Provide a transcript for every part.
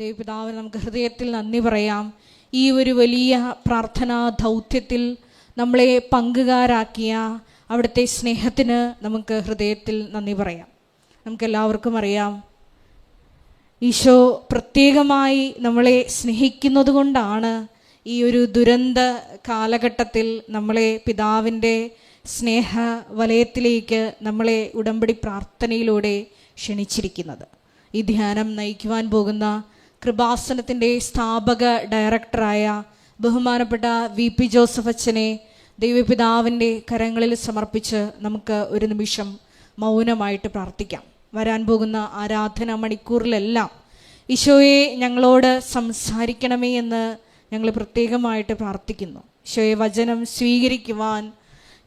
ദൈവപിതാവിന് നമുക്ക് ഹൃദയത്തിൽ നന്ദി പറയാം. ഈ ഒരു വലിയ പ്രാർത്ഥനാ ദൗത്യത്തിൽ നമ്മളെ പങ്കുകാരാക്കിയ അവിടുത്തെ സ്നേഹത്തിന് നമുക്ക് ഹൃദയത്തിൽ നന്ദി പറയാം. നമുക്കെല്ലാവർക്കും അറിയാം, ഈശോ പ്രത്യേകമായി നമ്മളെ സ്നേഹിക്കുന്നത് കൊണ്ടാണ് ഈ ഒരു ദുരന്ത കാലഘട്ടത്തിൽ നമ്മളെ പിതാവിൻ്റെ സ്നേഹ വലയത്തിലേക്ക് നമ്മളെ ഉടമ്പടി പ്രാർത്ഥനയിലൂടെ ക്ഷണിച്ചിരിക്കുന്നത്. ഈ ധ്യാനം നയിക്കുവാൻ പോകുന്ന കൃപാസനത്തിൻ്റെ സ്ഥാപക ഡയറക്ടറായ ബഹുമാനപ്പെട്ട VP ജോസഫ് അച്ഛനെ ദൈവപിതാവിൻ്റെ കരങ്ങളിൽ സമർപ്പിച്ച് നമുക്ക് ഒരു നിമിഷം മൗനമായിട്ട് പ്രാർത്ഥിക്കാം. വരാൻ പോകുന്ന ആരാധന മണിക്കൂറിലെല്ലാം ഈശോയെ ഞങ്ങളോട് സംസാരിക്കണമേ എന്ന് ഞങ്ങൾ പ്രത്യേകമായിട്ട് പ്രാർത്ഥിക്കുന്നു. ഈശോയെ വചനം സ്വീകരിക്കുവാൻ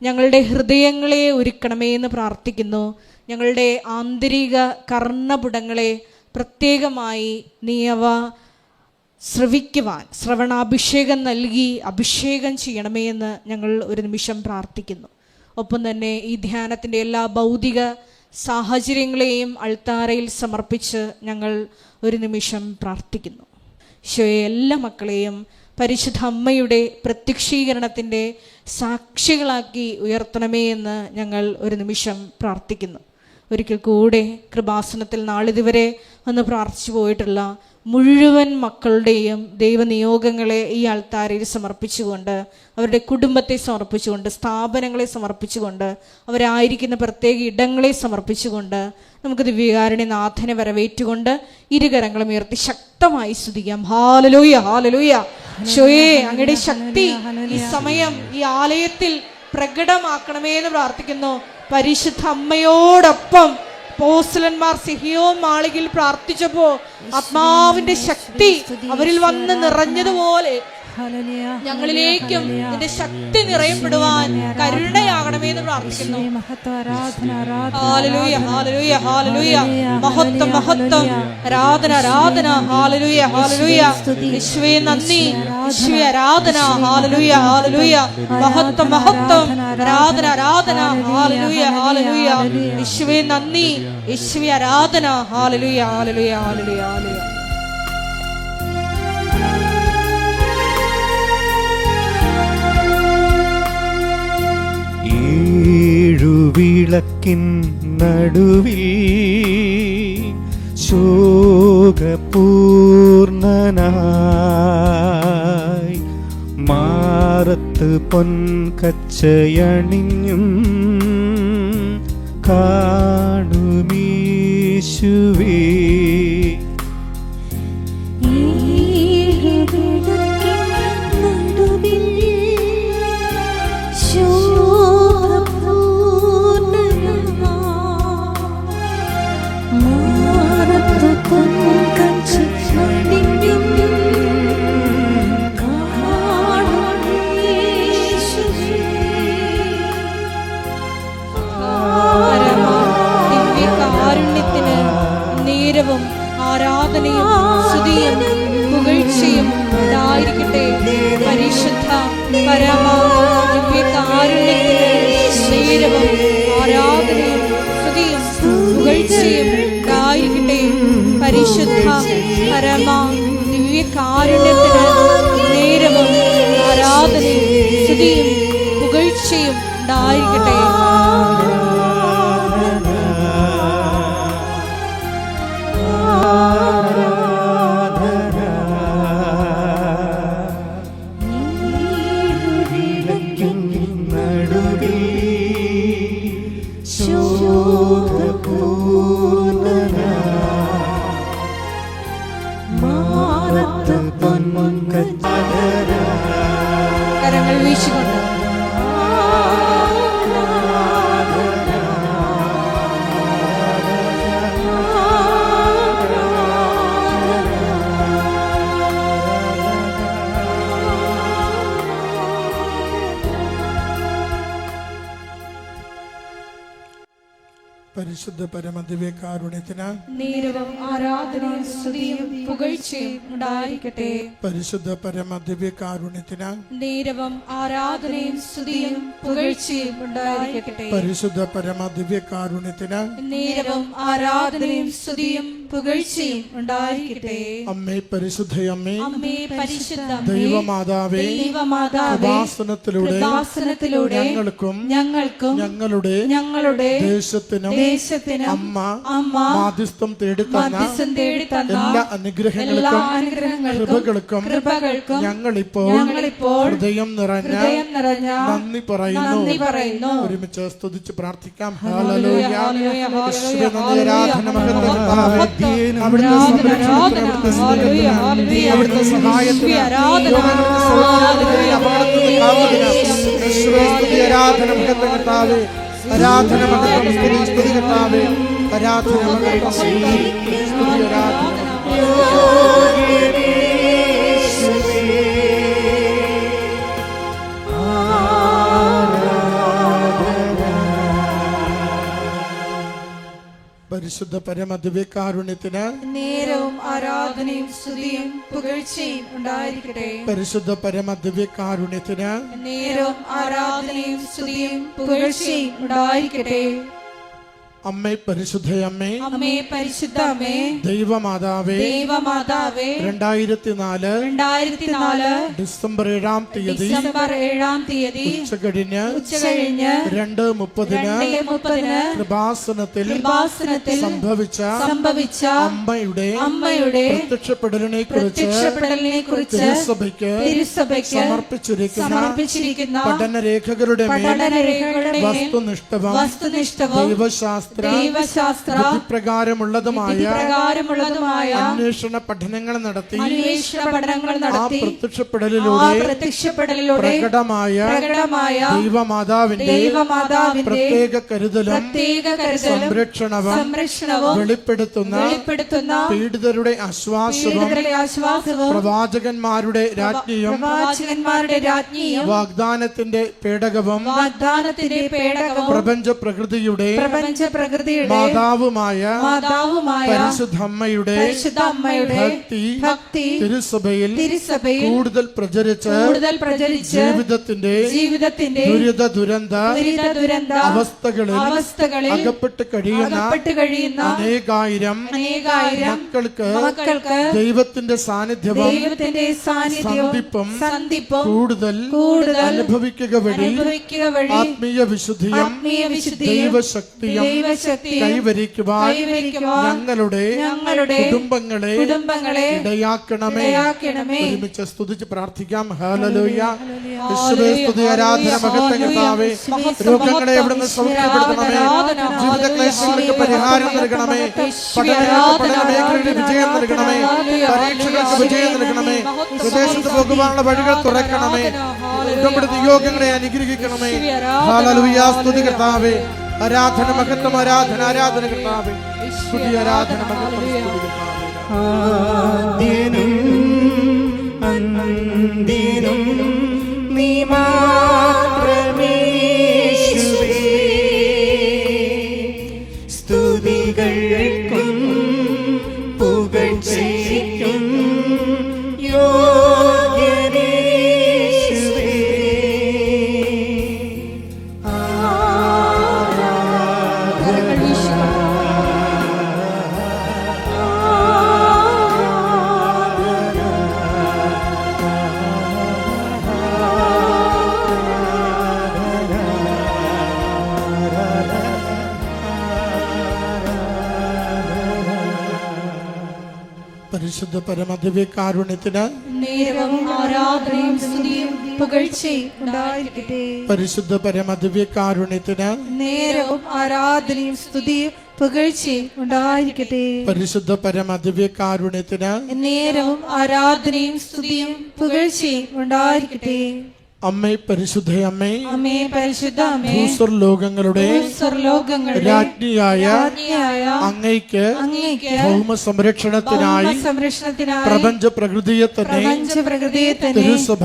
ഞങ്ങളുടെ ഹൃദയങ്ങളെ ഒരുക്കണമേ എന്ന് പ്രാർത്ഥിക്കുന്നു. ഞങ്ങളുടെ ആന്തരിക കർണപുടങ്ങളെ പ്രത്യേകമായി നീ അവ ശ്രവിക്കുവാൻ ശ്രവണാഭിഷേകം നൽകി അഭിഷേകം ചെയ്യണമേ എന്ന് ഞങ്ങൾ ഒരു നിമിഷം പ്രാർത്ഥിക്കുന്നു. ഒപ്പം തന്നെ ഈ ധ്യാനത്തിൻ്റെ എല്ലാ ഭൗതിക സാഹചര്യങ്ങളെയും അൾത്താരയിൽ സമർപ്പിച്ച് ഞങ്ങൾ ഒരു നിമിഷം പ്രാർത്ഥിക്കുന്നു. ഈശോയെ എല്ലാ മക്കളെയും പരിശുദ്ധ അമ്മയുടെ പ്രത്യക്ഷീകരണത്തിൻ്റെ സാക്ഷികളാക്കി ഉയർത്തണമേ എന്ന് ഞങ്ങൾ ഒരു നിമിഷം പ്രാർത്ഥിക്കുന്നു. ഒരിക്കൽ കൂടെ കൃപാസനത്തിൽ നാളിതുവരെ വന്ന് പ്രാർത്ഥിച്ചു പോയിട്ടുള്ള മുഴുവൻ മക്കളുടെയും ദൈവനിയോഗങ്ങളെ ഈ ആൾത്താരയിൽ സമർപ്പിച്ചുകൊണ്ട്, അവരുടെ കുടുംബത്തെ സമർപ്പിച്ചുകൊണ്ട്, സ്ഥാപനങ്ങളെ സമർപ്പിച്ചുകൊണ്ട്, അവരായിരിക്കുന്ന പ്രത്യേക ഇടങ്ങളെ സമർപ്പിച്ചുകൊണ്ട് നമുക്ക് ദിവ്യകാരുണ്യ നാഥനെ വരവേറ്റുകൊണ്ട് ഇരുകരങ്ങളും ഉയർത്തി ശക്തമായി സ്തുതിക്കാം. Hallelujah, hallelujah. ഈശോയേ, അങ്ങയുടെ ശക്തി ഈ സമയം ഈ ആലയത്തിൽ പ്രകടമാക്കണമേ എന്ന് പ്രാർത്ഥിക്കുന്നു. പരിശുദ്ധ അമ്മയോടൊപ്പം അപ്പോസ്തലന്മാർ സിഹിയോൻ മാളികയിൽ പ്രാർത്ഥിച്ചപ്പോ ആത്മാവിന്റെ ശക്തി അവരിൽ വന്ന് നിറഞ്ഞതുപോലെ ഞങ്ങളിലേക്കും നിന്റെ ശക്തി നിറയപ്പെടുവാൻ കരുണയാകണമേ എന്ന് പ്രാർത്ഥിക്കുന്നു. ഹല്ലേലൂയ, ഹല്ലേലൂയ, ഹല്ലേലൂയ. മഹത്വം, മഹത്വം, ആരാധന, ആരാധന. ഹല്ലേലൂയ, ഹല്ലേലൂയ. യേശുവേ നന്ദി, യേശുവേ ആരാധന. ഹല്ലേലൂയ, ഹല്ലേലൂയ. മഹത്വം, മഹത്വം, ആരാധന, ആരാധന. ഹല്ലേലൂയ, ഹല്ലേലൂയ. യേശുവേ നന്ദി, യേശുവേ ആരാധന. ഹല്ലേലൂയ, ഹല്ലേലൂയ, ഹല്ലേലൂയ, ഹല്ലേലൂയ. വിളക്കിൻ നടുവിൽ ശോകപൂർണനായി മാറത്ത് പൊൻകച്ചയണിഞ്ഞും കാണുമീശുവേ ആരാധനയും സ്തുതിയും പുകഴ്ചയും ഉണ്ടായിരിക്കട്ടെ. പരിശുദ്ധ പരമ ദിവ്യകാരുണ്യത്തിന് നേരവും ആരാധനയും സ്തുതിയും പുകഴ്ചയും ഉണ്ടായിരിക്കട്ടെ. പരിശുദ്ധ പരമ ദിവ്യകാരുണ്യത്തിന് നേരവും ആരാധനയും സ്തുതിയും പുകഴ്ചയും ഉണ്ടായിരിക്കട്ടെ. കരങ്ങൾ വീശിക്കൊണ്ട് പരിശുദ്ധ പരമദിവ്യകാരുണ്യത്തിന് നേരവും ആരാധനയും സ്തുതിയും പുകഴ്ചയും ഉണ്ടായിരിക്കട്ടെ. പരിശുദ്ധ പരമദിവ്യകാരുണ്യത്തിന് നേരവും ആരാധനയും സ്തുതിയും പുകഴ്ചയും ഉണ്ടായിരിക്കട്ടെ. പരിശുദ്ധ പരമദിവ്യകാരുണ്യത്തിന് നേരവും ആരാധനയും സ്തുതിയും പുകഴ്ചയും ഉണ്ടായിരിക്കട്ടെ. അമ്മേ പരിശുദ്ധയമ്മേ, അമ്മേ പരിശുദ്ധ ദൈവമാതാവേ, ദൈവമാതാവേ, കൃപാസനത്തിലൂടെ ഞങ്ങൾക്കും ഞങ്ങളുടെ ദേശത്തിനും അമ്മ മാധ്യസ്ഥം തേടിത്തന്ന എല്ലാ അനുഗ്രഹങ്ങൾക്കും കൃപകൾക്കും ഞങ്ങളിപ്പോൾ ഹൃദയം നിറഞ്ഞ നന്ദി പറയുന്നു. ഒരുമിച്ച് സ്തുതിച്ച് പ്രാർത്ഥിക്കാം. ഹല്ലേലൂയ. അവിടുത്തെ സഹായത്തിന് ആരാധന മഹത്വം കർത്താവേ, ആരാധന മഹത്വം സ്തുതി കർത്താവേ, ആരാധന മഹത്വം സ്തുതി ആരാധന. പരിശുദ്ധ പരമദിവ്യകാരുണ്യത്തിന് നേരവും ആരാധനയും സ്തുതിയും പുകഴ്ചയും ഉണ്ടായിരിക്കട്ടെ. പരിശുദ്ധ പരമദിവ്യകാരുണ്യത്തിന് നേരവും ആരാധനയും സ്തുതിയും പുകഴ്ചയും ഉണ്ടായിരിക്കട്ടെ. അമ്മേ പരിശുദ്ധയമ്മേ, അമ്മേ പരിശുദ്ധ അമ്മേ, ദൈവമാതാവേ, 2004 ഡിസംബർ 7-ാം തീയതി ഉച്ചകഴിഞ്ഞ് 2:30 കൃപാസനത്തിൽ സംഭവിച്ച അമ്മയുടെ പ്രത്യക്ഷപ്പെടലിനെ കുറിച്ച് തിരുസഭയ്ക്ക് സമർപ്പിച്ചിരിക്കുന്ന പഠനരേഖകളുടെ വസ്തുനിഷ്ഠവും ദൈവശാസ്ത്ര പ്രകാരമുള്ളതുമായ അന്വേഷണ പഠനങ്ങൾ നടത്തി ആ പ്രത്യക്ഷപ്പെടലിലൂടെ പ്രകടമായ ദൈവമാതാവിന്റെ പ്രത്യേക കരുതലും സംരക്ഷണവും വെളിപ്പെടുത്തുന്ന പീഡിതരുടെ ആശ്വാസവും പ്രവാചകന്മാരുടെ രാജ്ഞിയും വാഗ്ദാനത്തിന്റെ പേടകവും പ്രപഞ്ച പ്രകൃതിയുടെ മാതാവുമായ പരിശുദ്ധമ്മയുടെ ഭക്തി തിരുസഭയിൽ കൂടുതൽ പ്രചരിച്ച് ജീവിതത്തിന്റെ ദുരിത അവസ്ഥകളിൽ അകപ്പെട്ട് കഴിയുന്ന അനേകായിരം മക്കൾക്ക് ദൈവത്തിന്റെ സാന്നിധ്യവും സന്ധിപ്പും കൂടുതൽ അനുഭവിക്കുക വഴി ആത്മീയ വിശുദ്ധിയും ദൈവശക്തിയും കൈവരിക്കുവാൻ ഞങ്ങളുടെ കുടുംബങ്ങളെ ഇടയാക്കണമേ. ഒരുമിച്ച് സ്തുതിച്ച് പ്രാർത്ഥിക്കാം. ഹല്ലേലൂയ. യേശുവേ സ്തുതി, ആരാധന, മഹത്വം കർത്താവേ. രോഗങ്ങളെ അവിടുന്ന് സൗഖ്യപ്പെടുത്തണമേ. ജീവിത ക്ലേശങ്ങൾക്ക് പരിഹാരം നൽകണമേ. പഠന മേഖലയിൽ വിജയം നൽകണമേ. പരീക്ഷകൾക്ക് വിജയം നൽകണമേ. വിദേശത്ത് പോകുവാനുള്ള വഴികൾ തുറക്കണമേ. കുടുംബത്തെ യോഗങ്ങളെ അനുഗ്രഹിക്കണമേ. ഹല്ലേലൂയ. സ്തുതി കർത്താവേ, ആരാധന മഹത്വം, ആരാധന കർത്താവേ, സ്തുതി, ആരാധന മഹത്വം, സ്തുതി കർത്താവേ. ആദ്യനും അന്ത്യനും നീ മാത്രമേശുവേ, സ്തുതികൾക്കും പുകഴ്ചയ്ക്കും യോഗ്യനേശുവേ. പരിശുദ്ധ പരമദിവ്യകാരുണ്യത്തിന് നേരവും ആരാധനയും സ്തുതിയും പുകഴ്ചയും ഉണ്ടായിരിക്കട്ടെ. പരിശുദ്ധ പരമദിവ്യകാരുണ്യത്തിന് നേരവും ആരാധനയും സ്തുതിയും പുകഴ്ചയും ഉണ്ടായിരിക്കട്ടെ. പരിശുദ്ധ പരമദിവ്യകാരുണ്യത്തിന് നേരവും ആരാധനയും സ്തുതിയും പുകഴ്ചയും ഉണ്ടായിരിക്കട്ടെ. അമ്മേ പരിശുദ്ധ അമ്മേ, അമ്മേ പരിശുദ്ധ അമ്മേ, ഭൂസ്വർലോകങ്ങളുടെ സ്വർലോകങ്ങളുടെ രാജ്ഞിയായ അങ്ങയ്ക്ക് ഭൗമ സംരക്ഷണത്തിനായി പ്രപഞ്ച പ്രകൃതിയെ തന്നെ തിരുസഭ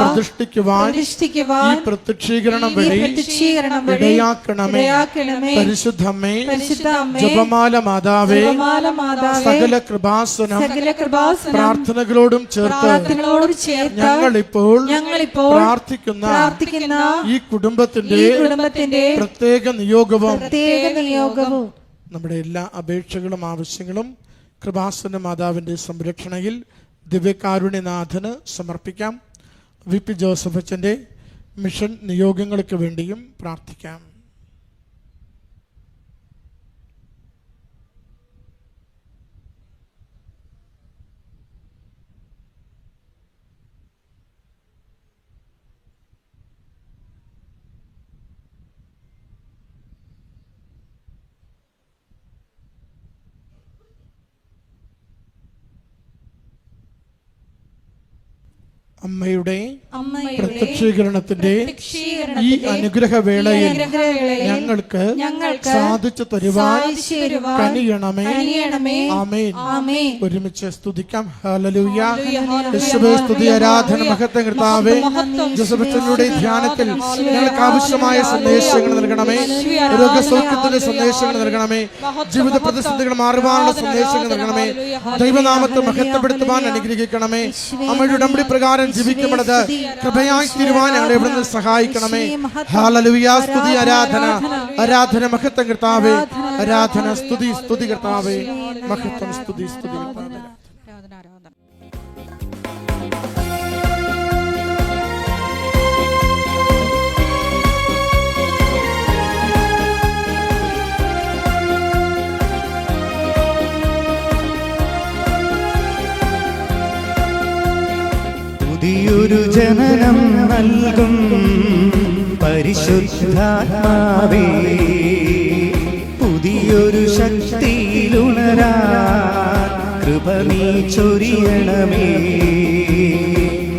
പ്രതിഷ്ഠിക്കുവാൻ ഈ പ്രത്യക്ഷീകരണം വഴി ഇടയാക്കണമേ. പരിശുദ്ധമ്മേ, ജപമാല മാതാവേ, സകല കൃപാസനം പ്രാർത്ഥനകളോടും ചേർത്ത് ഞങ്ങളിപ്പോൾ പ്രാർത്ഥിക്കുന്ന ഈ കുടുംബത്തിന്റെ പ്രത്യേക നിയോഗവും നമ്മുടെ എല്ലാ അപേക്ഷകളും ആവശ്യങ്ങളും കൃപാസന മാതാവിന്റെ സംരക്ഷണയിൽ ദിവ്യകാരുണ്യനാഥന് സമർപ്പിക്കാം. വി പി ജോസഫ് അച്ഛൻ്റെ മിഷൻ നിയോഗങ്ങൾക്ക് വേണ്ടിയും പ്രാർത്ഥിക്കാം. അമ്മയുടെ പ്രത്യക്ഷീകരണത്തിന്റെ ഈ അനുഗ്രഹവേളയിൽ ഞങ്ങൾക്ക് സാധിച്ചു തരുവാൻ കനിയണമേ. ആമേൻ. ഒരുമിച്ച് സ്തുതിക്കാം. ഹല്ലേലൂയ. യേശുവേ സ്തുതി, ആരാധന, മഹത്വം കർത്താവേ. ജോസഫച്ചനുടെ ധ്യാനത്തിൽ ഞങ്ങൾക്ക് ആവശ്യമായ സന്ദേശങ്ങൾ നൽകണമേ. രോഗസൗഖ്യത്തിന്റെ സന്ദേശങ്ങൾ നൽകണമേ. ജീവിത പ്രതിസന്ധികൾ മാറുവാനുള്ള സന്ദേശങ്ങൾ നൽകണമേ. ദൈവനാമത്തെ മഹത്വപ്പെടുത്തുവാൻ അനുഗ്രഹിക്കണമേ. അമ്മയുടെ ഉടമ്പടി പ്രകാരം ജീവിക്കുമ്പോഴത് കൃപയായി തീരുവാൻ ഞങ്ങളെ ഇവിടുന്ന് സഹായിക്കണമേ. ഹല്ലേലൂയ. സ്തുതി, ആരാധന, ആരാധന, മഹത്വം കർത്താവേ. ആരാധന, സ്തുതി, സ്തുതി കർത്താവേ. മഹത്വം, സ്തുതി, സ്തുതി കർത്താവേ. പുതിയൊരു ജനനം നൽകും പരിശുദ്ധാത്മാവേ, പുതിയൊരു ശക്തിയിലുണരാൻ കൃപ നീ ചൊരിയണമേ.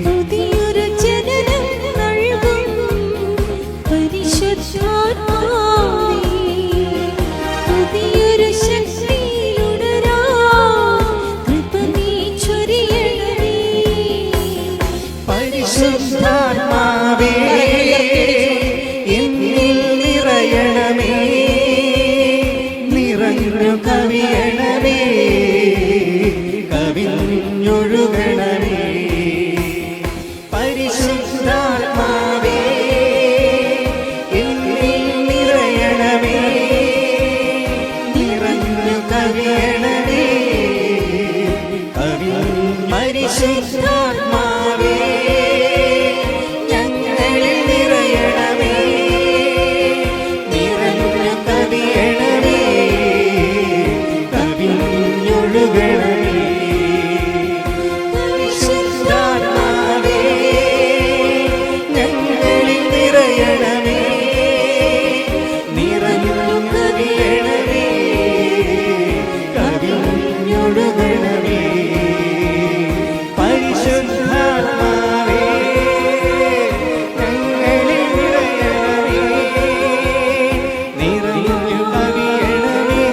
പുതിയൊരു ജനനം നൽകും പരിശുദ്ധാത്മാവേ, പുതിയൊരു ശക്തിയിലുണരാൻ കൃപ നീ ചൊരിയണമേ. പരിശുദ്ധാത്മാവേ, എന്നിൽ നിറയണമേ, നിറഞ്ഞു കവിയണമേ, കവിഞ്ഞൊഴുകണമേ. പരിശുദ്ധാത്മാവേ, എന്നിൽ നിറയണമേ, നിറഞ്ഞു കവിയണമേ, പരിശുദ്ധാത്മാവേ, ഞങ്ങളിൽ നിറയണമേ, നിറഞ്ഞു കവിയണമേ, കവിഞ്ഞൊഴുകണമേ. പരിശുദ്ധാത്മാവേ, ഞങ്ങളിൽ നിറയണമേ, നിറഞ്ഞു കവിയണമേ, കവിഞ്ഞൊഴുകണമേ. പരിശുദ്ധാത്മാവേ, ഞങ്ങളിൽ നിറയണമേ, നിറഞ്ഞു കവിയണമേ,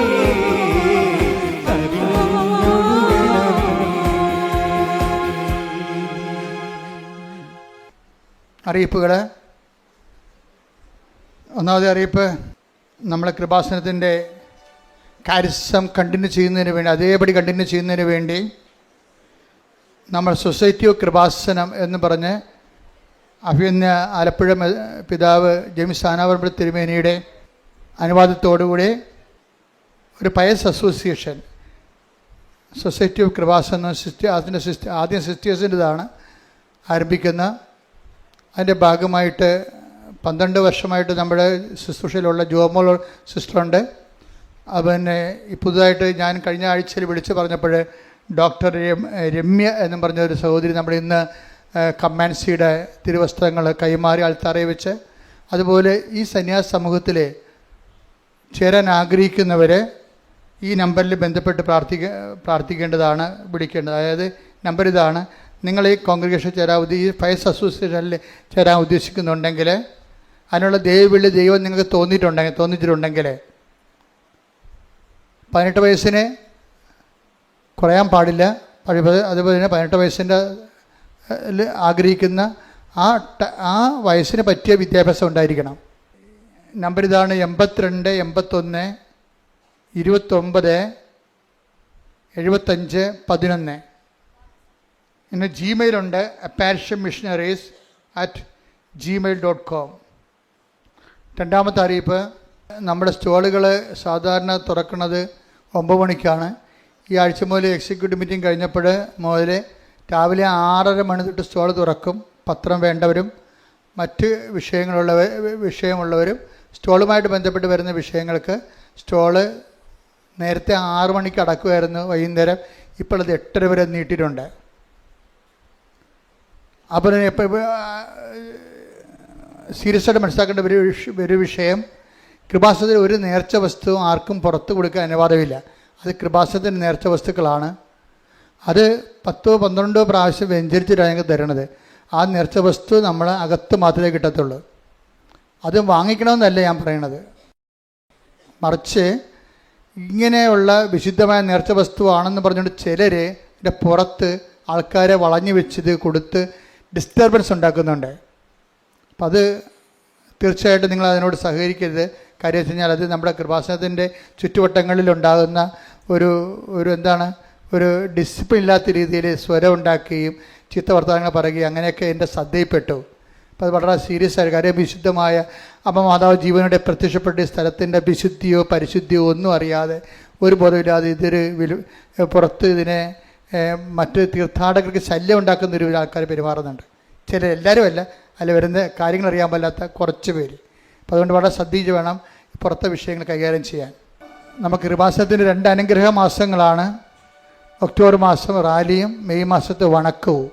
അറിയിപ്പുകൾ. ഒന്നാമത്തെ അറിയിപ്പ്, നമ്മളെ കൃപാസനത്തിൻ്റെ കാരിസം കണ്ടിന്യൂ ചെയ്യുന്നതിന് വേണ്ടി, അതേപടി കണ്ടിന്യൂ ചെയ്യുന്നതിന് വേണ്ടി നമ്മൾ സൊസൈറ്റി ഓഫ് കൃപാസനം എന്ന് പറഞ്ഞ് അഭിനന്ദ ആലപ്പുഴ പിതാവ് ജെയിംസ് ആനാവർമ്മ തിരുമേനിയുടെ അനുവാദത്തോടുകൂടി ഒരു pious association society of Kripasanam ആദ്യം സിസ്റ്റേഴ്സിൻ്റെതാണ് ആരംഭിക്കുന്ന. അതിൻ്റെ ഭാഗമായിട്ട് 12 വർഷമായിട്ട് നമ്മുടെ ശുശ്രൂഷയിലുള്ള ജോമോൾ സിസ്റ്ററുണ്ട്. പിന്നെ പുതുതായിട്ട് ഞാൻ കഴിഞ്ഞ ആഴ്ചയിൽ വിളിച്ച് പറഞ്ഞപ്പോൾ ഡോക്ടർ രമ്യ എന്നും പറഞ്ഞൊരു സഹോദരി നമ്മുടെ ഇന്ന് കമ്മാൻസിയുടെ തിരുവസ്ത്രങ്ങൾ കൈമാറി അൾത്താറയിൽ വെച്ച്, അതുപോലെ ഈ സന്യാസ സമൂഹത്തിൽ ചേരാൻ ആഗ്രഹിക്കുന്നവർ ഈ നമ്പറിൽ ബന്ധപ്പെട്ട് പ്രാർത്ഥിക്കേണ്ടതാണ്, വിളിക്കേണ്ടത്. അതായത് നമ്പർ ഇതാണ് നിങ്ങൾ ഈ കോൺഗ്രിഗേഷൻ ഈ ഫയസ് അസോസിയേഷനിൽ ചേരാൻ ഉദ്ദേശിക്കുന്നുണ്ടെങ്കിൽ അതിനുള്ള ദൈവവിളി ദൈവം നിങ്ങൾക്ക് തോന്നിച്ചിട്ടുണ്ടെങ്കിൽ 18 വയസ്സിന് കുറയാൻ പാടില്ല. അതുപോലെ തന്നെ 18 വയസ്സിൻ്റെ ആഗ്രഹിക്കുന്ന ആ വയസ്സിന് പറ്റിയ വിദ്യാഭ്യാസം ഉണ്ടായിരിക്കണം. നമ്പർ ഇതാണ് 82 81 29 75 11. പിന്നെ ജിമെയിലുണ്ട് apparitionmissionaries@gmail.com. രണ്ടാമത്തെ അറിയിപ്പ്, നമ്മുടെ സ്റ്റോളുകൾ സാധാരണ തുറക്കുന്നത് 9 മണിക്കാണ്. ഈ ആഴ്ച മുതൽ എക്സിക്യൂട്ടീവ് മീറ്റിംഗ് കഴിഞ്ഞപ്പോൾ മുതൽ രാവിലെ 6:30 മണി തൊട്ട് സ്റ്റോൾ തുറക്കും. പത്രം വേണ്ടവരും മറ്റ് വിഷയമുള്ളവരും സ്റ്റോളുമായിട്ട് ബന്ധപ്പെട്ട് വരുന്ന വിഷയങ്ങൾക്ക് സ്റ്റോള് നേരത്തെ 6 മണിക്ക് അടക്കുമായിരുന്നു വൈകുന്നേരം. ഇപ്പോൾ അത് 8:30 വരെ നീട്ടിയിട്ടുണ്ട്. അപ്പോൾ സീരിയസ് ആയിട്ട് മനസ്സിലാക്കേണ്ട ഒരു വിഷയം, കൃപാസനത്തിൽ ഒരു നേർച്ച വസ്തു ആർക്കും പുറത്ത് കൊടുക്കാൻ അനുവാദമില്ല. അത് കൃപാസനത്തിൻ്റെ നേർച്ച വസ്തുക്കളാണ്. അത് 10-12 പ്രാവശ്യം വ്യഞ്ചരിച്ചിട്ടാണ് ഞങ്ങൾക്ക് തരണത്. ആ നേർച്ച വസ്തു നമ്മൾ അകത്ത് മാത്രമേ കിട്ടത്തുള്ളൂ. അത് വാങ്ങിക്കണമെന്നല്ല ഞാൻ പറയണത്, മറിച്ച് ഇങ്ങനെയുള്ള വിശുദ്ധമായ നേർച്ച വസ്തുവാണെന്ന് പറഞ്ഞുകൊണ്ട് ചിലർ ഇതിൻ്റെ പുറത്ത് ആൾക്കാരെ വളഞ്ഞു വെച്ചത് കൊടുത്ത് ഡിസ്റ്റർബൻസ് ഉണ്ടാക്കുന്നുണ്ട്. അപ്പം അത് തീർച്ചയായിട്ടും നിങ്ങൾ അതിനോട് സഹകരിക്കരുത്. കാര്യം വെച്ച് കഴിഞ്ഞാൽ അത് നമ്മുടെ കൃപാസനത്തിൻ്റെ ചുറ്റുവട്ടങ്ങളിലുണ്ടാകുന്ന ഒരു ഡിസിപ്ലിൻ ഇല്ലാത്ത രീതിയിൽ സ്വരം ഉണ്ടാക്കുകയും ചീത്ത വർത്തമാനങ്ങൾ പറയുകയും അങ്ങനെയൊക്കെ എൻ്റെ ശ്രദ്ധയിൽപ്പെട്ടു. അപ്പോൾ അത് വളരെ സീരിയസ് ആയ കാര്യം. വിശുദ്ധമായ മാതാവ് ജീവനോടെ പ്രത്യക്ഷപ്പെട്ട സ്ഥലത്തിൻ്റെ വിശുദ്ധിയോ പരിശുദ്ധിയോ ഒന്നും അറിയാതെ ഒരു ബോധമില്ലാതെ പുറത്ത് ഇതിനെ മറ്റ് തീർത്ഥാടകർക്ക് ശല്യം ഉണ്ടാക്കുന്ന ഒരു ആൾക്കാർ പെരുമാറുന്നുണ്ട്. എല്ലാവരും അല്ല, അതിൽ വരുന്ന കാര്യങ്ങൾ അറിയാൻ പാടില്ലാത്ത കുറച്ച് പേര്. അപ്പോൾ അതുകൊണ്ട് വളരെ ശ്രദ്ധിച്ച് വേണം പുറത്തെ വിഷയങ്ങൾ കൈകാര്യം ചെയ്യാൻ. നമുക്ക് കൃപാസനത്തിൻ്റെ 2 അനുഗ്രഹ മാസങ്ങളാണ്. ഒക്ടോബർ മാസം റാലിയും മെയ് മാസത്തെ വണക്കവും.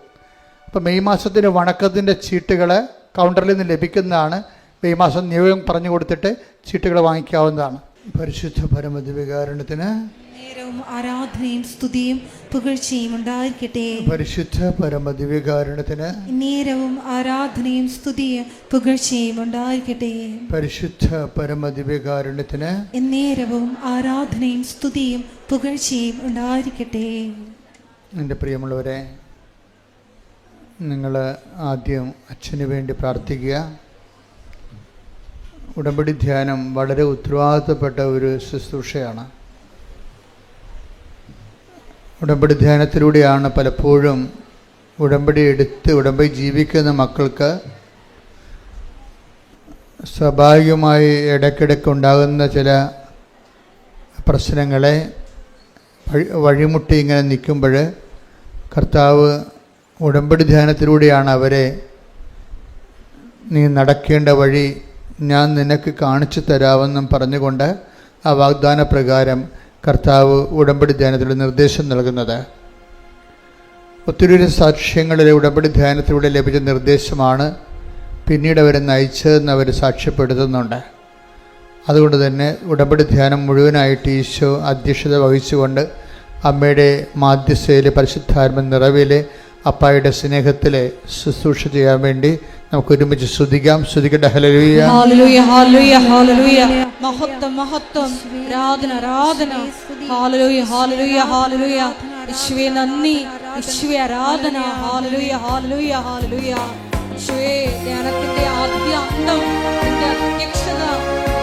അപ്പോൾ മെയ് മാസത്തിൻ്റെ വണക്കത്തിൻ്റെ ചീട്ടുകൾ കൗണ്ടറിൽ നിന്ന് ലഭിക്കുന്നതാണ്. മെയ് മാസം നിയോഗം പറഞ്ഞു കൊടുത്തിട്ട് ചീട്ടുകൾ വാങ്ങിക്കാവുന്നതാണ്. പരിശുദ്ധ പരമദിവ്യകാരുണ്യത്തിന് നേരവും ആരാധനയും സ്തുതിയും പുകഴ്ചയും ഉണ്ടായിരിക്കട്ടെ. പരിശുദ്ധ പരമദിവ്യകാരുണ്യത്തിന് നേരവും ആരാധനയും സ്തുതിയും പുകഴ്ചയും ഉണ്ടായിരിക്കട്ടെ. പരിശുദ്ധ പരമദിവ്യകാരുണ്യത്തിന് നേരവും ആരാധനയും സ്തുതിയും പുകഴ്ചയും ഉണ്ടായിരിക്കട്ടെ. എൻ്റെ പ്രിയമുള്ളവരെ, നിങ്ങൾ ആദ്യം അച്ഛന് വേണ്ടി പ്രാർത്ഥിക്കുക. ഉടമ്പടി ധ്യാനം വളരെ ഉത്തരവാദിത്തപ്പെട്ട ഒരു ശുശ്രൂഷയാണ്. ഉടമ്പടി ധ്യാനത്തിലൂടെയാണ് പലപ്പോഴും ഉടമ്പടി ജീവിക്കുന്ന മക്കൾക്ക് സ്വാഭാവികമായി ഇടയ്ക്കിടയ്ക്ക് ഉണ്ടാകുന്ന ചില പ്രശ്നങ്ങളെ വഴിമുട്ടി ഇങ്ങനെ നിൽക്കുമ്പോൾ കർത്താവ് ഉടമ്പടി ധ്യാനത്തിലൂടെയാണ് അവരെ നീ നടക്കേണ്ട വഴി ഞാൻ നിനക്ക് കാണിച്ചു തരാമെന്നും പറഞ്ഞുകൊണ്ട് ആ വാഗ്ദാന പ്രകാരം കർത്താവ് ഉടമ്പടി ധ്യാനത്തിലൂടെ നിർദ്ദേശം നൽകുന്നത്. ഒത്തിരി സാക്ഷ്യങ്ങളിലെ ഉടമ്പടി ധ്യാനത്തിലൂടെ ലഭിച്ച നിർദ്ദേശമാണ് പിന്നീട് അവരെ നയിച്ചതെന്ന് അവർ സാക്ഷ്യപ്പെടുത്തുന്നുണ്ട്. അതുകൊണ്ട് തന്നെ ഉടമ്പടി ധ്യാനം മുഴുവനായിട്ട് ഈശോ അധ്യക്ഷത വഹിച്ചുകൊണ്ട് അമ്മയുടെ മാധ്യസ്ഥയിൽ പരിശുദ്ധാത്മ നിറവിലെ അപ്പായുടെ സ്നേഹത്തിലെ ശുശ്രൂഷ ചെയ്യാൻ വേണ്ടി നമുക്ക് ഒരുമിച്ച് സ്തുതിക്കട്ടെ. ഹല്ലേലൂയ, ഹല്ലേലൂയ, ഹല്ലേലൂയ, ഹല്ലേലൂയ. മഹത്വം, മഹത്വം, ആരാധന, ആരാധന. ഹല്ലേലൂയ, ഹല്ലേലൂയ, ഹല്ലേലൂയ. യേശുവേ നന്ദി, യേശുവേ ആരാധന. ഹല്ലേലൂയ, ഹല്ലേലൂയ, ഹല്ലേലൂയ. യേശുവേ ധ്യാനത്തിന്റെ ആദ്യ അന്തം നിന്റെ അധ്യക്ഷത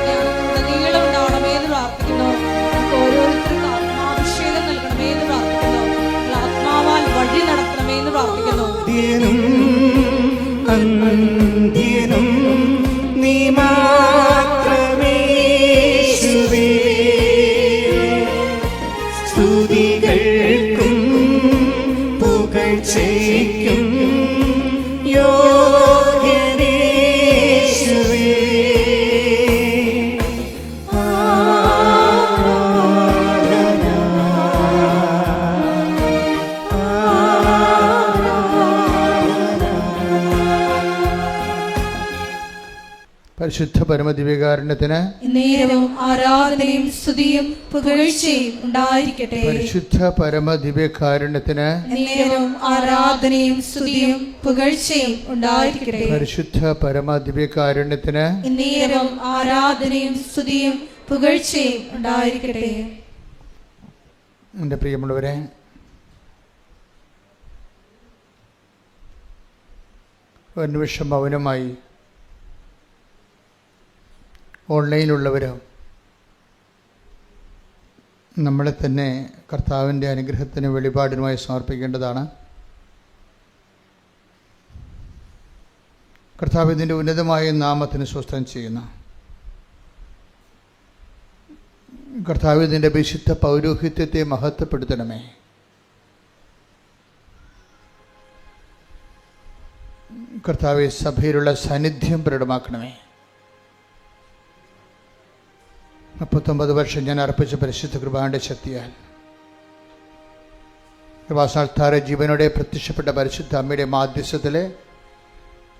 ധ്യാനത്തിലുടനീളം ഉണ്ടാവണമേ എന്ന് പ്രാർത്ഥിക്കുന്നു. നമുക്ക് ഓരോരുത്തർക്കും ആത്മാഭിഷേകം നൽകണമേ എന്ന് പ്രാർത്ഥിക്കുന്നു. ആത്മാവാൽ വഴി നടത്തണമേ എന്ന് പ്രാർത്ഥിക്കുന്നു. അന്ത്യനും നീ മാത്രമേ യേശുവേ, സ്തുതികൾക്കും പുകഴ്ചയ്ക്കും യോഗ്യനേ യേശുവേ. പരിശുദ്ധ പരമദിവ്യകാരുണ്യത്തിന് നേരവും ആരാധനയും സ്തുതിയും പുകഴ്ചയും ഉണ്ടായിരിക്കട്ടെ. പരിശുദ്ധ പരമദിവ്യകാരുണ്യത്തിന് നേരവും ആരാധനയും സ്തുതിയും പുകഴ്ചയും ഉണ്ടായിരിക്കട്ടെ. പരിശുദ്ധ പരമദിവ്യകാരുണ്യത്തിന് നേരവും ആരാധനയും സ്തുതിയും പുകഴ്ചയും ഉണ്ടായിരിക്കട്ടെ. എൻ്റെ പ്രിയമുള്ളവരെ, ഒരു നിമിഷം മൗനമായി ഓൺലൈനിലുള്ളവർ നമ്മളെ തന്നെ കർത്താവിൻ്റെ അനുഗ്രഹത്തിന് വെളിപാടിനുമായി സമർപ്പിക്കേണ്ടതാണ്. കർത്താവ് ഇതിൻ്റെ ഉന്നതമായ നാമത്തിന് സ്വസ്ഥം ചെയ്യുന്നു. കർത്താവ് ഇതിൻ്റെ വിശുദ്ധ പൗരോഹിത്യത്തെ മഹത്വപ്പെടുത്തണമേ. കർത്താവെ സഭയിലുള്ള സാന്നിധ്യം പ്രകടമാക്കണമേ. 39 വർഷം ഞാൻ അർപ്പിച്ച പരിശുദ്ധ കൃപാന്റെ ശക്തിയാൽ കൃപാസ്ഥാന ജീവനോടെ പ്രത്യക്ഷപ്പെട്ട പരിശുദ്ധ അമ്മയുടെ മാധ്യസ്ഥത്തിൽ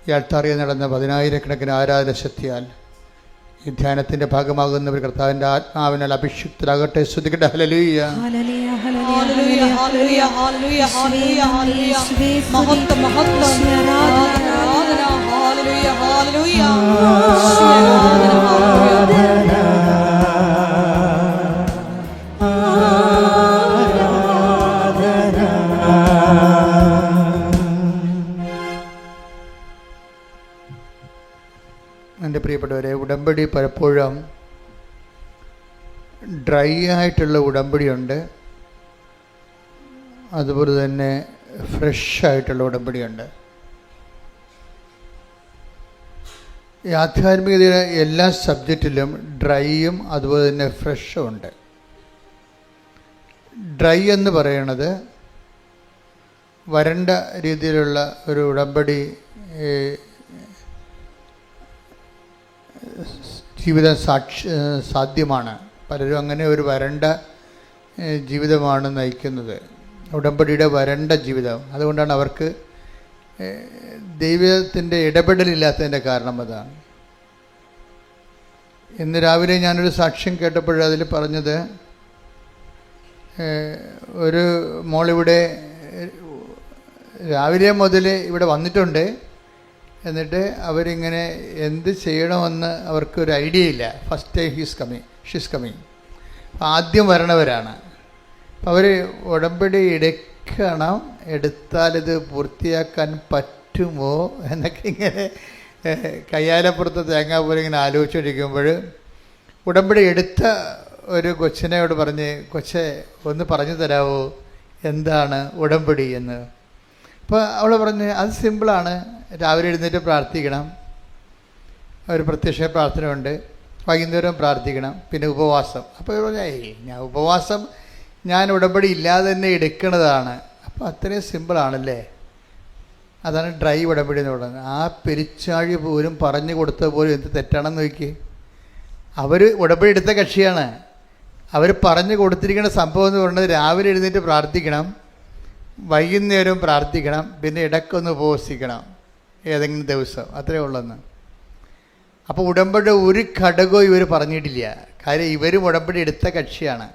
ഈ അൾത്താറിൽ നടന്ന 10,000-കണക്കിന് ആരാധന ശക്തിയാൽ ഈ ധ്യാനത്തിന്റെ ഭാഗമാകുന്നവർ കർത്താവിന്റെ ആത്മാവിനാൽ അഭിഷിക്തരാകട്ടെ. സ്തുതിക്കട്ടെ. ഹല്ലേലൂയ, ഹല്ലേലൂയ, ഹല്ലേലൂയ, ഹല്ലേലൂയ, ഹല്ലേലൂയ, ഹല്ലേലൂയ, ഹല്ലേലൂയ. മഹത്വം, മഹത്വം, ആരാധന, ആരാധന, ഹല്ലേലൂയ, ഹല്ലേലൂയ, എൻ്റെ പ്രിയപ്പെട്ടവരെ, ഉടമ്പടി പലപ്പോഴും ഡ്രൈ ആയിട്ടുള്ള ഉടമ്പടിയുണ്ട്, അതുപോലെ തന്നെ ഫ്രഷ് ആയിട്ടുള്ള ഉടമ്പടിയുണ്ട്. ഈ ആധ്യാത്മികതയുടെ എല്ലാ സബ്ജക്റ്റിലും ഡ്രൈയും അതുപോലെ തന്നെ ഫ്രഷും ഉണ്ട്. ഡ്രൈ എന്ന് പറയുന്നത് വരണ്ട രീതിയിലുള്ള ഒരു ഉടമ്പടി ജീവിതം സാധ്യമാണ്. പലരും അങ്ങനെ ഒരു വരണ്ട ജീവിതമാണ് നയിക്കുന്നത്, ഉടമ്പടിയുടെ വരണ്ട ജീവിതം. അതുകൊണ്ടാണ് അവർക്ക് ദൈവത്തിൻ്റെ ഇടപെടലില്ലാത്തതിൻ്റെ കാരണം അതാണ്. ഇന്ന് രാവിലെ ഞാനൊരു സാക്ഷ്യം കേട്ടപ്പോൾ അതിൽ പറഞ്ഞത്, ഒരു മോളിവിടെ രാവിലെ മുതൽ ഇവിടെ വന്നിട്ടുണ്ട്, എന്നിട്ട് അവരിങ്ങനെ എന്ത് ചെയ്യണമെന്ന് അവർക്കൊരു ഐഡിയ ഇല്ല. First time she's coming. ആദ്യം വരണവരാണ്. അപ്പം അവർ ഉടമ്പടി എടുക്കണം, എടുത്താലിത് പൂർത്തിയാക്കാൻ പറ്റുമോ എന്നൊക്കെ ഇങ്ങനെ കയ്യാലപ്പുറത്ത് തേങ്ങാ പോലെ ഇങ്ങനെ ആലോചിച്ചിരിക്കുമ്പോൾ ഉടമ്പടി എടുത്ത ഒരു കൊച്ചിനോട് പറഞ്ഞ്, കൊച്ചെ ഒന്ന് പറഞ്ഞു തരാമോ എന്താണ് ഉടമ്പടി എന്ന്. അപ്പോൾ അവൾ പറഞ്ഞ്, അത് സിമ്പിളാണ്, രാവിലെ എഴുന്നേറ്റ് പ്രാർത്ഥിക്കണം, ഒരു പ്രത്യക്ഷ പ്രാർത്ഥന ഉണ്ട്, വൈകുന്നേരം പ്രാർത്ഥിക്കണം, പിന്നെ ഉപവാസം. അപ്പോൾ ഞാൻ ഉപവാസം ഞാൻ ഉടമ്പടി ഇല്ലാതെ തന്നെ എടുക്കുന്നതാണ്. അപ്പോൾ അത്രയും സിമ്പിളാണല്ലേ. അതാണ് ഡ്രൈ ഉടമ്പടി എന്ന് പറയുന്നത്. ആ പെരിച്ചാഴി പോലും പറഞ്ഞു കൊടുത്തത് പോലും എന്ത് തെറ്റാണെന്ന് നോക്കി. അവർ ഉടമ്പടി എടുത്ത കക്ഷിയാണ്. അവർ പറഞ്ഞു കൊടുത്തിരിക്കുന്ന സംഭവം എന്ന് പറയുന്നത് രാവിലെ എഴുന്നേറ്റ് പ്രാർത്ഥിക്കണം, വൈകുന്നേരം പ്രാർത്ഥിക്കണം, പിന്നെ ഇടയ്ക്കൊന്ന് ഉപവസിക്കണം ഏതെങ്കിലും ദിവസം, അത്രേ ഉള്ളെന്ന്. അപ്പോൾ ഉടമ്പടി ഒരു ഘടകവും ഇവർ പറഞ്ഞിട്ടില്ല. കാര്യം ഇവരും ഉടമ്പടി എടുത്ത കക്ഷിയാണ്.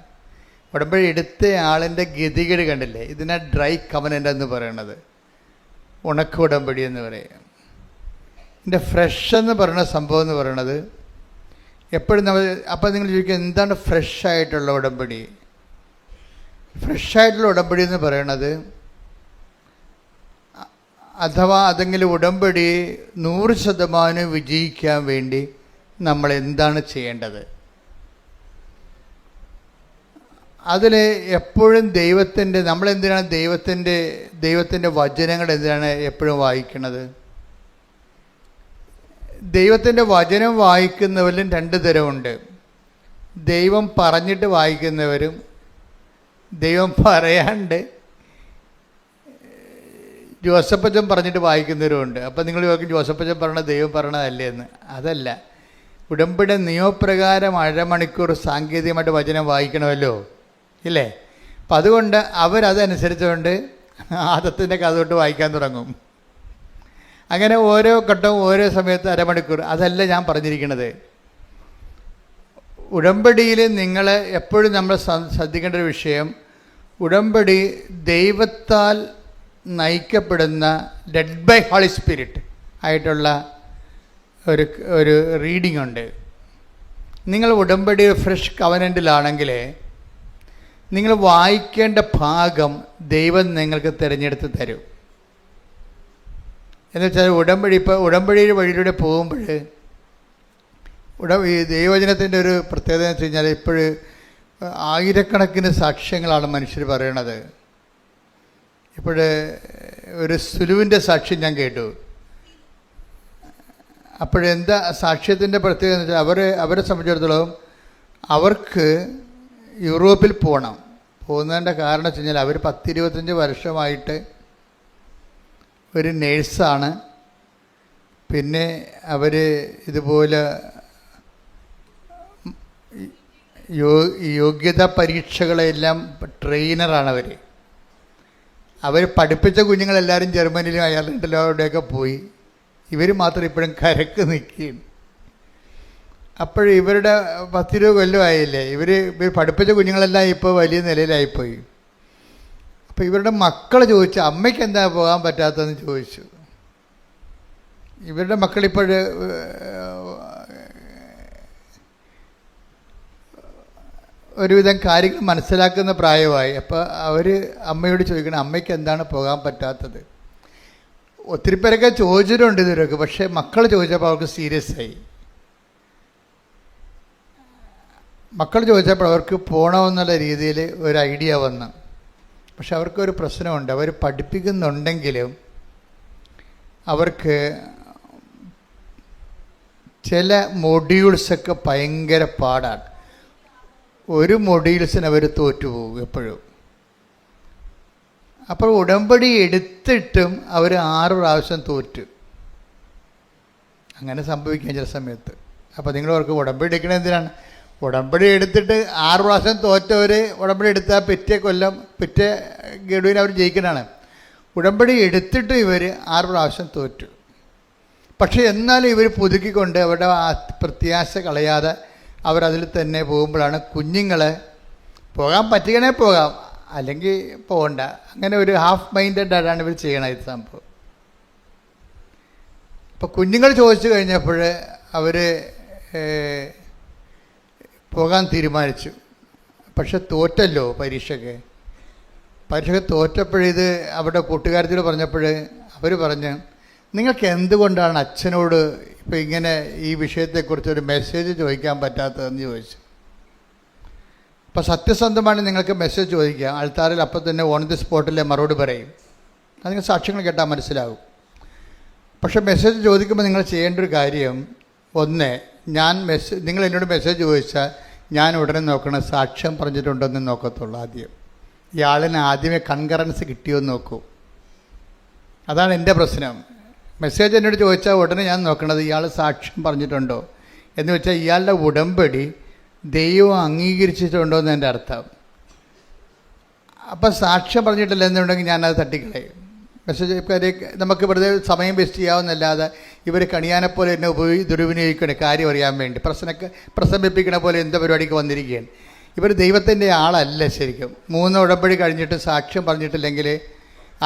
ഉടമ്പടി എടുത്ത ആളിൻ്റെ ഗതികേട് കണ്ടില്ലേ. ഇതിനാ ഡ്രൈ കവനൻ്റ് എന്ന് പറയണത്, ഉണക്ക ഉടമ്പടി എന്ന് പറയും. ഇതിൻ്റെ ഫ്രഷ് എന്ന് പറയുന്ന സംഭവം എന്ന് പറയണത് എപ്പോഴും നമ്മൾ, അപ്പം നിങ്ങൾ ചോദിക്കുക എന്താണ് ഫ്രഷായിട്ടുള്ള ഉടമ്പടി? ഫ്രഷായിട്ടുള്ള ഉടമ്പടി എന്ന് പറയണത്, അഥവാ അതെങ്കിലും ഉടമ്പടി 100% വിജയിക്കാൻ വേണ്ടി നമ്മൾ എന്താണ് ചെയ്യേണ്ടത്? അതിൽ എപ്പോഴും നമ്മളെന്തിനാണ് ദൈവത്തിൻ്റെ വചനങ്ങൾ എന്തിനാണ് എപ്പോഴും വായിക്കുന്നത്? ദൈവത്തിൻ്റെ വചനം വായിക്കുന്നവരിലും 2 തരമുണ്ട്. ദൈവം പറഞ്ഞിട്ട് വായിക്കുന്നവരും ദൈവം പറയാണ്ട് ജോസഫച്ചൻ പറഞ്ഞിട്ട് വായിക്കുന്നവരുമുണ്ട്. അപ്പം നിങ്ങൾ ചോദിക്കും, ജോസഫച്ചൻ പറഞ്ഞ ദൈവം പറഞ്ഞതല്ലേ എന്ന്. അതല്ല, ഉടമ്പടി നിയമപ്രകാരം അരമണിക്കൂർ സാങ്കേതികമായിട്ട് വചനം വായിക്കണമല്ലോ, ഇല്ലേ? അപ്പം അതുകൊണ്ട് അവരതനുസരിച്ചുകൊണ്ട് ആദത്തിൻ്റെ കഥ തൊട്ട് വായിക്കാൻ തുടങ്ങും. അങ്ങനെ ഓരോ ഘട്ടവും ഓരോ സമയത്ത് അരമണിക്കൂർ. അതല്ല ഞാൻ പറഞ്ഞിരിക്കുന്നത്. ഉടമ്പടിയിൽ നിങ്ങൾ എപ്പോഴും നമ്മൾ ശ്രദ്ധിക്കേണ്ട ഒരു വിഷയം, ഉടമ്പടി ദൈവത്താൽ നയിക്കപ്പെടുന്ന ലെഡ് ബൈ ഹോളി സ്പിരിറ്റ് ആയിട്ടുള്ള ഒരു റീഡിംഗ് ഉണ്ട്. നിങ്ങൾ ഉടമ്പടി ഫ്രഷ് കവനൻറ്റിലാണെങ്കിൽ നിങ്ങൾ വായിക്കേണ്ട ഭാഗം ദൈവം നിങ്ങൾക്ക് തിരഞ്ഞെടുത്ത് തരും. എന്നുവെച്ചാൽ ഉടമ്പടിയുടെ വഴിയിലൂടെ പോകുമ്പോൾ ഈ ദൈവവചനത്തിൻ്റെ ഒരു പ്രത്യേകത എന്ന് വെച്ച് കഴിഞ്ഞാൽ ഇപ്പോഴും ആയിരക്കണക്കിന് സാക്ഷ്യങ്ങളാണ് മനുഷ്യർ പറയണത്. ഒരു സുലുവിൻ്റെ സാക്ഷ്യം ഞാൻ കേട്ടു. അപ്പോഴെന്താ സാക്ഷ്യത്തിൻ്റെ പ്രത്യേകത എന്ന് വെച്ചാൽ അവരെ സംബന്ധിച്ചിടത്തോളം അവർക്ക് യൂറോപ്പിൽ പോകണം. പോകുന്നതിൻ്റെ കാരണം വെച്ച് കഴിഞ്ഞാൽ അവർ 10-25 വർഷമായിട്ട് ഒരു നേഴ്സാണ്. പിന്നെ അവർ ഇതുപോലെ യോഗ്യതാ പരീക്ഷകളെല്ലാം ട്രെയിനറാണ്. അവർ പഠിപ്പിച്ച കുഞ്ഞുങ്ങളെല്ലാവരും ജർമ്മനിയിലും അയർലൻഡിലും അവിടെയൊക്കെ പോയി. ഇവർ മാത്രം ഇപ്പോഴും കരക്ക് നിൽക്കുകയാണ്. ഇവരുടെ 10-20 കൊല്ലമായില്ലേ, ഇവർ പഠിപ്പിച്ച കുഞ്ഞുങ്ങളെല്ലാം ഇപ്പോൾ വലിയ നിലയിലായിപ്പോയി. അപ്പോൾ ഇവരുടെ മക്കൾ ചോദിച്ചു, അമ്മയ്ക്ക് എന്താ പോകാൻ പറ്റാത്തതെന്ന് ചോദിച്ചു. ഇവരുടെ മക്കളിപ്പോൾ ഒരുവിധം കാര്യങ്ങൾ മനസ്സിലാക്കുന്ന പ്രായമായി. അപ്പോൾ അവർ അമ്മയോട് ചോദിക്കണം, അമ്മയ്ക്ക് എന്താണ് പോകാൻ പറ്റാത്തത്. ഒത്തിരി പേരൊക്കെ ചോദിച്ചിട്ടുണ്ട് ഇതുവരെയൊക്കെ. പക്ഷേ മക്കൾ ചോദിച്ചപ്പോൾ അവർക്ക് സീരിയസ് ആയി. മക്കൾ ചോദിച്ചപ്പോൾ അവർക്ക് പോകണമെന്നുള്ള രീതിയിൽ ഒരു ഐഡിയ വന്നു. പക്ഷെ അവർക്കൊരു പ്രശ്നമുണ്ട്. അവർ പഠിപ്പിക്കുന്നുണ്ടെങ്കിലും അവർക്ക് ചില മൊഡ്യൂൾസൊക്കെ ഭയങ്കര പാടാണ്. ഒരു മൊഡ്യൂൾസിന് അവർ തോറ്റുപോകും എപ്പോഴും. അപ്പോൾ ഉടമ്പടി എടുത്തിട്ടും അവർ 6 പ്രാവശ്യം തോറ്റു. അങ്ങനെ സംഭവിക്കാം ചില സമയത്ത്. അപ്പോൾ നിങ്ങൾ അവർക്ക് ഉടമ്പടി എടുക്കണത് എന്തിനാണ്? ഉടമ്പടി എടുത്തിട്ട് 6 പ്രാവശ്യം തോറ്റവർ ഉടമ്പടി എടുത്താൽ പിറ്റേ ഗഡുവിന് അവർ ജയിക്കണതാണ്. ഉടമ്പടി എടുത്തിട്ട് ഇവർ 6 പ്രാവശ്യം തോറ്റു. പക്ഷേ എന്നാലും ഇവർ പുതുക്കിക്കൊണ്ട് അവരുടെ പ്രത്യാശ കളയാതെ അവരതിൽ തന്നെ പോകുമ്പോഴാണ് കുഞ്ഞുങ്ങളെ പോകാൻ പറ്റുകയാണെ പോകാം, അല്ലെങ്കിൽ പോകണ്ട. അങ്ങനെ ഒരു ഹാഫ് മൈൻഡഡ് ആയിട്ടാണ് ഇവർ ചെയ്യണത് ഇത് സംഭവം. ഇപ്പോൾ കുഞ്ഞുങ്ങൾ ചോദിച്ചു കഴിഞ്ഞപ്പോൾ അവർ പോകാൻ തീരുമാനിച്ചു. പക്ഷെ തോറ്റല്ലോ പരീക്ഷയ്ക്ക് തോറ്റപ്പോഴിത് അവരുടെ കൂട്ടുകാരത്തിൽ പറഞ്ഞപ്പോൾ അവർ പറഞ്ഞു, നിങ്ങൾക്ക് എന്തുകൊണ്ടാണ് അച്ഛനോട് ഇപ്പോൾ ഇങ്ങനെ ഈ വിഷയത്തെക്കുറിച്ചൊരു മെസ്സേജ് ചോദിക്കാൻ പറ്റാത്തതെന്ന് ചോദിച്ചു. അപ്പോൾ സത്യസന്ധമാണ് നിങ്ങൾക്ക് മെസ്സേജ് ചോദിക്കുക. ആൾത്താറിൽ അപ്പം തന്നെ ഓൺ ദി സ്പോട്ടിലെ മറുപടി പറയും. അത് നിങ്ങൾ സാക്ഷ്യങ്ങൾ കേട്ടാൽ മനസ്സിലാകും. പക്ഷേ മെസ്സേജ് ചോദിക്കുമ്പോൾ നിങ്ങൾ ചെയ്യേണ്ട ഒരു കാര്യം, ഒന്ന്, നിങ്ങൾ എന്നോട് മെസ്സേജ് ചോദിച്ചാൽ ഞാൻ ഉടനെ നോക്കണം സാക്ഷ്യം പറഞ്ഞിട്ടുണ്ടോയെന്ന് നോക്കത്തുള്ളൂ. ഇയാളിന് ആദ്യമേ കൺകറൻസ് കിട്ടിയോന്ന് നോക്കൂ. അതാണ് എൻ്റെ പ്രശ്നം. മെസ്സേജ് എന്നോട് ചോദിച്ചാൽ ഉടനെ ഞാൻ നോക്കണത് ഇയാൾ സാക്ഷ്യം പറഞ്ഞിട്ടുണ്ടോ എന്ന് വെച്ചാൽ ഇയാളുടെ ഉടമ്പടി ദൈവം അംഗീകരിച്ചിട്ടുണ്ടോ എന്ന് എൻ്റെ അർത്ഥം. അപ്പം സാക്ഷ്യം പറഞ്ഞിട്ടില്ല എന്നുണ്ടെങ്കിൽ ഞാനത് തട്ടിക്കളയും. മെസ്സേജ് നമുക്ക് വെറുതെ സമയം വേസ്റ്റ് ചെയ്യാവുന്നല്ലാതെ ഇവർ കണിയാനെപ്പോലെ എന്നെ ദുരുപയോഗിക്കണ കാര്യം അറിയാൻ വേണ്ടി പ്രസംഗിപ്പിക്കണ പോലെ എന്ത് പരിപാടിക്ക് വന്നിരിക്കുകയാണ്. ഇവർ ദൈവത്തിൻ്റെ ആളല്ല ശരിക്കും. 3 ഉടമ്പടി കഴിഞ്ഞിട്ട് സാക്ഷ്യം പറഞ്ഞിട്ടില്ലെങ്കിൽ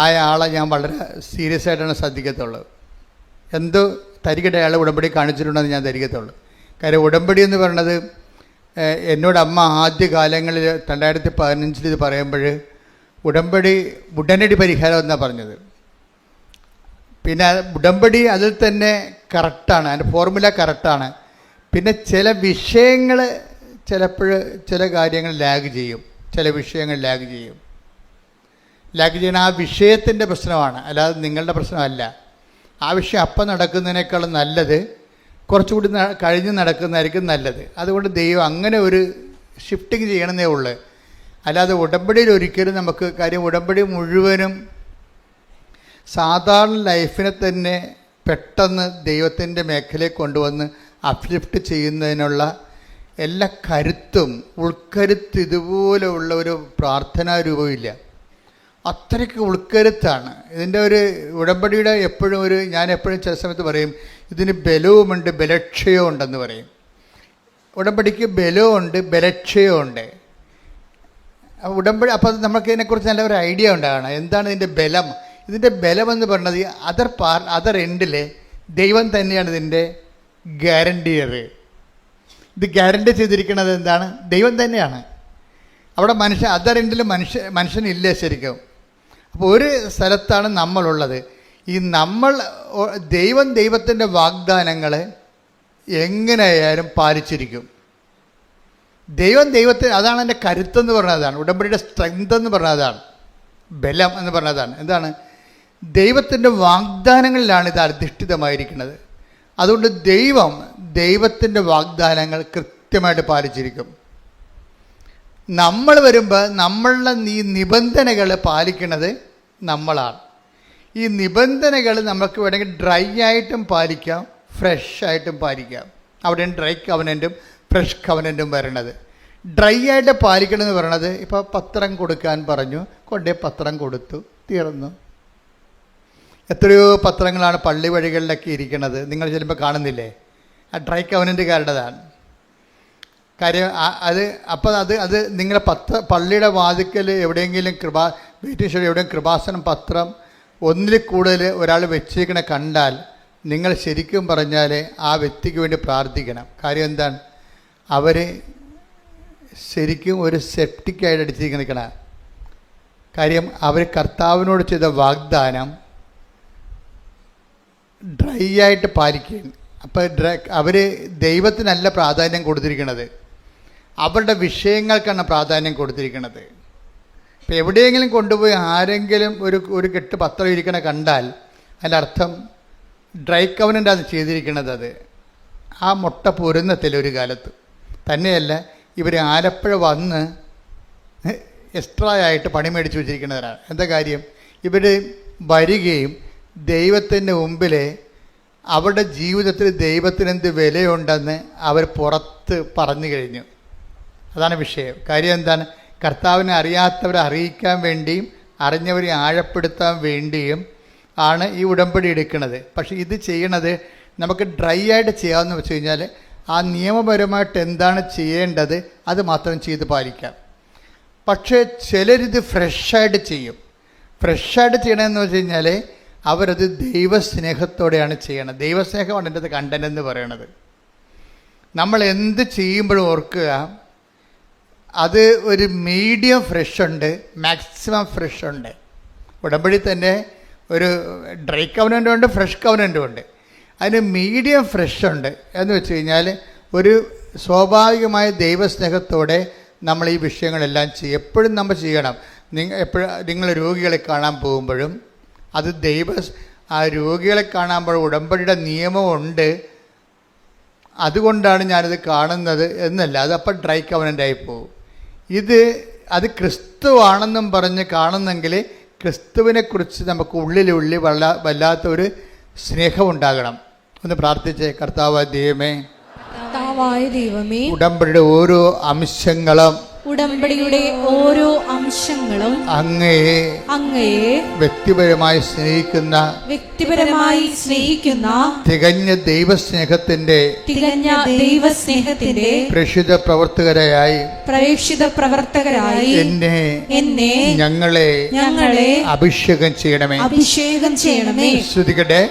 ആ ആളെ ഞാൻ വളരെ സീരിയസ് ആയിട്ടാണ് ശ്രദ്ധിക്കത്തുള്ളൂ. എന്തോ തരികട അയാൾ ഉടമ്പടി കാണിച്ചിട്ടുണ്ടെന്ന് ഞാൻ ധരിക്കത്തുള്ളൂ. കാര്യം ഉടമ്പടി എന്ന് പറയുന്നത് എന്നോട് അമ്മ ആദ്യ കാലങ്ങളിൽ 2015 ഇത് പറയുമ്പോൾ ഉടമ്പടി ഉടനടി പരിഹാരം എന്നാണ് പറഞ്ഞത്. പിന്നെ ഉടമ്പടി അതിൽ തന്നെ കറക്റ്റാണ്, അതിൻ്റെ ഫോർമുല കറക്റ്റാണ്. പിന്നെ ചില വിഷയങ്ങൾ ചിലപ്പോൾ ചില കാര്യങ്ങൾ ലാഗ് ചെയ്യും, ചില വിഷയങ്ങൾ ലാഗ് ചെയ്യണ ആ വിഷയത്തിൻ്റെ പ്രശ്നമാണ്, അല്ലാതെ നിങ്ങളുടെ പ്രശ്നമല്ല. ആ വിഷയം അപ്പം നടക്കുന്നതിനേക്കാളും നല്ലത് കുറച്ചുകൂടി കഴിഞ്ഞ് നടക്കുന്നതായിരിക്കും നല്ലത്. അതുകൊണ്ട് ദൈവം അങ്ങനെ ഒരു ഷിഫ്റ്റിങ് ചെയ്യണമെന്നേ ഉള്ളൂ. അല്ലാതെ ഉടമ്പടിയിൽ ഒരിക്കലും നമുക്ക് കാര്യം ഉടമ്പടി മുഴുവനും സാധാരണ ലൈഫിനെ തന്നെ പെട്ടെന്ന് ദൈവത്തിൻ്റെ മേഖലയിൽ കൊണ്ടുവന്ന് അപ്ലിഫ്റ്റ് ചെയ്യുന്നതിനുള്ള എല്ലാ കരുത്തും ഉൾക്കരുത്ത് ഇതുപോലെയുള്ള ഒരു പ്രാർത്ഥനാ രൂപമില്ല. അത്രയ്ക്ക് ഉൾക്കരുത്താണ് ഇതിൻ്റെ ഒരു ഉടമ്പടിയുടെ. ഞാൻ എപ്പോഴും ചില സമയത്ത് പറയും ഇതിന് ബലവുമുണ്ട് ബലക്ഷയവും ഉണ്ടെന്ന് പറയും. ഉടമ്പടിക്ക് ബലവുമുണ്ട് ബലക്ഷയവും ഉടമ്പടി. അപ്പോൾ നമുക്ക് ഇതിനെക്കുറിച്ച് നല്ല ഒരു ഐഡിയ ഉണ്ടാകണം. എന്താണ് ഇതിൻ്റെ ബലം? ഇതിൻ്റെ ബലമെന്ന് പറയുന്നത് അതർ എൻഡിൽ ദൈവം തന്നെയാണ് ഇതിൻ്റെ ഗ്യാരണ്ടിയർ. ഇത് ഗ്യാരണ്ടി ചെയ്തിരിക്കുന്നത് എന്താണ്? ദൈവം തന്നെയാണ്. അവിടെ അതർ എൻഡിൽ മനുഷ്യനില്ല ശരിക്കും. അപ്പോൾ ഒരു സ്ഥലത്താണ് നമ്മളുള്ളത്. ഈ ദൈവത്തിൻ്റെ വാഗ്ദാനങ്ങൾ എങ്ങനെയായാലും പാലിച്ചിരിക്കും. അതാണ് എൻ്റെ കരുത്തെന്ന് പറഞ്ഞതാണ്. ഉടമ്പടിയുടെ സ്ട്രെങ്ത് എന്ന് പറഞ്ഞതാണ്. ബലം എന്ന് പറഞ്ഞതാണ്. എന്താണ്? ദൈവത്തിൻ്റെ വാഗ്ദാനങ്ങളിലാണ് ഇത് അധിഷ്ഠിതമായിരിക്കുന്നത്. അതുകൊണ്ട് ദൈവത്തിൻ്റെ വാഗ്ദാനങ്ങൾ കൃത്യമായിട്ട് പാലിച്ചിരിക്കും. നമ്മൾ വരുമ്പോൾ നമ്മളുടെ ഈ നിബന്ധനകൾ പാലിക്കുന്നത് നമ്മളാണ്. ഈ നിബന്ധനകൾ നമുക്ക് വേണമെങ്കിൽ ഡ്രൈ ആയിട്ടും പാലിക്കാം, ഫ്രഷ് ആയിട്ടും പാലിക്കാം. അവിടെയാണ് ഡ്രൈ കവനൻറ്റും ഫ്രഷ് കവനൻറ്റും വരണത്. ഡ്രൈ ആയിട്ട് പാലിക്കണമെന്ന് പറയണത്, ഇപ്പോൾ പത്രം കൊടുക്കാൻ പറഞ്ഞു, കൊണ്ടേ പത്രം കൊടുത്തു, തീർന്നു. എത്രയോ പത്രങ്ങളാണ് പള്ളി വഴികളിലൊക്കെ ഇരിക്കുന്നത്, നിങ്ങൾ ചിലപ്പോൾ കാണുന്നില്ലേ? ആ ഡ്രൈ കവനൻറ്റുകാരുടേതാണ് കാര്യം. അത് നിങ്ങളുടെ പള്ളിയുടെ വാതിക്കൽ എവിടെയെങ്കിലും എവിടെയും കൃപാസനം പത്രം ഒന്നിൽ കൂടുതൽ ഒരാൾ വെച്ചിരിക്കണ കണ്ടാൽ നിങ്ങൾ ശരിക്കും പറഞ്ഞാൽ ആ വ്യക്തിക്ക് വേണ്ടി പ്രാർത്ഥിക്കണം. കാര്യം എന്താണ്? അവർ ശരിക്കും ഒരു സെപ്റ്റിക്കായിട്ട് അടിച്ചിരിക്കണ കാര്യം. അവർ കർത്താവിനോട് ചെയ്ത വാഗ്ദാനം ഡ്രൈ ആയിട്ട് പാലിക്കുകയാണ്. അപ്പോൾ അവർ ദൈവത്തിനല്ല പ്രാധാന്യം കൊടുത്തിരിക്കുന്നത്, അവരുടെ വിഷയങ്ങൾക്കാണ് പ്രാധാന്യം കൊടുത്തിരിക്കുന്നത്. ഇപ്പോൾ എവിടെയെങ്കിലും കൊണ്ടുപോയി ആരെങ്കിലും ഒരു കെട്ട് പത്രം ഇരിക്കണ കണ്ടാൽ അതിൻ്റെ അർത്ഥം ഡ്രൈ കവനൻ്റാണ് ചെയ്തിരിക്കുന്നത്. അത് ആ മുട്ട പൊരുന്നത്തില്ല ഒരു കാലത്ത്. തന്നെയല്ല, ഇവർ ആലപ്പുഴ വന്ന് എക്സ്ട്രാ ആയിട്ട് പണി മേടിച്ച് വെച്ചിരിക്കുന്നവരാണ്. എന്താ കാര്യം? ഇവർ വരികയും ദൈവത്തിൻ്റെ മുമ്പിൽ അവരുടെ ജീവിതത്തിൽ ദൈവത്തിനെന്ത് വിലയുണ്ടെന്ന് അവർ പുറത്ത് പറഞ്ഞു കഴിഞ്ഞു. അതാണ് വിഷയം. കാര്യം എന്താണ്? കർത്താവിനെ അറിയാത്തവരെ അറിയിക്കാൻ വേണ്ടിയും അറിഞ്ഞവരെ ആഴപ്പെടുത്താൻ വേണ്ടിയും ആണ് ഈ ഉടമ്പടി എടുക്കുന്നത്. പക്ഷേ ഇത് ചെയ്യണത് നമുക്ക് ഡ്രൈ ആയിട്ട് ചെയ്യാമെന്ന് വെച്ച് കഴിഞ്ഞാൽ ആ നിയമപരമായിട്ട് എന്താണ് ചെയ്യേണ്ടത് അത് മാത്രം ചെയ്ത് പാലിക്കാം. പക്ഷേ ചിലരിത് ഫ്രഷായിട്ട് ചെയ്യും. ഫ്രഷായിട്ട് ചെയ്യണമെന്ന് വെച്ച് കഴിഞ്ഞാൽ അവരത് ദൈവസ്നേഹത്തോടെയാണ് ചെയ്യണത്. ദൈവസ്നേഹമാണ് എൻ്റെ കണ്ടന്റ് എന്ന് പറയണത്. നമ്മൾ എന്ത് ചെയ്യുമ്പോഴും ഓർക്കുക, അത് ഒരു മീഡിയം ഫ്രഷ് ഉണ്ട്, മാക്സിമം ഫ്രഷ് ഉണ്ട്. ഉടമ്പടി തന്നെ ഒരു ഡ്രൈ കവനൻ്റും ഉണ്ട്, ഫ്രഷ് കവനൻ്റും ഉണ്ട്. അതിന് മീഡിയം ഫ്രഷ് ഉണ്ട് എന്ന് വെച്ച് കഴിഞ്ഞാൽ ഒരു സ്വാഭാവികമായ ദൈവസ്നേഹത്തോടെ നമ്മൾ ഈ വിഷയങ്ങളെല്ലാം ചെയ്യും. എപ്പോഴും നമ്മൾ ചെയ്യണം. നിങ്ങൾ രോഗികളെ കാണാൻ പോകുമ്പോഴും അത് ആ രോഗികളെ കാണുമ്പോൾ ഉടമ്പടിയുടെ നിയമമുണ്ട്, അതുകൊണ്ടാണ് ഞാനിത് കാണുന്നത് എന്നല്ല. അതപ്പോൾ ഡ്രൈ കവനൻ്റായി പോകും. അത് ക്രിസ്തുവാണെന്നും പറഞ്ഞ് കാണുന്നെങ്കിൽ ക്രിസ്തുവിനെക്കുറിച്ച് നമുക്ക് ഉള്ളിലുള്ളിൽ വല്ലാത്ത ഒരു സ്നേഹമുണ്ടാകണം. ഒന്ന് പ്രാർത്ഥിച്ചേ. കർത്താവായ ദൈവമേ, ഉടമ്പടിയുടെ ഓരോ അംശങ്ങളും അങ്ങയെ വ്യക്തിപരമായി സ്നേഹിക്കുന്ന തികഞ്ഞ ദൈവസ്നേഹത്തിന്റെ പ്രേക്ഷിത പ്രവർത്തകരായി എന്നെ ഞങ്ങളെ അഭിഷേകം ചെയ്യണമേ. ശ്രുതിക്കട്ടെ.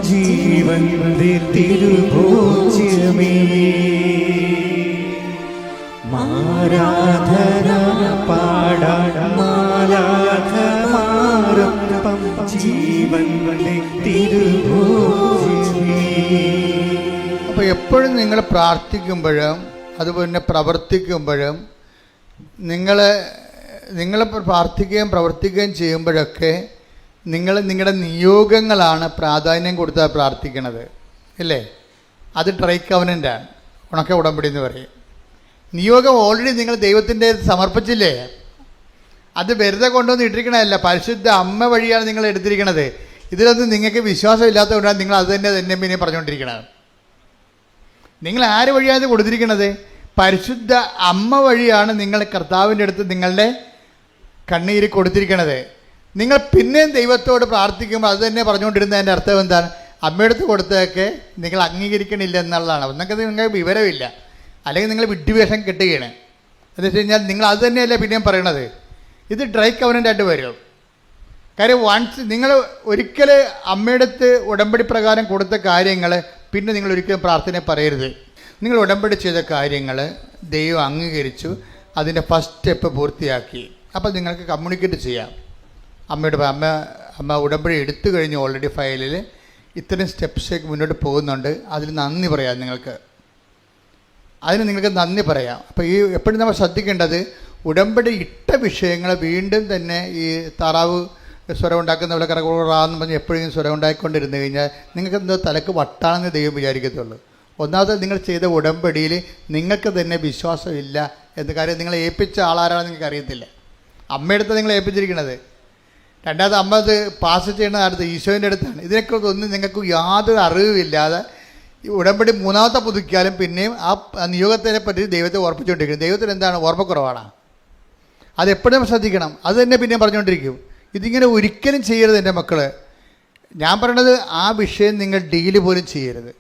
ജീവന്റെ തിരുഭോജ്യമേ, ആരാധന പാടാമാലാഖമാരൊപ്പം ജീവന്റെ തിരുഭോജ്യമേ. അപ്പോൾ എപ്പോഴും നിങ്ങൾ പ്രാർത്ഥിക്കുമ്പോഴും അതുപോലെ പ്രവർത്തിക്കുമ്പോഴും നിങ്ങൾ പ്രാർത്ഥിക്കുകയും പ്രവർത്തിക്കുകയും ചെയ്യുമ്പോഴൊക്കെ നിങ്ങളുടെ നിയോഗങ്ങളാണ് പ്രാധാന്യം കൊടുത്താൽ പ്രാർത്ഥിക്കണത്, അല്ലേ? അത് ഡ്രൈ കവനൻ്റാണ്, ഉണക്ക ഉടമ്പടി എന്ന് പറയും. നിയോഗം ഓൾറെഡി നിങ്ങൾ ദൈവത്തിൻ്റെ സമർപ്പിച്ചില്ലേ? അത് വെറുതെ കൊണ്ടുവന്ന് ഇട്ടിരിക്കണമല്ല, പരിശുദ്ധ അമ്മ വഴിയാണ് നിങ്ങൾ എടുത്തിരിക്കണത്. ഇതിലൊന്നും നിങ്ങൾക്ക് വിശ്വാസം ഇല്ലാത്തതുകൊണ്ടാണ് നിങ്ങൾ അത് തന്നെ പിന്നെ പറഞ്ഞുകൊണ്ടിരിക്കണത്. നിങ്ങൾ ആര് വഴിയാണ് കൊടുത്തിരിക്കുന്നത്? പരിശുദ്ധ അമ്മ വഴിയാണ് നിങ്ങൾ കർത്താവിൻ്റെ അടുത്ത് നിങ്ങളുടെ കണ്ണീര് കൊടുത്തിരിക്കുന്നത്. നിങ്ങൾ പിന്നെയും ദൈവത്തോട് പ്രാർത്ഥിക്കുമ്പോൾ അത് തന്നെ പറഞ്ഞുകൊണ്ടിരുന്നതിൻ്റെ അർത്ഥം എന്താണ്? അമ്മയുടെ അടുത്ത് കൊടുത്തതൊക്കെ നിങ്ങൾ അംഗീകരിക്കണില്ല എന്നുള്ളതാണ്. ഒന്നൊക്കെ നിങ്ങൾക്ക് വിവരമില്ല, അല്ലെങ്കിൽ നിങ്ങൾ വിഡ്ഢിവേഷം കെട്ടുകയാണ്. എന്ന് വെച്ച് കഴിഞ്ഞാൽ നിങ്ങൾ അത് തന്നെയല്ലേ പിന്നെയും പറയണത്. ഇത് ഡ്രൈ കവനൻ്റായിട്ട് വരും. കാര്യം നിങ്ങൾ ഒരിക്കൽ അമ്മയുടെ അടുത്ത് ഉടമ്പടി പ്രകാരം കൊടുത്ത കാര്യങ്ങൾ പിന്നെ നിങ്ങൾ ഒരിക്കലും പ്രാർത്ഥന പറയരുത്. നിങ്ങൾ ഉടമ്പടി ചെയ്ത കാര്യങ്ങൾ ദൈവം അംഗീകരിച്ചു, അതിൻ്റെ ഫസ്റ്റ് സ്റ്റെപ്പ് പൂർത്തിയാക്കി. അപ്പോൾ നിങ്ങൾക്ക് കമ്മ്യൂണിക്കേറ്റ് ചെയ്യാം. അമ്മയുടെ അമ്മ ഉടമ്പടി എടുത്തു കഴിഞ്ഞു, ഓൾറെഡി ഫയലിൽ ഇത്രയും സ്റ്റെപ്സേക്ക് മുന്നോട്ട് പോകുന്നുണ്ട്, അതിൽ നന്ദി പറയാം. നിങ്ങൾക്ക് നന്ദി പറയാം. അപ്പോൾ ഈ എപ്പോഴും നമ്മൾ ശ്രദ്ധിക്കേണ്ടത്, ഉടമ്പടി ഇട്ട വിഷയങ്ങൾ വീണ്ടും തന്നെ ഈ താറാവ് സ്വരം ഉണ്ടാക്കുന്ന പോലെ കറകുറാന്ന് പറഞ്ഞ് എപ്പോഴും സ്വരം ഉണ്ടാക്കിക്കൊണ്ടിരുന്നു കഴിഞ്ഞാൽ നിങ്ങൾക്ക് എന്തോ തലക്ക് വട്ടാണെന്ന് ദൈവം വിചാരിക്കത്തുള്ളൂ. ഒന്നാമത് നിങ്ങൾ ചെയ്ത ഉടമ്പടിയിൽ നിങ്ങൾക്ക് തന്നെ വിശ്വാസമില്ല എന്ന കാര്യം നിങ്ങളെ ഏൽപ്പിച്ച ആളാരാണെന്ന് നിങ്ങൾക്ക് അറിയത്തില്ല. അമ്മയെടുത്ത് നിങ്ങൾ ഏൽപ്പിച്ചിരിക്കുന്നത്. രണ്ടാമത് അമ്മ അത് പാസ് ചെയ്യുന്ന അടുത്ത് ഈശോൻ്റെ അടുത്താണ്. ഇതിനെക്കുറിച്ച് ഒന്നും നിങ്ങൾക്ക് യാതൊരു അറിവുമില്ലാതെ ഈ ഉടമ്പടി മൂന്നാമത്തെ പുതുക്കിയാലും പിന്നെയും ആ നിയോഗത്തിനെ പറ്റി ദൈവത്തെ ഓർപ്പിച്ചുകൊണ്ടിരിക്കും. ദൈവത്തിന് എന്താണ് ഓർമ്മക്കുറവാണ്. അതെപ്പോഴും ശ്രദ്ധിക്കണം. അത് തന്നെ പിന്നെയും പറഞ്ഞുകൊണ്ടിരിക്കും. ഇതിങ്ങനെ ഒരിക്കലും ചെയ്യരുത് എൻ്റെ മക്കൾ. ഞാൻ പറയണത് ആ വിഷയം നിങ്ങൾ ഡീല് പോലും ചെയ്യരുത്.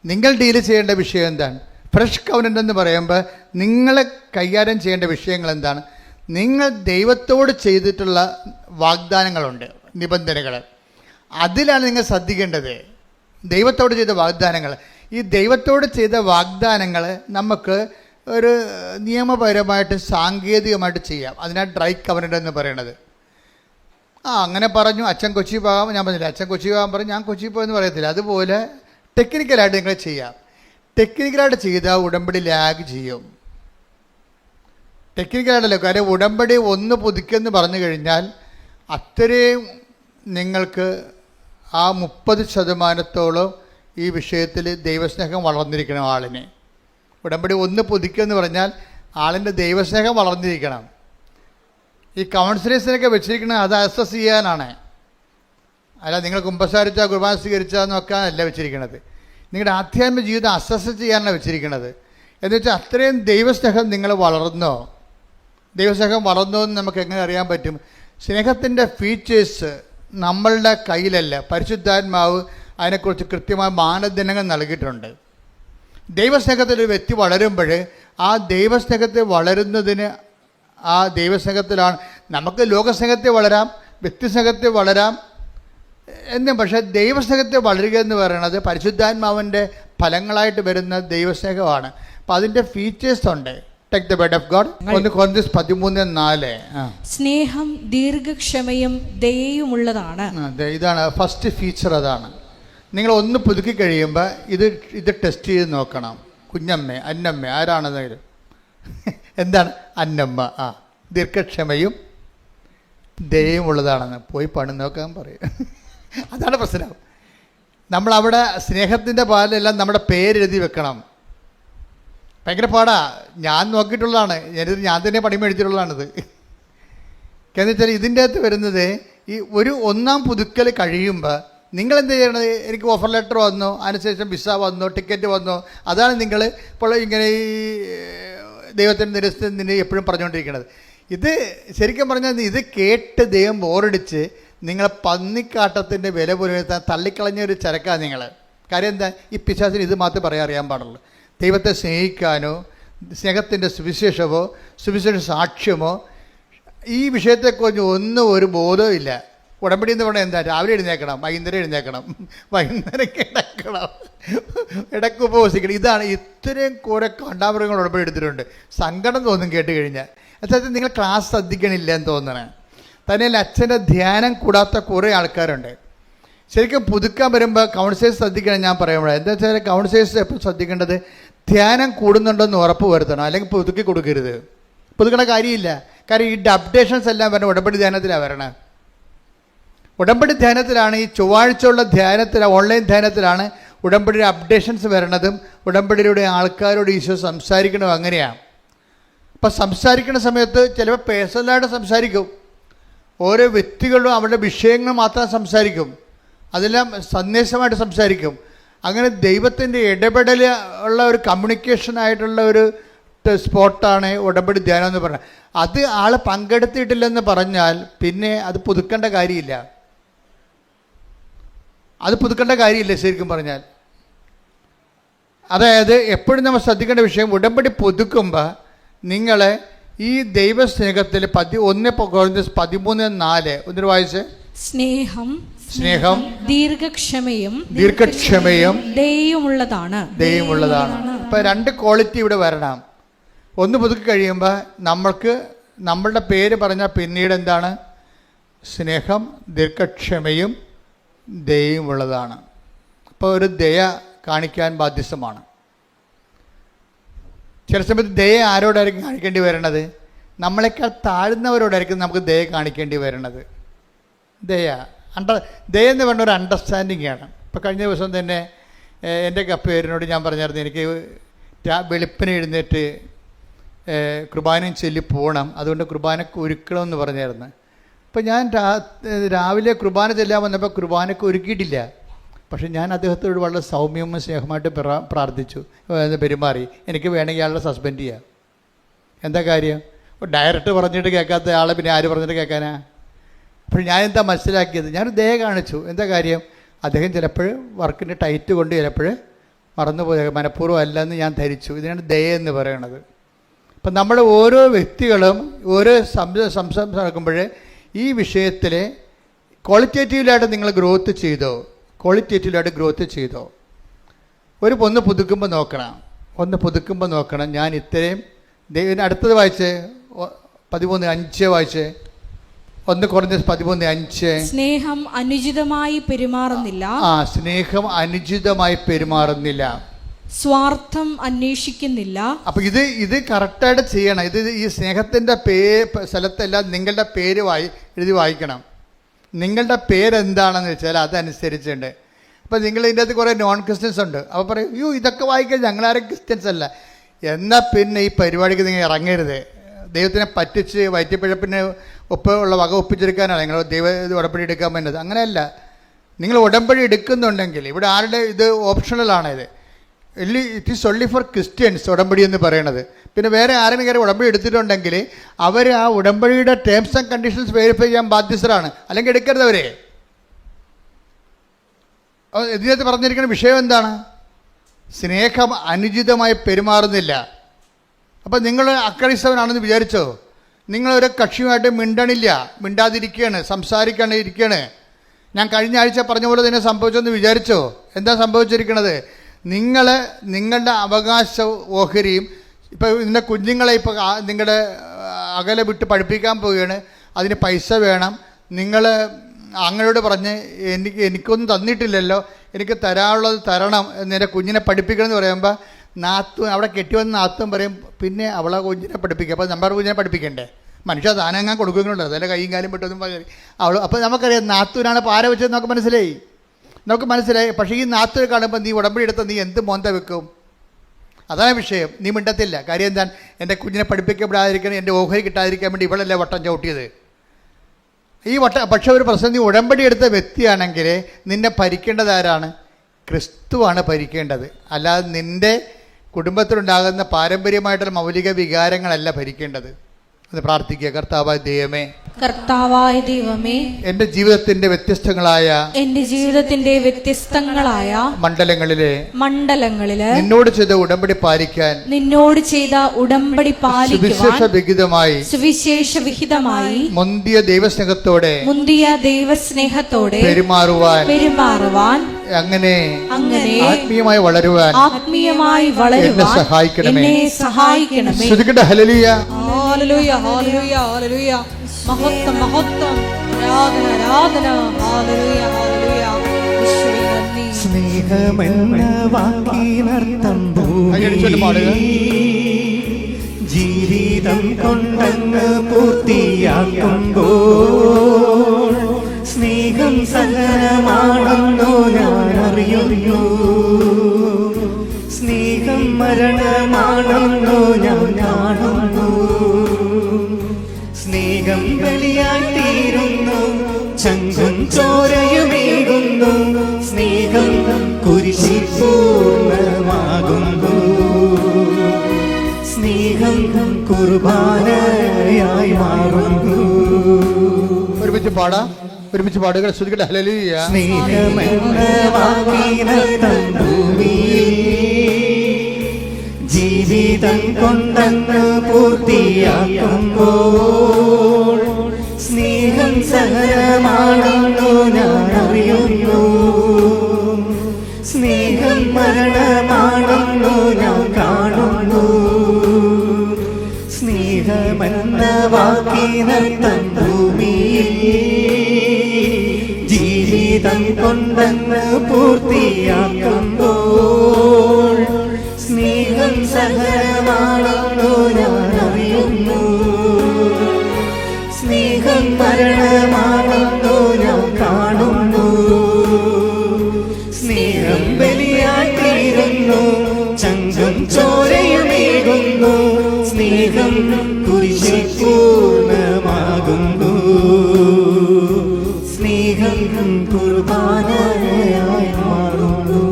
നിങ്ങൾ ഡീല് ചെയ്യേണ്ട വിഷയം എന്താണ്? ഫ്രഷ് കവനൻ്റ് എന്ന് പറയുമ്പോൾ നിങ്ങൾ കൈകാര്യം ചെയ്യേണ്ട വിഷയങ്ങൾ എന്താണ്? നിങ്ങൾ ദൈവത്തോട് ചെയ്തിട്ടുള്ള വാഗ്ദാനങ്ങളുണ്ട്, നിബന്ധനകൾ. അതിലാണ് നിങ്ങൾ ശ്രദ്ധിക്കേണ്ടത്. ദൈവത്തോട് ചെയ്ത വാഗ്ദാനങ്ങൾ. ഈ ദൈവത്തോട് ചെയ്ത വാഗ്ദാനങ്ങൾ നമുക്ക് ഒരു നിയമപരമായിട്ട് സാങ്കേതികമായിട്ട് ചെയ്യാം. അതിനാണ് ഡ്രൈ കവനൻ്റ് എന്ന് പറയുന്നത്. അങ്ങനെ പറഞ്ഞു, അച്ഛൻ കൊച്ചി പോകാം, ഞാൻ പറഞ്ഞില്ല. അച്ഛൻ കൊച്ചി പോകാൻ പറഞ്ഞു, ഞാൻ കൊച്ചി പോയെന്ന് പറയത്തില്ല. അതുപോലെ ടെക്നിക്കലായിട്ട് നിങ്ങൾ ചെയ്യാം. ടെക്നിക്കലായിട്ട് ചെയ്താൽ ഉടമ്പടി ലാഗ് ചെയ്യും. ടെക്നിക്കലായിട്ടല്ലോ. കാര്യം ഉടമ്പടി ഒന്ന് പുതുക്കിയെന്ന് പറഞ്ഞു കഴിഞ്ഞാൽ അത്രയും നിങ്ങൾക്ക് ആ 30% ഈ വിഷയത്തിൽ ദൈവസ്നേഹം വളർന്നിരിക്കണം ആളിന്. ഉടമ്പടി ഒന്ന് പുതുക്കിയെന്ന് പറഞ്ഞാൽ ആളിൻ്റെ ദൈവസ്നേഹം വളർന്നിരിക്കണം. ഈ കൗൺസിലേഴ്സിനൊക്കെ വെച്ചിരിക്കുന്നത് അത് അസസ് ചെയ്യാനാണ്. അല്ല നിങ്ങൾ കുമ്പസാരിച്ചാൽ കുർബാന സ്വീകരിച്ചാൽ നോക്കാനല്ല വെച്ചിരിക്കുന്നത്. നിങ്ങളുടെ ആധ്യാത്മിക ജീവിതം അസസ് ചെയ്യാനാണ് വെച്ചിരിക്കുന്നത്. എന്ന് വെച്ചാൽ അത്രയും ദൈവസ്നേഹം നിങ്ങൾ വളർന്നോ. ദൈവസ്നേഹം വളർന്നോ എന്ന് നമുക്ക് എങ്ങനെ അറിയാൻ പറ്റും? സ്നേഹത്തിൻ്റെ ഫീച്ചേഴ്സ് നമ്മളുടെ കയ്യിലല്ല. പരിശുദ്ധാത്മാവ് അതിനെക്കുറിച്ച് കൃത്യമായ മാനദണ്ഡങ്ങൾ നൽകിയിട്ടുണ്ട്. ദൈവസ്നേഹത്തിൽ ഒരു വ്യക്തി വളരുമ്പോൾ ആ ദൈവസ്നേഹത്തിൽ വളരുന്നതിന് ആ ദൈവസ്നേഹത്തിലാണ്. നമുക്ക് ലോകസ്നേഹത്തിൽ വളരാം, വ്യക്തിസ്നേഹത്തിൽ വളരാം എന്നും. പക്ഷേ ദൈവസ്നേഹത്തിൽ വളരുക എന്ന് പറയുന്നത് പരിശുദ്ധാത്മാവിൻ്റെ ഫലങ്ങളായിട്ട് വരുന്ന ദൈവസ്നേഹമാണ്. അപ്പം അതിൻ്റെ ഫീച്ചേഴ്സ് ഉണ്ട്. Take the word of God. 1 Corinthians 13:4. സ്നേഹം ദീർഘക്ഷമയും ദയയുമുള്ളതാണ്. ഇതാണ് ഫസ്റ്റ് ഫീച്ചർ. അതാണ് നിങ്ങൾ ഒന്ന് പുതുക്കി കഴിയുമ്പോൾ ഇത് ടെസ്റ്റ് ചെയ്ത് നോക്കണം. കുഞ്ഞമ്മ, അന്നമ്മ, ആരാണെന്നെങ്കിലും എന്താണ് അന്നമ്മ? ദീർഘക്ഷമയും ദയയും ഉള്ളതാണെന്ന് പോയി പണി നോക്കാൻ പറയും. അതാണ് പ്രശ്നം. നമ്മളവിടെ സ്നേഹത്തിൻ്റെ പാലെല്ലാം നമ്മുടെ പേരെഴുതി വെക്കണം. ഭയങ്കര പാടാ. ഞാൻ നോക്കിയിട്ടുള്ളതാണ്. ഞാൻ തന്നെ പണി മേടിച്ചിട്ടുള്ളതാണിത്. എന്ന് വെച്ചാൽ ഇതിൻ്റെ അകത്ത് വരുന്നത് ഈ ഒരു ഒന്നാം പുതുക്കൽ കഴിയുമ്പോൾ നിങ്ങളെന്ത് ചെയ്യണത്? എനിക്ക് ഓഫർ ലെറ്റർ വന്നോ, അതിനുശേഷം വിസ വന്നോ, ടിക്കറ്റ് വന്നോ, അതാണ് നിങ്ങൾ ഇപ്പോൾ ഇങ്ങനെ ഈ ദൈവത്തിൻ്റെ നിരസ്ഥിതി എപ്പോഴും പറഞ്ഞുകൊണ്ടിരിക്കുന്നത്. ഇത് ശരിക്കും പറഞ്ഞാൽ ഇത് കേട്ട് ദൈവം ബോറടിച്ച് നിങ്ങളെ പന്നിക്കാട്ടത്തിൻ്റെ വില പുലർത്താൻ തള്ളിക്കളഞ്ഞൊരു ചരക്കാണ് നിങ്ങൾ. കാര്യം എന്താ? ഈ പിശാചിന് ഇത് മാത്രമേ പറയാൻ അറിയാൻ പാടുള്ളൂ. ദൈവത്തെ സ്നേഹിക്കാനോ സ്നേഹത്തിൻ്റെ സുവിശേഷമോ സുവിശേഷ സാക്ഷ്യമോ ഈ വിഷയത്തെക്കുറിച്ച് ഒന്നും ഒരു ബോധവും ഇല്ല. ഉടമ്പടി എന്ന് പറഞ്ഞാൽ എന്താ? രാവിലെ എഴുന്നേക്കണം, വൈകുന്നേരം എഴുന്നേക്കണം, വൈകുന്നേരം കിടക്കണം, ഇടയ്ക്ക് ഉപവസിക്കണം. ഇതാണ്. ഇത്രയും കുറെ കണ്ടാമൃഗങ്ങൾ ഉടമ്പടി എടുത്തിട്ടുണ്ട്. സങ്കടം തോന്നും കേട്ട് കഴിഞ്ഞാൽ. അതായത് നിങ്ങൾ ക്ലാസ് ശ്രദ്ധിക്കണില്ല എന്ന് തോന്നണേ. തന്നെയല്ല അച്ഛൻ്റെ ധ്യാനം കൂടാത്ത കുറേ ആൾക്കാരുണ്ട്. ശരിക്കും പുതുക്കാൻ വരുമ്പോൾ കൗൺസിലേഴ്സ് ശ്രദ്ധിക്കണം. ഞാൻ പറയുമ്പോഴേ എന്താ വെച്ചാൽ കൗൺസിലേഴ്സ് എപ്പോഴും ശ്രദ്ധിക്കേണ്ടത് ധ്യാനം കൂടുന്നുണ്ടെന്ന് ഉറപ്പ് വരുത്തണം. അല്ലെങ്കിൽ പുതുക്കി കൊടുക്കരുത്. പുതുക്കണ കാര്യമില്ല. കാര്യം ഈ അപ്ഡേഷൻസ് എല്ലാം വരണം ഉടമ്പടി ധ്യാനത്തിലാണ് വരണേ. ഉടമ്പടി ധ്യാനത്തിലാണ് ഈ ചൊവ്വാഴ്ചയുള്ള ധ്യാനത്തിലാണ്, ഓൺലൈൻ ധ്യാനത്തിലാണ് ഉടമ്പടിയുടെ അപ്ഡേഷൻസ് വരണതും ഉടമ്പടിയുടെ ആൾക്കാരോട് ഈശോ സംസാരിക്കണതും അങ്ങനെയാണ്. അപ്പം സംസാരിക്കുന്ന സമയത്ത് ചിലപ്പോൾ പേഴ്സണലായിട്ട് സംസാരിക്കും. ഓരോ വ്യക്തികളും അവരുടെ വിഷയങ്ങൾ മാത്രം സംസാരിക്കും. അതെല്ലാം സന്ദേശമായിട്ട് സംസാരിക്കും. അങ്ങനെ ദൈവത്തിൻ്റെ ഇടപെടൽ ഉള്ള ഒരു കമ്മ്യൂണിക്കേഷനായിട്ടുള്ള ഒരു സ്പോട്ടാണ് ഉടമ്പടി ധ്യാനം എന്ന് പറഞ്ഞാൽ. അത് ആൾ പങ്കെടുത്തിട്ടില്ലെന്ന് പറഞ്ഞാൽ പിന്നെ അത് പുതുക്കേണ്ട കാര്യമില്ല. അത് പുതുക്കേണ്ട കാര്യമില്ല ശരിക്കും പറഞ്ഞാൽ. അതായത് എപ്പോഴും നമ്മൾ ശ്രദ്ധിക്കേണ്ട വിഷയം, ഉടമ്പടി പുതുക്കുമ്പോൾ നിങ്ങൾ ഈ ദൈവസ്നേഹത്തിൽ 1 Corinthians 13:4 ഒന്നിന് വായിച്ച്. സ്നേഹം ദീർഘക്ഷമയും ദയയുമുള്ളതാണ്. ഇപ്പം 2 ക്വാളിറ്റി ഇവിടെ വരണം. ഒന്ന് പുതുക്കി കഴിയുമ്പോൾ നമ്മളുടെ പേര് പറഞ്ഞാൽ പിന്നീട് എന്താണ്? സ്നേഹം, ദീർഘക്ഷമയും ദയയുമുള്ളതാണ്. അപ്പോൾ ഒരു ദയ കാണിക്കാൻ ബാധ്യസ്ഥമാണ്. ചില സമയത്ത് ദയ ആരോടായിരിക്കും കാണിക്കേണ്ടി വരണത്? നമ്മളെക്കാൾ താഴ്ന്നവരോടായിരിക്കും നമുക്ക് ദയ കാണിക്കേണ്ടി വരണത്. ദയ എന്ന് പറഞ്ഞ ഒരു അണ്ടർസ്റ്റാൻഡിങ് ആണ്. ഇപ്പോൾ കഴിഞ്ഞ ദിവസം തന്നെ എൻ്റെ പേരിനോട് ഞാൻ പറഞ്ഞായിരുന്നു, എനിക്ക് വെളുപ്പിന് എഴുന്നേറ്റ് കുർബാനയും ചൊല്ലി പോകണം, അതുകൊണ്ട് കുർബാനക്ക് ഒരുക്കണമെന്ന് പറഞ്ഞായിരുന്നു. അപ്പോൾ ഞാൻ രാവിലെ കുർബാന ചെല്ലാൻ വന്നപ്പോൾ കുർബാനക്ക് ഒരുക്കിയിട്ടില്ല. പക്ഷെ ഞാൻ അദ്ദേഹത്തോട് വളരെ സൗമ്യവും സ്നേഹമായിട്ട് പ്രാർത്ഥിച്ചു, പെരുമാറി. എനിക്ക് വേണമെങ്കിൽ അയാളെ സസ്പെൻഡ് ചെയ്യാം. എന്താ കാര്യം? ഡയറക്റ്റ് പറഞ്ഞിട്ട് കേൾക്കാത്ത ആളെ പിന്നെ ആര് പറഞ്ഞിട്ട് കേൾക്കാനാ? അപ്പോൾ ഞാൻ എന്താ മനസ്സിലാക്കിയത്? ഞാൻ ദയ കാണിച്ചു. എന്താ കാര്യം? അദ്ദേഹം ചിലപ്പോൾ വർക്കിൻ്റെ ടൈറ്റ് കൊണ്ട് ചിലപ്പോൾ മറന്നുപോയ മനഃപൂർവ്വം അല്ലെന്ന് ഞാൻ ധരിച്ചു. ഇതിനാണ് ദയ എന്ന് പറയുന്നത്. അപ്പം നമ്മൾ ഓരോ വ്യക്തികളും ഓരോ സംസാരം നടക്കുമ്പോൾ ഈ വിഷയത്തിൽ ക്വാളിറ്റേറ്റീവിലായിട്ട് നിങ്ങൾ ഗ്രോത്ത് ചെയ്തോ? ഒന്ന് പുതുക്കുമ്പോൾ നോക്കണം. ഞാൻ ഇത്രയും അടുത്തത് വായിച്ച് 13:5 വായിച്ച്. 1 Corinthians 13:5. സ്നേഹം അനുചിതമായി പെരുമാറുന്നില്ല, സ്വാർത്ഥം അന്വേഷിക്കുന്നില്ല. അപ്പൊ ഇത് കറക്റ്റായിട്ട് ചെയ്യണം. ഈ സ്നേഹത്തിന്റെ സ്ഥലത്തെല്ലാം നിങ്ങളുടെ പേര് എഴുതി വായിക്കണം. നിങ്ങളുടെ പേരെന്താണെന്ന് വെച്ചാൽ അതനുസരിച്ചുണ്ട്. അപ്പം നിങ്ങൾ ഇതിൻ്റെ അകത്ത് കുറേ നോൺ ക്രിസ്ത്യൻസ് ഉണ്ട്. അപ്പോൾ പറയും, അയ്യോ ഇതൊക്കെ വായിക്കാൻ ഞങ്ങളാരും ക്രിസ്ത്യൻസ് അല്ല. എന്നാൽ പിന്നെ ഈ പരിപാടിക്ക് നിങ്ങൾ ഇറങ്ങരുത്. ദൈവത്തിനെ പറ്റിച്ച് വയറ്റിപ്പിഴപ്പിന് ഉള്ള വക ഒപ്പിച്ചെടുക്കാനാണ് നിങ്ങൾ ഉടമ്പടി എടുക്കാൻ പറ്റുന്നത്. അങ്ങനെയല്ല. നിങ്ങൾ ഉടമ്പടി എടുക്കുന്നുണ്ടെങ്കിൽ ഇവിടെ ആരുടെ ഇത് ഓപ്ഷണലാണ്. It is only four Christians ഉടമ്പടി എന്ന് പറയണത്. പിന്നെ വേറെ ആരെങ്കിലും ഉടമ്പടി എടുത്തിട്ടുണ്ടെങ്കിൽ അവർ ആ ഉടമ്പടിയുടെ ടേംസ് ആൻഡ് കണ്ടീഷൻസ് വെരിഫൈ ചെയ്യാൻ ബാധ്യസ്ഥരാണ്. അല്ലെങ്കിൽ എടുക്കരുത് അവരെ. ഇതിനകത്ത് പറഞ്ഞിരിക്കുന്ന വിഷയം എന്താണ്? സ്നേഹം അനുചിതമായി പെരുമാറുന്നില്ല. അപ്പം നിങ്ങൾ അക്രൈസ്തവനാണെന്ന് വിചാരിച്ചോ? നിങ്ങളൊരു കക്ഷിയുമായിട്ട് സംസാരിക്കാണ്ടിരിക്കുകയാണ്. ഞാൻ കഴിഞ്ഞ ആഴ്ച പറഞ്ഞ പോലെ തന്നെ സംഭവിച്ചെന്ന് വിചാരിച്ചോ? എന്താ സംഭവിച്ചിരിക്കുന്നത്? നിങ്ങളുടെ അവകാശ ഓഹരിയും ഇപ്പോൾ നിങ്ങളുടെ കുഞ്ഞുങ്ങളെ ഇപ്പോൾ നിങ്ങളുടെ അകലെ വിട്ട് പഠിപ്പിക്കാൻ പോവുകയാണ്. അതിന് പൈസ വേണം. നിങ്ങൾ അങ്ങയോട് പറഞ്ഞ് എനിക്കൊന്നും തന്നിട്ടില്ലല്ലോ, എനിക്ക് തരാനുള്ളത് തരണം, എൻ്റെ കുഞ്ഞിനെ പഠിപ്പിക്കണം എന്ന് പറയുമ്പോൾ അവിടെ കെട്ടിവന്ന നാത്തും പറയും, പിന്നെ അവളെ കുഞ്ഞിനെ പഠിപ്പിക്കുക. അപ്പോൾ നമ്മുടെ കുഞ്ഞിനെ പഠിപ്പിക്കണ്ടേ? മനുഷ്യ താനങ്ങാൻ കൊടുക്കുന്നുണ്ട്, അതല്ലേ കൈയും കാലും പെട്ടൊന്നും അപ്പോൾ നമുക്കറിയാം നാത്തൂനാണ് പാര വെച്ചത്. നമുക്ക് മനസ്സിലായി. പക്ഷേ ഈ നാത്തൂർ കാണുമ്പോൾ നീ ഉടമ്പടി എടുത്ത നീ എന്ത് മോന്ത വെക്കും? അതാണ് വിഷയം. നീ മിണ്ടത്തില്ല. കാര്യം എന്താണ്? എൻ്റെ കുഞ്ഞിനെ പഠിപ്പിക്കപ്പെടാതിരിക്കണം, എൻ്റെ ഓഹരി കിട്ടാതിരിക്കാൻ വേണ്ടി ഇവളല്ലേ വട്ടം ചവിട്ടിയത്. പക്ഷേ ഒരു പ്രശ്നം, നീ ഉടമ്പടി എടുത്ത വ്യക്തിയാണെങ്കിൽ നിന്നെ ഭരിക്കേണ്ടത് ആരാണ്? ക്രിസ്തുവാണ് ഭരിക്കേണ്ടത്. അല്ലാതെ നിൻ്റെ കുടുംബത്തിലുണ്ടാകുന്ന പാരമ്പര്യമായിട്ടുള്ള മൗലിക വികാരങ്ങളല്ല ഭരിക്കേണ്ടത്. അത് പ്രാർത്ഥിക്കുക. കർത്താവായ ദൈവമേ, എൻ്റെ ജീവിതത്തിന്റെ വ്യത്യസ്തങ്ങളായ മണ്ഡലങ്ങളിലെ നിന്നോട് ചെയ്ത ഉടമ്പടി പാലിക്കാൻ സുവിശേഷ വിഹിതമായി മുന്തിയ ദൈവസ്നേഹത്തോടെ പെരുമാറുവാൻ അങ്ങനെ ആത്മീയമായി വളരുവാൻ എന്നെ സഹായിക്കണമേ. ഹല്ലേലൂയ, ഹല്ലേലൂയ, ഹല്ലേലൂയ, ഹല്ലേലൂയ. മഹത്വം, മഹത്വം, ആരാധന, ഹല്ലേലൂയ, ഹല്ലേലൂയ. യേശുവേ നന്ദി. സ്നേഹമെന്ന വാക്കിനർത്ഥം ജീവിതം കൊണ്ടങ്ങ് പൂർത്തിയാക്കുമ്പോൾ സ്നേഹം സഹനമാണെന്നോ ഞാൻ അറിയുന്നു. സ്നേഹം മരണമാണെന്നോ ഞാൻ കാണുന്നു. സ്നേഹം ബലിയായി തീരുന്നു, ചങ്കും ചോരയുമേകുന്നു. സ്നേഹം കുരിശിൽ കുർബാനയായി മാറുന്നു. ഒരുമിച്ച് പാടുക, ശ്രുതികട്ടെ. ഹല്ലേലൂയ. സ്നേഹമെന്ന വാക്കിനർത്ഥം ഭൂമിയിൽ ജീവിതം കൊണ്ടങ്ങ് പൂർത്തിയാക്കുമ്പോൾ സ്നേഹം സഹനമാണെന്നു ഞാൻ അറിയുന്നു. സ്നേഹം മരണമാണെന്നു ഞാൻ കാണുന്നു. സ്നേഹമെന്ന വാക്കിനർത്ഥം ഭൂമിയിൽ ജീവിതം കൊണ്ടങ്ങ് പൂർത്തിയാക്കുമ്പോൾ സ്നേഹം സഹനമാണെന്നു ഞാൻ അറിയുന്നു. സ്നേഹം മരണമാണെന്നു ഞാൻ കാണുന്നു. സ്നേഹം ബലിയായി തീരുന്നു, ചങ്കും ചോരയുമേകുന്നു. സ്നേഹം കുരിശിൽ പൂർണ്ണമാകുന്നു. സ്നേഹം കുർബാനയായി മാറുന്നു.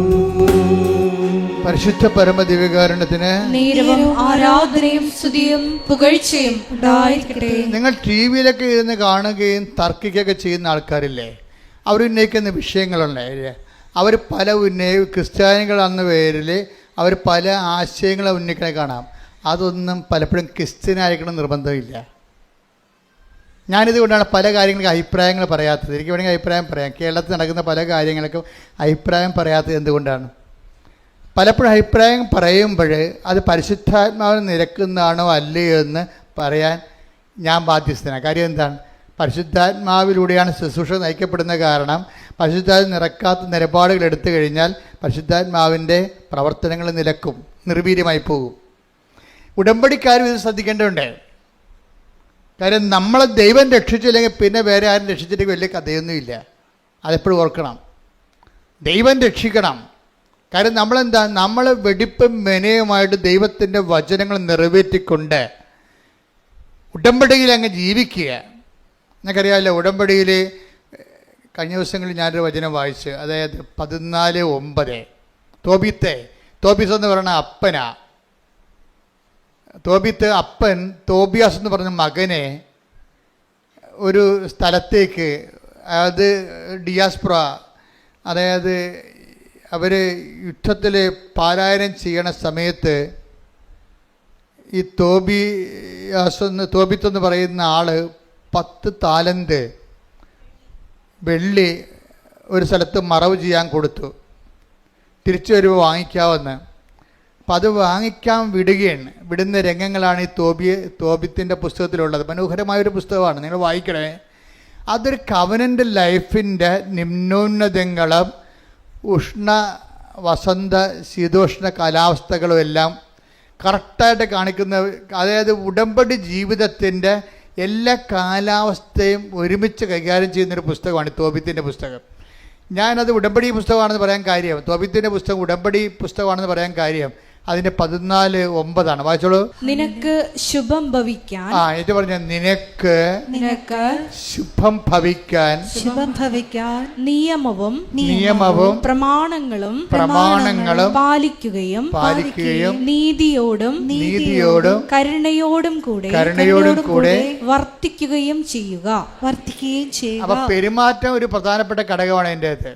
പരിശുദ്ധ പരമ ദിവ്യകാരുണ്യത്തിന് നേരവും ആരാധനയും സ്തുതിയും പുകഴ്ചയും ഉണ്ടായിരിക്കട്ടെ. നിങ്ങൾ ടി വിയിലൊക്കെ ഇരുന്ന് കാണുകയും തർക്കിക്കുകയൊക്കെ ചെയ്യുന്ന ആൾക്കാരില്ലേ, അവർ ഉന്നയിക്കുന്ന വിഷയങ്ങളുണ്ടായില്ലേ, അവർ പല ക്രിസ്ത്യാനികളെന്ന പേരിൽ അവർ പല ആശയങ്ങളെ ഉന്നയിക്കണേ കാണാം. അതൊന്നും പലപ്പോഴും ക്രിസ്ത്യനായിരിക്കണം നിർബന്ധമില്ല. ഞാനിതുകൊണ്ടാണ് പല കാര്യങ്ങൾക്ക് അഭിപ്രായങ്ങൾ പറയാത്തത്. എനിക്ക് വേണമെങ്കിൽ അഭിപ്രായം പറയാം. കേരളത്തിൽ നടക്കുന്ന പല കാര്യങ്ങൾക്കും അഭിപ്രായം പറയാത്തത് എന്തുകൊണ്ടാണ്? പലപ്പോഴും അഭിപ്രായം പറയുമ്പോൾ അത് പരിശുദ്ധാത്മാവിന് നിരക്കുന്നതാണോ അല്ലയോ എന്ന് പറയാൻ ഞാൻ ബാധ്യസ്ഥനാണ്. കാര്യം എന്താണ്? പരിശുദ്ധാത്മാവിലൂടെയാണ് ശുശ്രൂഷ നയിക്കപ്പെടുന്ന. കാരണം പരിശുദ്ധാത്മ നിറക്കാത്ത നിലപാടുകൾ എടുത്തു കഴിഞ്ഞാൽ പരിശുദ്ധാത്മാവിൻ്റെ പ്രവർത്തനങ്ങൾ നിലക്കും, നിർവീര്യമായി പോകും. ഉടമ്പടിക്കാരും ഇത് ശ്രദ്ധിക്കേണ്ടതുണ്ട്. കാര്യം നമ്മളെ ദൈവം രക്ഷിച്ചില്ലെങ്കിൽ പിന്നെ വേറെ ആരും രക്ഷിച്ചിട്ട് വലിയ കഥയൊന്നുമില്ല. അതെപ്പോഴും ഓർക്കണം. ദൈവം രക്ഷിക്കണം. കാര്യം നമ്മളെന്താ, നമ്മൾ വെടിപ്പും മെനയുമായിട്ട് ദൈവത്തിൻ്റെ വചനങ്ങൾ നിറവേറ്റിക്കൊണ്ട് ഉടമ്പടിയിൽ അങ്ങ് ജീവിക്കുക. എനിക്കറിയാമല്ലോ, ഉടമ്പടിയിൽ കഴിഞ്ഞ ദിവസങ്ങളിൽ ഞാനൊരു വചനം വായിച്ച്, അതായത് 14:9 തോബീസ് എന്ന് പറയുന്ന അപ്പനാ. അപ്പൻ തോബിയാസ് എന്ന് പറഞ്ഞ മകനെ ഒരു സ്ഥലത്തേക്ക്, അതായത് ഡിയാസ്പ്ര, അതായത് അവർ യുദ്ധത്തിൽ പാലായനം ചെയ്യണ സമയത്ത് ഈ തോബിത്തെന്ന് പറയുന്ന ആൾ 10 താലന്ത് വെള്ളി ഒരു സ്ഥലത്ത് മറവ് ചെയ്യാൻ കൊടുത്തു. തിരിച്ചു വരുമ്പോൾ വാങ്ങിക്കാമെന്ന്. അപ്പം അത് വാങ്ങിക്കാൻ വിടുന്ന രംഗങ്ങളാണ് ഈ തോബിത്തിൻ്റെ പുസ്തകത്തിലുള്ളത്. മനോഹരമായൊരു പുസ്തകമാണ്, നിങ്ങൾ വായിക്കണേ. അതൊരു കവനൻ്റ് ലൈഫിൻ്റെ നിമ്നോന്നതങ്ങളും ഉഷ്ണ വസന്ത ശീതോഷ്ണ കാലാവസ്ഥകളും എല്ലാം കറക്റ്റായിട്ട് കാണിക്കുന്ന, അതായത് ഉടമ്പടി ജീവിതത്തിൻ്റെ എല്ലാ കാലാവസ്ഥയും ഒരുമിച്ച് കൈകാര്യം ചെയ്യുന്നൊരു പുസ്തകമാണ് തോബിത്തിൻ്റെ പുസ്തകം. ഞാനത് ഉടമ്പടി പുസ്തകമാണെന്ന് പറയാൻ കാര്യം, തോബിത്തിൻ്റെ പുസ്തകം ഉടമ്പടി പുസ്തകമാണെന്ന് പറയാൻ കാര്യം അതിൻ്റെ 14:9 വായിച്ചോളൂ. നിനക്ക് ശുഭം ഭവിക്കാൻ, എന്നിട്ട് പറഞ്ഞ നിനക്ക് ശുഭം ഭവിക്കാൻ നിയമവും പ്രമാണങ്ങളും പാലിക്കുകയും നീതിയോടും കരുണയോടും കൂടെ വർത്തിക്കുകയും ചെയ്യുക. അപ്പൊ പെരുമാറ്റം ഒരു പ്രധാനപ്പെട്ട ഘടകമാണ് എൻ്റെ അത്.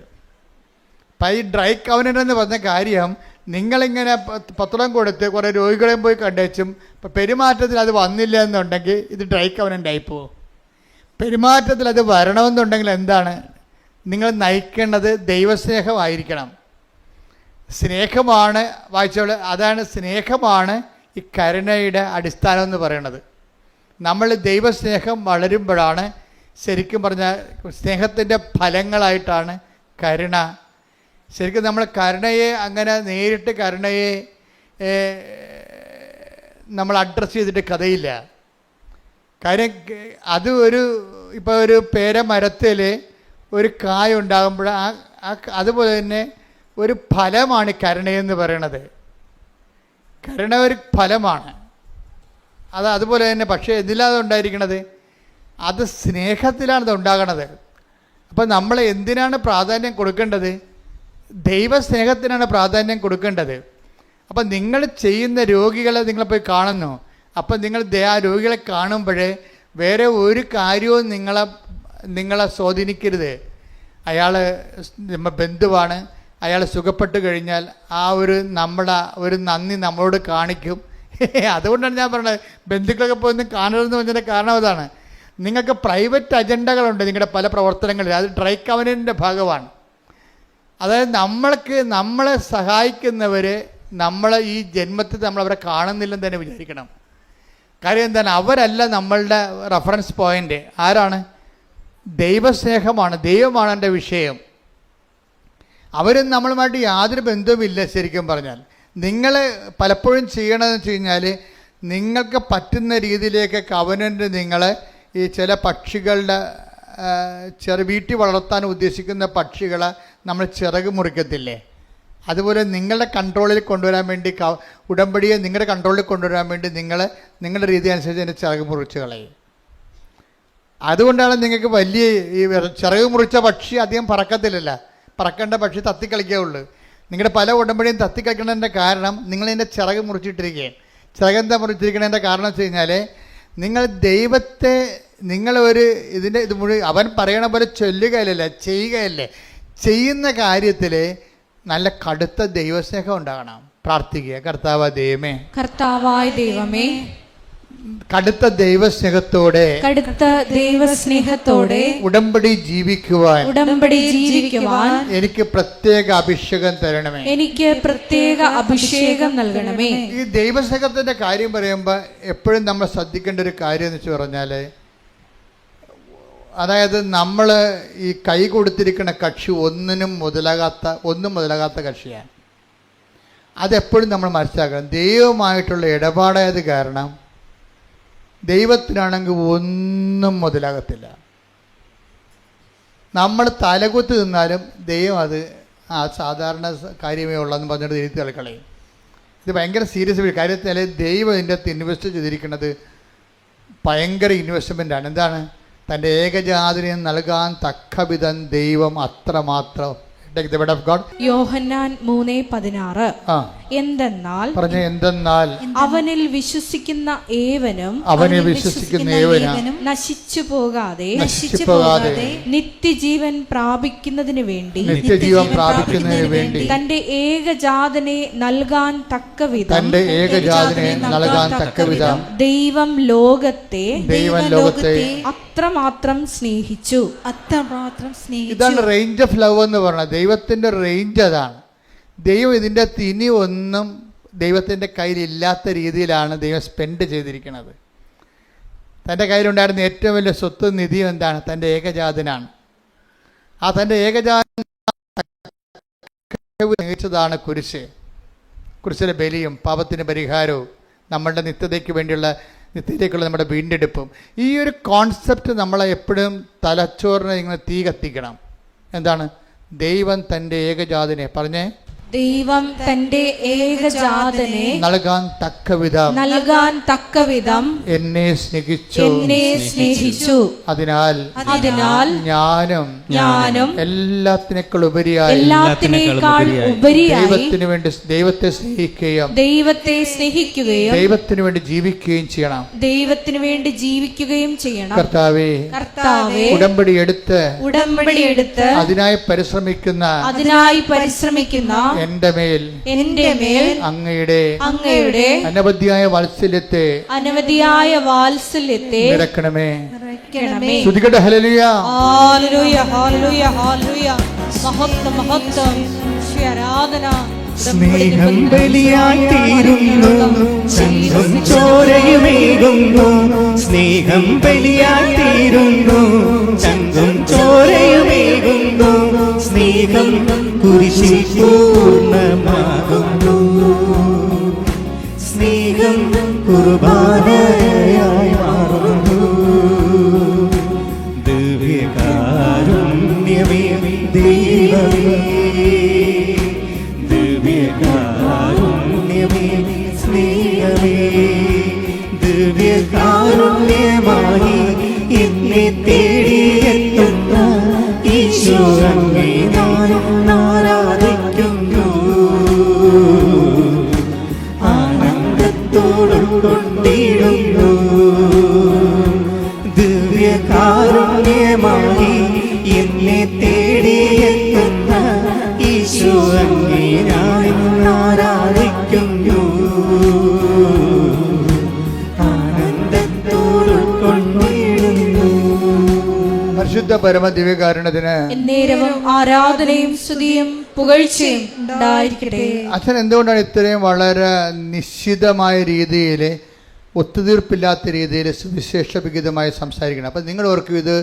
ഈ ഡ്രൈ കവനന്റ് എന്ന് പറഞ്ഞ കാര്യം, നിങ്ങളിങ്ങനെ പത്രം കൊടുത്ത് കുറേ രോഗികളെയും പോയി കണ്ടേച്ചും പെരുമാറ്റത്തിൽ അത് വന്നില്ല എന്നുണ്ടെങ്കിൽ ഇത് ഡ്രൈ കവനന്റ് ആയിപ്പോവും. പെരുമാറ്റത്തിൽ അത് വരണമെന്നുണ്ടെങ്കിൽ എന്താണ് നിങ്ങൾ നയിക്കേണ്ടത്? ദൈവസ്നേഹമായിരിക്കണം. സ്നേഹമാണ് വായിച്ചോളൂ. അതാണ് സ്നേഹമാണ് ഈ കരുണയുടെ അടിസ്ഥാനം എന്ന് പറയുന്നത്. നമ്മൾ ദൈവസ്നേഹം വളരുമ്പോഴാണ് ശരിക്കും പറഞ്ഞാൽ സ്നേഹത്തിൻ്റെ ഫലങ്ങളായിട്ടാണ് കരുണ. ശരിക്കും നമ്മൾ കരുണയെ അങ്ങനെ നേരിട്ട് കരുണയെ നമ്മൾ അഡ്രസ്സ് ചെയ്തിട്ട് കഥയില്ല. കാര്യം അത് ഇപ്പോൾ ഒരു പേരമരത്തിൽ ഒരു കായ ഉണ്ടാകുമ്പോൾ അതുപോലെ തന്നെ ഒരു ഫലമാണ് കരുണയെന്ന് പറയണത്. കരുണ ഒരു ഫലമാണ്. അതുപോലെ തന്നെ, പക്ഷേ എന്തിലാണ് ഉണ്ടായിരിക്കണത്? അത് സ്നേഹത്തിലാണ് അത് ഉണ്ടാകണത്. അപ്പം നമ്മൾ എന്തിനാണ് പ്രാധാന്യം കൊടുക്കേണ്ടത്? ദൈവസ്നേഹത്തിനാണ് പ്രാധാന്യം കൊടുക്കേണ്ടത്. അപ്പം നിങ്ങൾ ചെയ്യുന്ന രോഗികളെ നിങ്ങൾ പോയി കാണുന്നു, അപ്പം നിങ്ങൾ ആ രോഗികളെ കാണുമ്പോഴേ വേറെ ഒരു കാര്യവും നിങ്ങളെ സ്വാധീനിക്കരുത്. അയാൾ ബന്ധുവാണ്, അയാൾ സുഖപ്പെട്ട് കഴിഞ്ഞാൽ ആ ഒരു നന്ദി നമ്മളോട് കാണിക്കും. അതുകൊണ്ടാണ് ഞാൻ പറഞ്ഞത് ബന്ധുക്കളൊക്കെ പോയി കാണരുതെന്ന് പറഞ്ഞതിൻ്റെ കാരണം അതാണ്. നിങ്ങൾക്ക് പ്രൈവറ്റ് അജണ്ടകളുണ്ട് നിങ്ങളുടെ പല പ്രവർത്തനങ്ങളിൽ, അത് ഡ്രൈ കവനൻ്റെ ഭാഗമാണ്. അതായത് നമ്മളെ സഹായിക്കുന്നവർ ഈ ജന്മത്തിൽ നമ്മളവരെ കാണുന്നില്ലെന്ന് തന്നെ വിചാരിക്കണം. കാര്യം എന്താണ്, അവരല്ല നമ്മളുടെ റെഫറൻസ് പോയിൻ്റ്. ആരാണ്? ദൈവസ്നേഹമാണ്, ദൈവമാണ് എൻ്റെ വിഷയം. അവരും നമ്മളുമായിട്ട് യാതൊരു ബന്ധവുമില്ല. ശരിക്കും പറഞ്ഞാൽ നിങ്ങൾ പലപ്പോഴും ചെയ്യണമെന്ന് വെച്ച് കഴിഞ്ഞാൽ നിങ്ങൾക്ക് പറ്റുന്ന രീതിയിലേക്ക് കവനൻ്റ് ഈ ചില പക്ഷികളുടെ വീട്ടിൽ വളർത്താൻ ഉദ്ദേശിക്കുന്ന പക്ഷികളെ നമ്മൾ ചിറക് മുറിക്കത്തില്ലേ, അതുപോലെ നിങ്ങളുടെ കൺട്രോളിൽ കൊണ്ടുവരാൻ വേണ്ടി ഉടമ്പടിയെ നിങ്ങളുടെ കൺട്രോളിൽ കൊണ്ടുവരാൻ വേണ്ടി നിങ്ങളുടെ രീതി അനുസരിച്ച് എൻ്റെ ചിറക് മുറിച്ച് കളയും. അതുകൊണ്ടാണ് നിങ്ങൾക്ക് വലിയ ഈ ചിറക് മുറിച്ച പക്ഷി അധികം പറക്കത്തില്ലല്ല. പറക്കേണ്ട പക്ഷി തത്തിക്കളിക്കുകയുള്ളൂ. നിങ്ങളുടെ പല ഉടമ്പടിയും തത്തിക്കളിക്കുന്നതിൻ്റെ കാരണം നിങ്ങളതിൻ്റെ ചിറക് മുറിച്ചിട്ടിരിക്കുകയും. ചിറകെന്താ മുറിച്ചിരിക്കുന്നതിൻ്റെ കാരണം വെച്ച് കഴിഞ്ഞാൽ നിങ്ങൾ ദൈവത്തെ ഇത് മുഴുവൻ അവൻ പറയണ പോലെ ചൊല്ലുകയല്ലേ, ചെയ്യുകയല്ലേ. ചെയ്യുന്ന കാര്യത്തിൽ നല്ല കടുത്ത ദൈവസ്നേഹം ഉണ്ടാകണം. പ്രാർത്ഥിക്കുക, കർത്താവായ ദൈവമേ കടുത്ത ദൈവസ്നേഹത്തോടെ ഉടമ്പടി ജീവിക്കുവാൻ എനിക്ക് പ്രത്യേക അഭിഷേകം നൽകണമേ. ഈ ദൈവസ്നേഹത്തിന്റെ കാര്യം പറയുമ്പോൾ എപ്പോഴും നമ്മൾ ശ്രദ്ധിക്കേണ്ട ഒരു കാര്യം എന്ന് വെച്ച് പറഞ്ഞാൽ, അതായത് നമ്മൾ ഈ കൈ കൊടുത്തിരിക്കുന്ന കക്ഷി ഒന്നും മുതലാകാത്ത കക്ഷിയാണ്. അതെപ്പോഴും നമ്മൾ മനസ്സിലാക്കണം. ദൈവമായിട്ടുള്ള ഇടപാടായത് കാരണം ദൈവത്തിനാണെങ്കിൽ ഒന്നും മുതലാകത്തില്ല. നമ്മൾ തലകുത്തി നിന്നാലും ദൈവം അത് സാധാരണ കാര്യമേ ഉള്ളതെന്ന് പറഞ്ഞിട്ട് എഴുതി തള്ളിക്കളയും. ഇത് ഭയങ്കര സീരിയസ് കാര്യത്തിൽ ദൈവം ഇതിൻ്റെ അകത്ത് ഇൻവെസ്റ്റ് ചെയ്തിരിക്കുന്നത് ഭയങ്കര ഇൻവെസ്റ്റ്മെൻ്റാണ്. എന്താണ്? തൻ്റെ ഏകജാതിനെ നൽകാൻ തക്കവിധം ദൈവം അത്രമാത്രം. യോഹന്നാൻ 3:16 എന്തെന്നാൽ അവനിൽ വിശ്വസിക്കുന്ന ഏവനും നശിച്ചു പോകാതെ നിത്യജീവൻ പ്രാപിക്കുന്നതിന് വേണ്ടി തന്റെ ഏകജാതനെ നൽകാൻ തക്കവിധം ദൈവം ലോകത്തെ അത്രമാത്രം സ്നേഹിച്ചു. ഇതാണ് റേഞ്ച് ഓഫ് ലവ് എന്ന് പറഞ്ഞത്. ദൈവത്തിൻ്റെ റേഞ്ച് അതാണ്. ദൈവം ഇതിൻ്റെ ഇനി ഒന്നും ദൈവത്തിൻ്റെ കയ്യിലില്ലാത്ത രീതിയിലാണ് ദൈവം സ്പെൻഡ് ചെയ്തിരിക്കുന്നത്. തൻ്റെ കയ്യിലുണ്ടായിരുന്ന ഏറ്റവും വലിയ സ്വത്ത് നിധി എന്താണ്? തൻ്റെ ഏകജാതനാണ്. ആ തൻ്റെ ഏകജാതൻ സ്നേഹിച്ചതാണ് കുരിശിലെ ബലിയും പാപത്തിന് പരിഹാരവും നമ്മളുടെ നിത്യതയ്ക്കുള്ള നമ്മുടെ വീണ്ടെടുപ്പും. ഈ ഒരു കോൺസെപ്റ്റ് നമ്മളെ എപ്പോഴും തലച്ചോറിനെ ഇങ്ങനെ തീ കത്തിക്കണം. എന്താണ്? ദൈവം തൻ്റെ ഏകജാതനെ ദൈവം തന്റെ ഏകജാതനെ നൽകാൻ തക്കവിധം എന്നെ സ്നേഹിച്ചു. അതിനാൽ ഞാനും എല്ലാത്തിനേക്കാൾ ഉപരിയായി ദൈവത്തിന് വേണ്ടി ദൈവത്തെ സ്നേഹിക്കുകയും ദൈവത്തിന് വേണ്ടി ജീവിക്കുകയും ചെയ്യണം. കർത്താവേ ഉടമ്പടി എടുത്ത് അതിനായി പരിശ്രമിക്കുന്ന എന്റെ മേൽ അങ്ങയുടെ അനവധിയായ വാത്സല്യത്തെ നിറക്കണമേ. സ്തുതിക്കട്ടെ. ഹല്ലേലൂയ, ഹല്ലേലൂയ, ഹല്ലേലൂയ, ഹല്ലേലൂയ. മഹത്വം, മഹത്വം, ആരാധന. സ്നേഹം ബലിയായി തീരുന്നു, ചങ്കും ചോരയുമേകുന്നു. സ്നേഹം ബലിയായി തീരുന്നു, ചങ്കും ചോരയുമേകുന്നു. സ്നേഹം കുരിശിൽ പൂർണ്ണമാകുന്നു. സ്നേഹം കുർബാനയായി മാറുന്നു. ദിവ്യകാരുണ്യമേ ദൈവമേ, ദിവ്യകാരുണ്യമേ സ്നേഹമേ, ദിവ്യകാരുണ്യമായി എന്നെ തേടിയെത്തുന്ന ഈശോ അങ്ങേ ഞാൻ ആരാധിക്കുന്നു. ആനന്ദത്തോടും കൊണ്ടിടും ആരാധിക്കുന്നു, ആനന്ദത്തോടു കൊണ്ടിടുന്നു. പരിശുദ്ധ പരമ ദിവ്യകാരുണ്യത്തിന് എന്നേരവും ആരാധനയും സ്തുതിയും പുകഴ്ചയും ഉണ്ടായിരിക്കട്ടെ. അച്ഛൻ എന്തുകൊണ്ടാണ് ഇത്രയും വളരെ നിശ്ചിതമായ രീതിയിൽ, ഒത്തുതീർപ്പില്ലാത്ത രീതിയിൽ സുവിശേഷ വിഹിതമായി സംസാരിക്കണം? അപ്പം നിങ്ങൾ ഓർക്കും ഇത്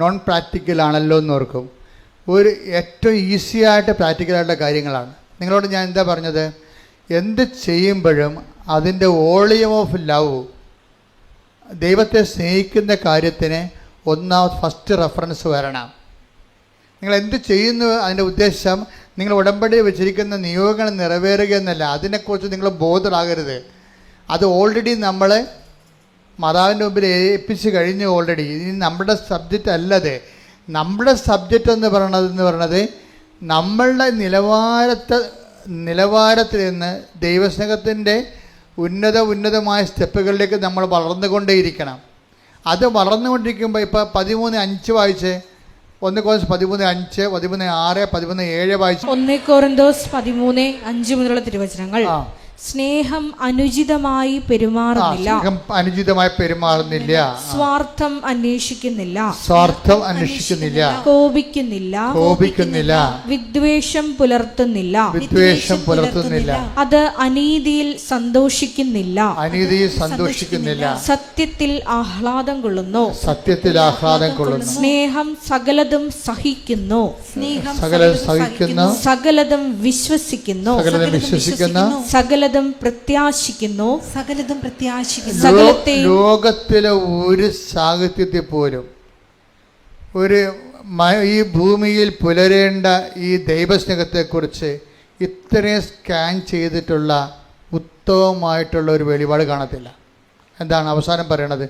നോൺ പ്രാക്ടിക്കൽ ആണല്ലോ എന്ന് ഓർക്കും. ഒരു ഏറ്റവും ഈസി ആയിട്ട് പ്രാക്ടിക്കലായിട്ടുള്ള കാര്യങ്ങളാണ്. നിങ്ങളോട് ഞാൻ എന്താ പറഞ്ഞത്? എന്ത് ചെയ്യുമ്പോഴും അതിൻ്റെ വോളിയം ഓഫ് ലവ്, ദൈവത്തെ സ്നേഹിക്കുന്ന കാര്യത്തിന് ഫസ്റ്റ് റെഫറൻസ് വരണം. നിങ്ങൾ എന്ത് ചെയ്യുന്നു അതിൻ്റെ ഉദ്ദേശം നിങ്ങൾ ഉടമ്പടി വെച്ചിരിക്കുന്ന നിയോഗങ്ങൾ നിറവേറുക എന്നല്ല. അതിനെക്കുറിച്ച് നിങ്ങൾ ബോധരാകരുത്. അത് ഓൾറെഡി നമ്മൾ മാതാവിൻ്റെ മുമ്പിൽ ഏൽപ്പിച്ച് കഴിഞ്ഞു ഓൾറെഡി. ഇനി നമ്മുടെ സബ്ജക്റ്റ് അല്ലത്. നമ്മുടെ സബ്ജക്റ്റ് എന്ന് പറയണത് നമ്മളുടെ നിലവാരത്തിൽ നിന്ന് ദൈവസ്നേഹത്തിൻ്റെ ഉന്നതമായ സ്റ്റെപ്പുകളിലേക്ക് നമ്മൾ വളർന്നുകൊണ്ടേയിരിക്കണം. അത് വളർന്നുകൊണ്ടിരിക്കുമ്പോൾ ഇപ്പോൾ 13:5 വായിച്ച്, 1 Corinthians 13:5, 13:6, 13:7 വായിച്ച്. 1 Corinthians 13:5 മുതലുള്ള തിരുവചനങ്ങൾ. സ്നേഹം അനുചിതമായി പെരുമാറുന്നില്ല, സ്വാർത്ഥം അന്വേഷിക്കുന്നില്ല, കോപിക്കുന്നില്ല, വിദ്വേഷം പുലർത്തുന്നില്ല, അത് അനീതിയിൽ സന്തോഷിക്കുന്നില്ല, സത്യത്തിൽ ആഹ്ലാദം കൊള്ളുന്നു, സ്നേഹം സകലതും സഹിക്കുന്നു, സകലതും വിശ്വസിക്കുന്നു, സകലതും പ്രത്യാശിക്കുന്നു. ലോകത്തിലെ ഒരു സാഹിത്യത്തിൽ പോലും ഈ ഭൂമിയിൽ പുലരേണ്ട ഈ ദൈവസ്നേഹത്തെക്കുറിച്ച് ഇത്രയും സ്കാൻ ചെയ്തിട്ടുള്ള ഉത്തമമായിട്ടുള്ള ഒരു വെളിപാട് കാണത്തില്ല. എന്താണ് അവസാനം പറയണത്?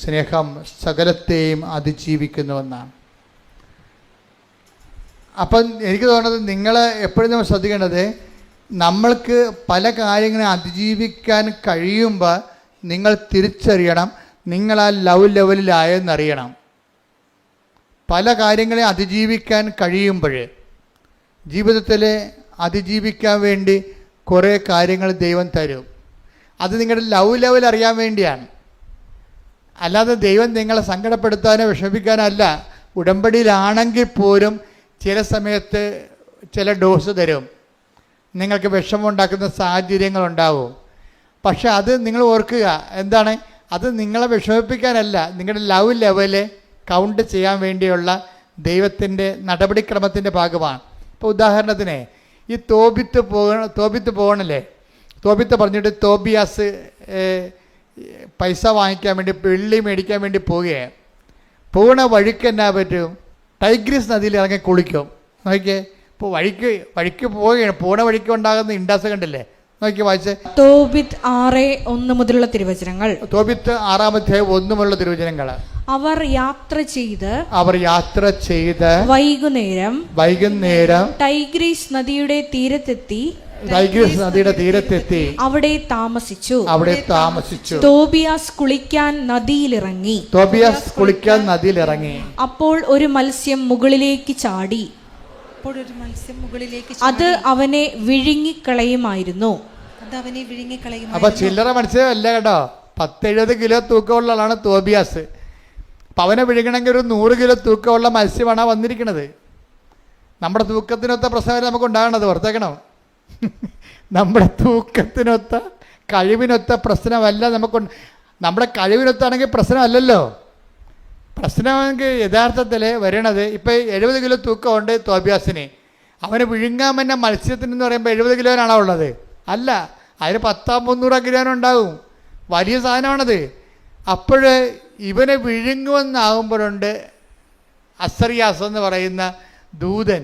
സ്നേഹം സകലത്തെയും അതിജീവിക്കുന്നുവെന്നാണ്. അപ്പം എനിക്ക് തോന്നുന്നത് നിങ്ങൾ എപ്പോഴും നമ്മൾ ശ്രദ്ധിക്കേണ്ടത്, നമ്മൾക്ക് പല കാര്യങ്ങളെ അതിജീവിക്കാൻ കഴിയുമ്പോൾ നിങ്ങൾ തിരിച്ചറിയണം നിങ്ങൾ ആ ലവ് ലെവലിലായെന്നറിയണം. പല കാര്യങ്ങളെ അതിജീവിക്കാൻ കഴിയുമ്പോൾ ജീവിതത്തിൽ അതിജീവിക്കാൻ വേണ്ടി കുറേ കാര്യങ്ങൾ ദൈവം തരും. അത് നിങ്ങളുടെ ലവ് ലെവൽ അറിയാൻ വേണ്ടിയാണ്. അല്ലാതെ ദൈവം നിങ്ങളെ സങ്കടപ്പെടുത്താനോ വിഷമിക്കാനോ അല്ല. ഉടമ്പടിയിലാണെങ്കിൽ പോലും ചില സമയത്ത് ചില ഡോസ് തരും. നിങ്ങൾക്ക് വിഷമമുണ്ടാക്കുന്ന സാഹചര്യങ്ങളുണ്ടാവും. പക്ഷെ അത് നിങ്ങൾ ഓർക്കുക, എന്താണ്? അത് നിങ്ങളെ വിഷമിപ്പിക്കാനല്ല, നിങ്ങളുടെ ലവ് ലെവല് കൗണ്ട് ചെയ്യാൻ വേണ്ടിയുള്ള ദൈവത്തിൻ്റെ നടപടിക്രമത്തിൻ്റെ ഭാഗമാണ്. ഇപ്പോൾ ഉദാഹരണത്തിന് ഈ തോബിത്ത് പോകണല്ലേ, തോബിത്ത് പറഞ്ഞിട്ട് തോബിയാസ് പൈസ വാങ്ങിക്കാൻ വേണ്ടി, വെള്ളി മേടിക്കാൻ വേണ്ടി പോവുകയാണ്. പോകണ വഴിക്ക് എന്നാ പറ്റും? ടൈഗ്രീസ് നദിയിൽ ഇറങ്ങി കുളിക്കും. നോക്കിയേ, ഇപ്പോൾ വഴിക്ക് പോവുകയാണ്. പോണ വഴിക്ക് ഉണ്ടാകുന്ന ഇൻഡാസ് കണ്ടില്ലേ? നോക്കി വായിച്ച്. തോബിത്ത് 6:1 മുതലുള്ള തിരുവചനങ്ങൾ. തോബിത്ത് 6-ാം അധ്യായം 1 മുതലുള്ള തിരുവചനങ്ങൾ. അവർ യാത്ര ചെയ്ത് വൈകുന്നേരം ടൈഗ്രീസ് നദിയുടെ തീരത്തെത്തി അവിടെ താമസിച്ചു. തോബിയാസ് കുളിക്കാൻ നദിയിലിറങ്ങി. അപ്പോൾ ഒരു മത്സ്യം മുകളിലേക്ക് ചാടി. അത് അവനെ വിഴുങ്ങിക്കളയുമായിരുന്നു. അപ്പൊ ചില്ലറ മത്സ്യമല്ല കേട്ടോ, 10-70 കിലോ തൂക്കമുള്ള ആളാണ് തോബിയാസ്. അപ്പം അവനെ വിഴുങ്ങണമെങ്കിൽ ഒരു 100 കിലോ തൂക്കമുള്ള മത്സ്യമാണ് വന്നിരിക്കുന്നത്. നമ്മുടെ തൂക്കത്തിനൊത്ത പ്രശ്നമല്ല നമുക്ക് ഉണ്ടാകണത്, ഓർത്തേക്കണം. നമ്മുടെ തൂക്കത്തിനൊത്ത കഴിവിനൊത്ത പ്രശ്നമല്ല നമുക്ക്. നമ്മുടെ കഴിവിനൊത്താണെങ്കിൽ പ്രശ്നമല്ലല്ലോ. പ്രശ്നമെങ്കിൽ യഥാർത്ഥത്തിൽ വരണത് ഇപ്പം 70 കിലോ തൂക്കമുണ്ട് തോബിയാസിന്. അവന് വിഴുങ്ങാൻ തന്നെ മത്സ്യത്തിനെന്ന് പറയുമ്പോൾ 70 കിലോനാണോ ഉള്ളത്? അല്ല, അതിന് 100-300 കിലോനുണ്ടാവും. വലിയ സാധനമാണത്. അപ്പോൾ ഇവനെ വിഴുങ്ങുമെന്നാകുമ്പോഴുണ്ട് അസറിയാസ് എന്ന് പറയുന്ന ദൂതൻ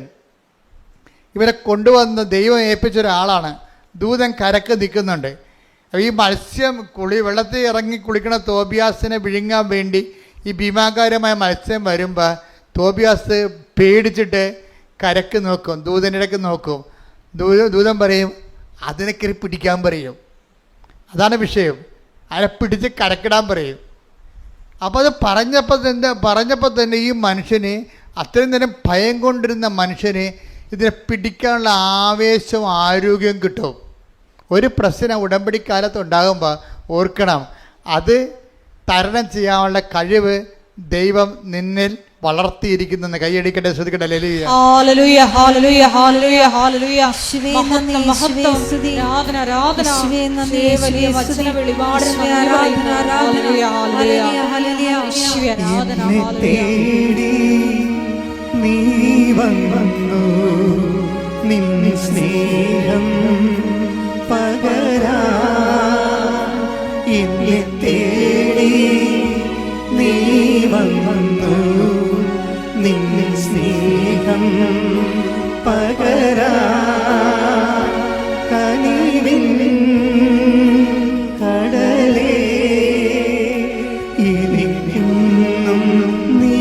ഇവരെ കൊണ്ടുവന്ന് ദൈവം ഏൽപ്പിച്ച ഒരാളാണ്. ദൂതൻ കരക്ക് നിൽക്കുന്നുണ്ട്. ഈ മത്സ്യം വെള്ളത്തിൽ ഇറങ്ങി കുളിക്കണ തോബിയാസിനെ വിഴുങ്ങാൻ വേണ്ടി ഈ ഭീമാകാരമായ മത്സ്യം വരുമ്പോൾ തോബിയാസ് പേടിച്ചിട്ട് കരക്ക് നോക്കും, ദൂതനിടയ്ക്ക് നോക്കും. ദൂതൻ പറയും, അതിനെ പിടിക്കാൻ പറയും. അതാണ് വിഷയം. അതിനെ പിടിച്ച് കരക്കിടാൻ പറയും. അപ്പോൾ അത് പറഞ്ഞപ്പോൾ തന്നെ ഈ മനുഷ്യന്, അത്രയും നേരം ഭയം കൊണ്ടിരുന്ന മനുഷ്യന് ഇതിനെ പിടിക്കാനുള്ള ആവേശവും ആരോഗ്യവും കിട്ടും. ഒരു പ്രശ്നം ഉടമ്പടിക്കാലത്ത് ഉണ്ടാകുമ്പോൾ ഓർക്കണം, അത് തരണം ചെയ്യാനുള്ള കഴിവ് ദൈവം നിന്നിൽ വളർത്തിയിരിക്കുന്നെന്ന്. കൈയടിക്കട്ടെ, ശ്രദ്ധിക്കട്ടെ. ഹല്ലേലൂയ, ഹല്ലേലൂയ, ഹല്ലേലൂയ, ഹല്ലേലൂയ, ഹല്ലേലൂയ. യേശുവേ മഹത്വം, നന്ദി, മഹത്വം, യേശുവേ സ്തുതി. ആരാധന, ആരാധന. യേശുവേ നന്ദി, യേശുവേ വലിയ യേശുവേ വചന സ്തുതി. വെളിപാടിന് യേശുവേ നന്ദി ആരാധന, പറയുന്നു. ആരാധന. ഹല്ലേലൂയ, ഹല്ലേലൂയ. ഹല്ലേലൂയ, ഹല്ലേലൂയ. യേശുവേ ആരാധന, എന്നെ ഹല്ലേലൂയ. തേടി നീ വന്നു, നിൻ സ്നേഹം പകരാ. എന്നെ തേടി നീ വന്നു, നിൻ സ്നേഹം പകരാ. കനിവിൻ കടലേ, എനിക്കെന്നും നീ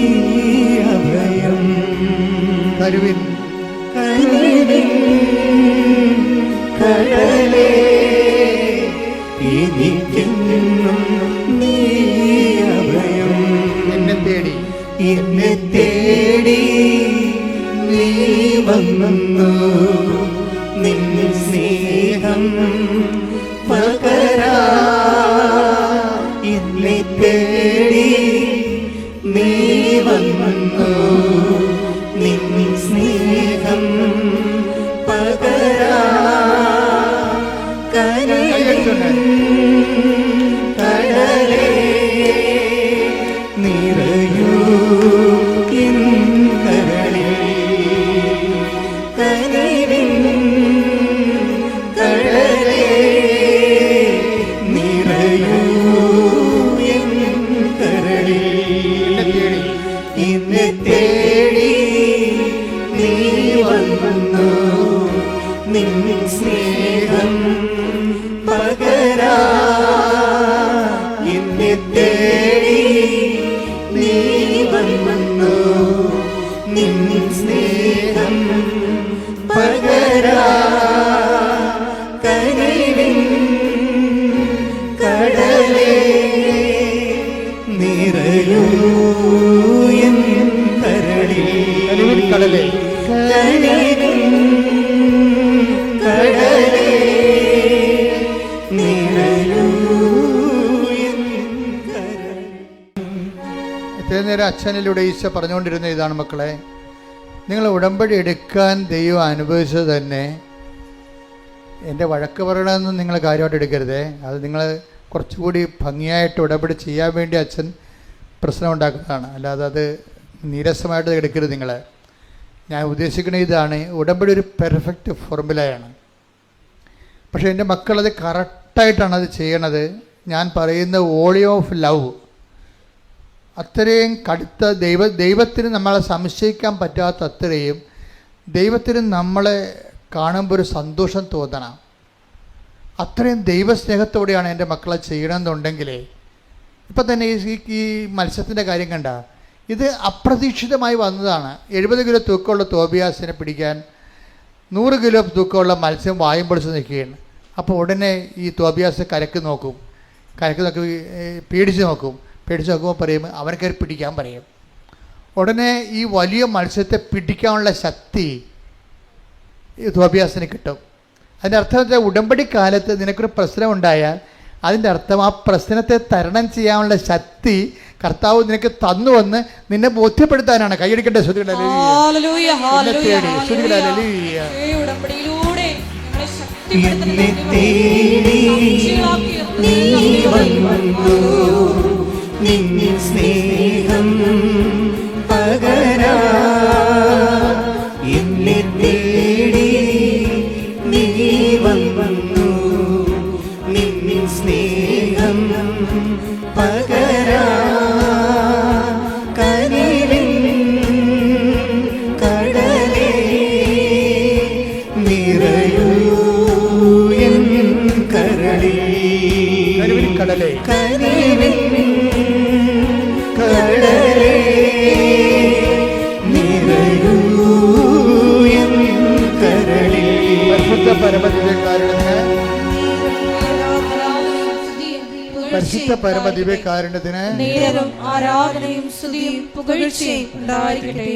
അഭയം. കരുവിൻ കനിവിൻ കടലേ, എനിക്കെന്നും നീ അഭയം. എന്നെ തേടി എന്നെ തേടി നീ വന്നു, നിൻ സ്നേഹം പകരാ. എന്നെ തേടി നീ വന്നു, നിൻ സ്നേഹം പകരാ. കനിവിൻ കടലേ, നിറയൂ എൻ കരളിൽ. കനിവിൻ കടലേ, നിറയൂ എൻ കരളിൽ. എന്നെ തേടി നീ വന്നു, നിൻ സ്നേഹം പകരാ. എന്നെ തേടി നീ വന്നു, നിൻ സ്നേഹം പകരാ. കനിവിൻ കടലേ, നിറയൂ എൻ കരളിൽ. കരുവിൻ കടലേ, കനിവിൻ കടലേ, നിറയൂ എൻ കരളിൽ. ഇത്രയും നേരം അച്ഛനിലൂടെ ഈശോ പറഞ്ഞുകൊണ്ടിരുന്ന ഇതാണ്, മക്കളെ, നിങ്ങൾ ഉടമ്പടി എടുക്കാൻ ദൈവം അനുഭവിച്ചത് തന്നെ എൻ്റെ വഴക്ക് പറയണമെന്ന് നിങ്ങൾ കാര്യമായിട്ട് എടുക്കരുതേ. അത് നിങ്ങൾ കുറച്ചുകൂടി ഭംഗിയായിട്ട് ഉടമ്പടി ചെയ്യാൻ വേണ്ടി അച്ഛൻ പ്രശ്നം ഉണ്ടാക്കുന്നതാണ്, അല്ലാതെ അത് നീരസമായിട്ട് എടുക്കരുത് നിങ്ങൾ. ഞാൻ ഉദ്ദേശിക്കുന്നത് ഇതാണ്, ഉടമ്പടി ഒരു പെർഫെക്റ്റ് ഫോർമുലയാണ്. പക്ഷേ എൻ്റെ മക്കളത് കറക്റ്റായിട്ടാണ് അത് ചെയ്യണത്. ഞാൻ പറയുന്ന വോളിയം ഓഫ് ലവ് അത്രയും കടുത്ത ദൈവത്തിന് നമ്മളെ സംശയിക്കാൻ പറ്റാത്ത അത്രയും ദൈവത്തിന് നമ്മളെ കാണുമ്പോൾ ഒരു സന്തോഷം തോന്നണം. അത്രയും ദൈവസ്നേഹത്തോടെയാണ് എൻ്റെ മക്കളെ ചെയ്യണമെന്നുണ്ടെങ്കിലേ, ഇപ്പം തന്നെ ഈ മത്സ്യത്തിൻ്റെ കാര്യം കണ്ട, ഇത് അപ്രതീക്ഷിതമായി വന്നതാണ്. 70 കിലോ തൂക്കമുള്ള തോബിയാസിനെ പിടിക്കാൻ 100 കിലോ തൂക്കമുള്ള മത്സ്യം വായും പൊളിച്ച് നിൽക്കുകയാണ്. അപ്പോൾ ഉടനെ ഈ തോബിയാസ് കരക്ക് നോക്കി പേടിച്ച് നോക്കുമ്പോൾ പറയും, അവനെ കയറി പിടിക്കാൻ പറയും. ഉടനെ ഈ വലിയ മത്സ്യത്തെ പിടിക്കാനുള്ള ശക്തി ഈ തോബിയാസിന് കിട്ടും. അതിൻ്റെ അർത്ഥം വെച്ചാൽ ഉടമ്പടി കാലത്ത് നിനക്കൊരു പ്രശ്നം ഉണ്ടായാൽ അതിൻ്റെ അർത്ഥം ആ പ്രശ്നത്തെ തരണം ചെയ്യാനുള്ള ശക്തി കർത്താവ് നിനക്ക് തന്നുവന്ന് നിന്നെ ബോധ്യപ്പെടുത്താനാണ്. കൈയടിക്കട്ടെ, ഹല്ലേലൂയ, ഹല്ലേലൂയ, ഹല്ലേലൂയ. ഉടമ്പടിയിലൂടെ ഞങ്ങളെ എന്നെ ശക്തിപ്പെടുത്തുന്ന തേടി നീ വന്നു, നിൻ സ്നേഹം പകരാ. എന്നെ തേടി നീ വന്നു, നിൻ സ്നേഹം പകരാ. കനിവിൻ കടലേ, നിറയൂ എൻ കരളിൽ. കരുവിൻ കടലേ, കനിവിൻ കടലേ, നിറയൂ എൻ കരളിൽ. പരിശുദ്ധ പരമദിവ്യകാരുണ്യത്തിന് പരിശുദ്ധ പരമദിവ്യകാരുണ്യത്തിന് നേരവും ആരാധനയും സ്തുതിയും പുകഴ്ചയും ഉണ്ടായിരിക്കട്ടെ.